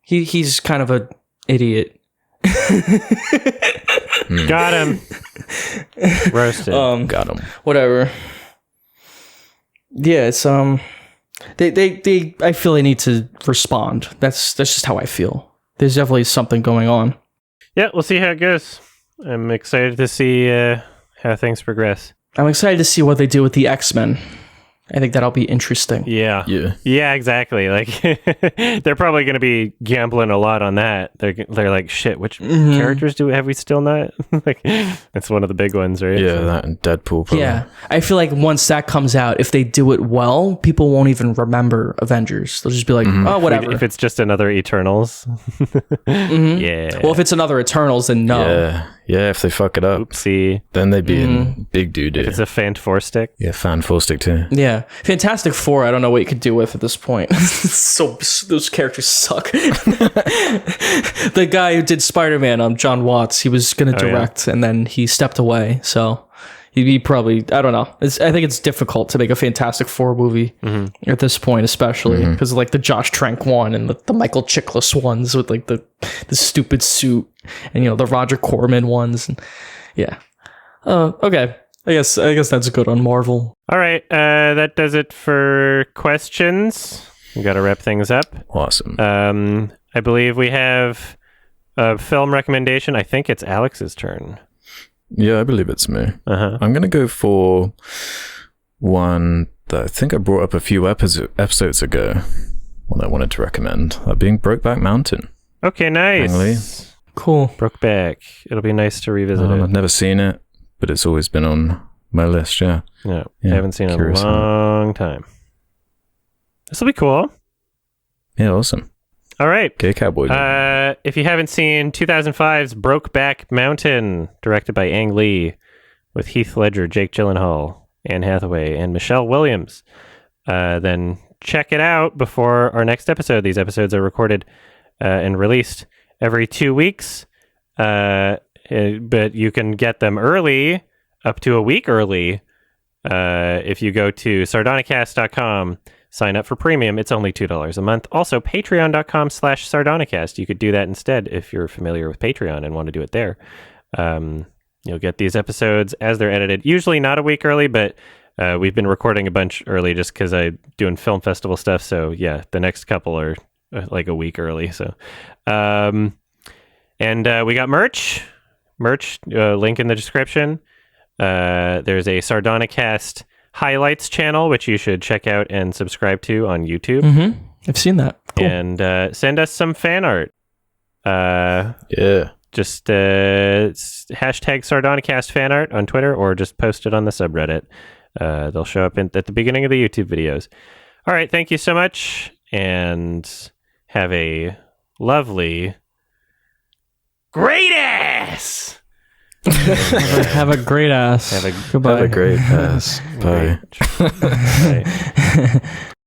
he's kind of an idiot. Got him. Roasted. Got him. Whatever. Yeah, it's They I feel they need to respond. That's just how I feel. There's definitely something going on. Yeah, we'll see how it goes. I'm excited to see how things progress. I'm excited to see what they do with the X-Men. I think that'll be interesting. Yeah, exactly. Like they're probably going to be gambling a lot on that. They're like, shit, which characters have we still not? Like that's one of the big ones, right? Yeah, that and Deadpool. Probably. Yeah, I feel like once that comes out, if they do it well, people won't even remember Avengers. They'll just be like, oh, whatever. If it's just another Eternals. Yeah. Well, if it's another Eternals, then no. Yeah, if they fuck it up. Oopsie. Then they'd be in big doo-doo. If it's a Fan Four stick. Yeah, Fan Four stick too. Yeah. Fantastic Four, I don't know what you could do with at this point. So those characters suck. The guy who did Spider-Man, John Watts, he was going to direct and then he stepped away. So he'd be probably, I don't know. I think it's difficult to make a Fantastic Four movie at this point, especially because like the Josh Trank one and the Michael Chiklis ones with like the stupid suit and the Roger Corman ones. And, yeah. Okay. I guess that's good on Marvel. All right. That does it for questions. We got to wrap things up. Awesome. I believe we have a film recommendation. I think it's Alex's turn. Yeah, I believe it's me. I'm going to go for one that I think I brought up a few episodes ago, one I wanted to recommend, that being Brokeback Mountain. Okay, nice. Cool. Brokeback. It'll be nice to revisit it. I've never seen it, but it's always been on my list, yeah. I haven't seen it in a long time. This will be cool. Yeah, awesome. All right. Gay Cowboy. If you haven't seen 2005's Brokeback Mountain, directed by Ang Lee, with Heath Ledger, Jake Gyllenhaal, Anne Hathaway, and Michelle Williams, then check it out before our next episode. These episodes are recorded and released every 2 weeks, but you can get them early, up to a week early, if you go to sardonicast.com. Sign up for premium. It's only $2 a month. Also, patreon.com/Sardonicast. You could do that instead if you're familiar with Patreon and want to do it there. You'll get these episodes as they're edited. Usually not a week early, but we've been recording a bunch early just because I'm doing film festival stuff. So yeah, the next couple are like a week early. So, and we got merch, link in the description. There's a Sardonicast highlights channel, which you should check out and subscribe to on YouTube. I've seen that. Cool. And send us some fan art. Yeah. just hashtag Sardonicast fan art on Twitter, or just post it on the subreddit. They'll show up at the beginning of the YouTube videos. All right, thank you so much, and have a lovely, great ass. Have a great ass. Goodbye. Have a great ass. Bye. Bye.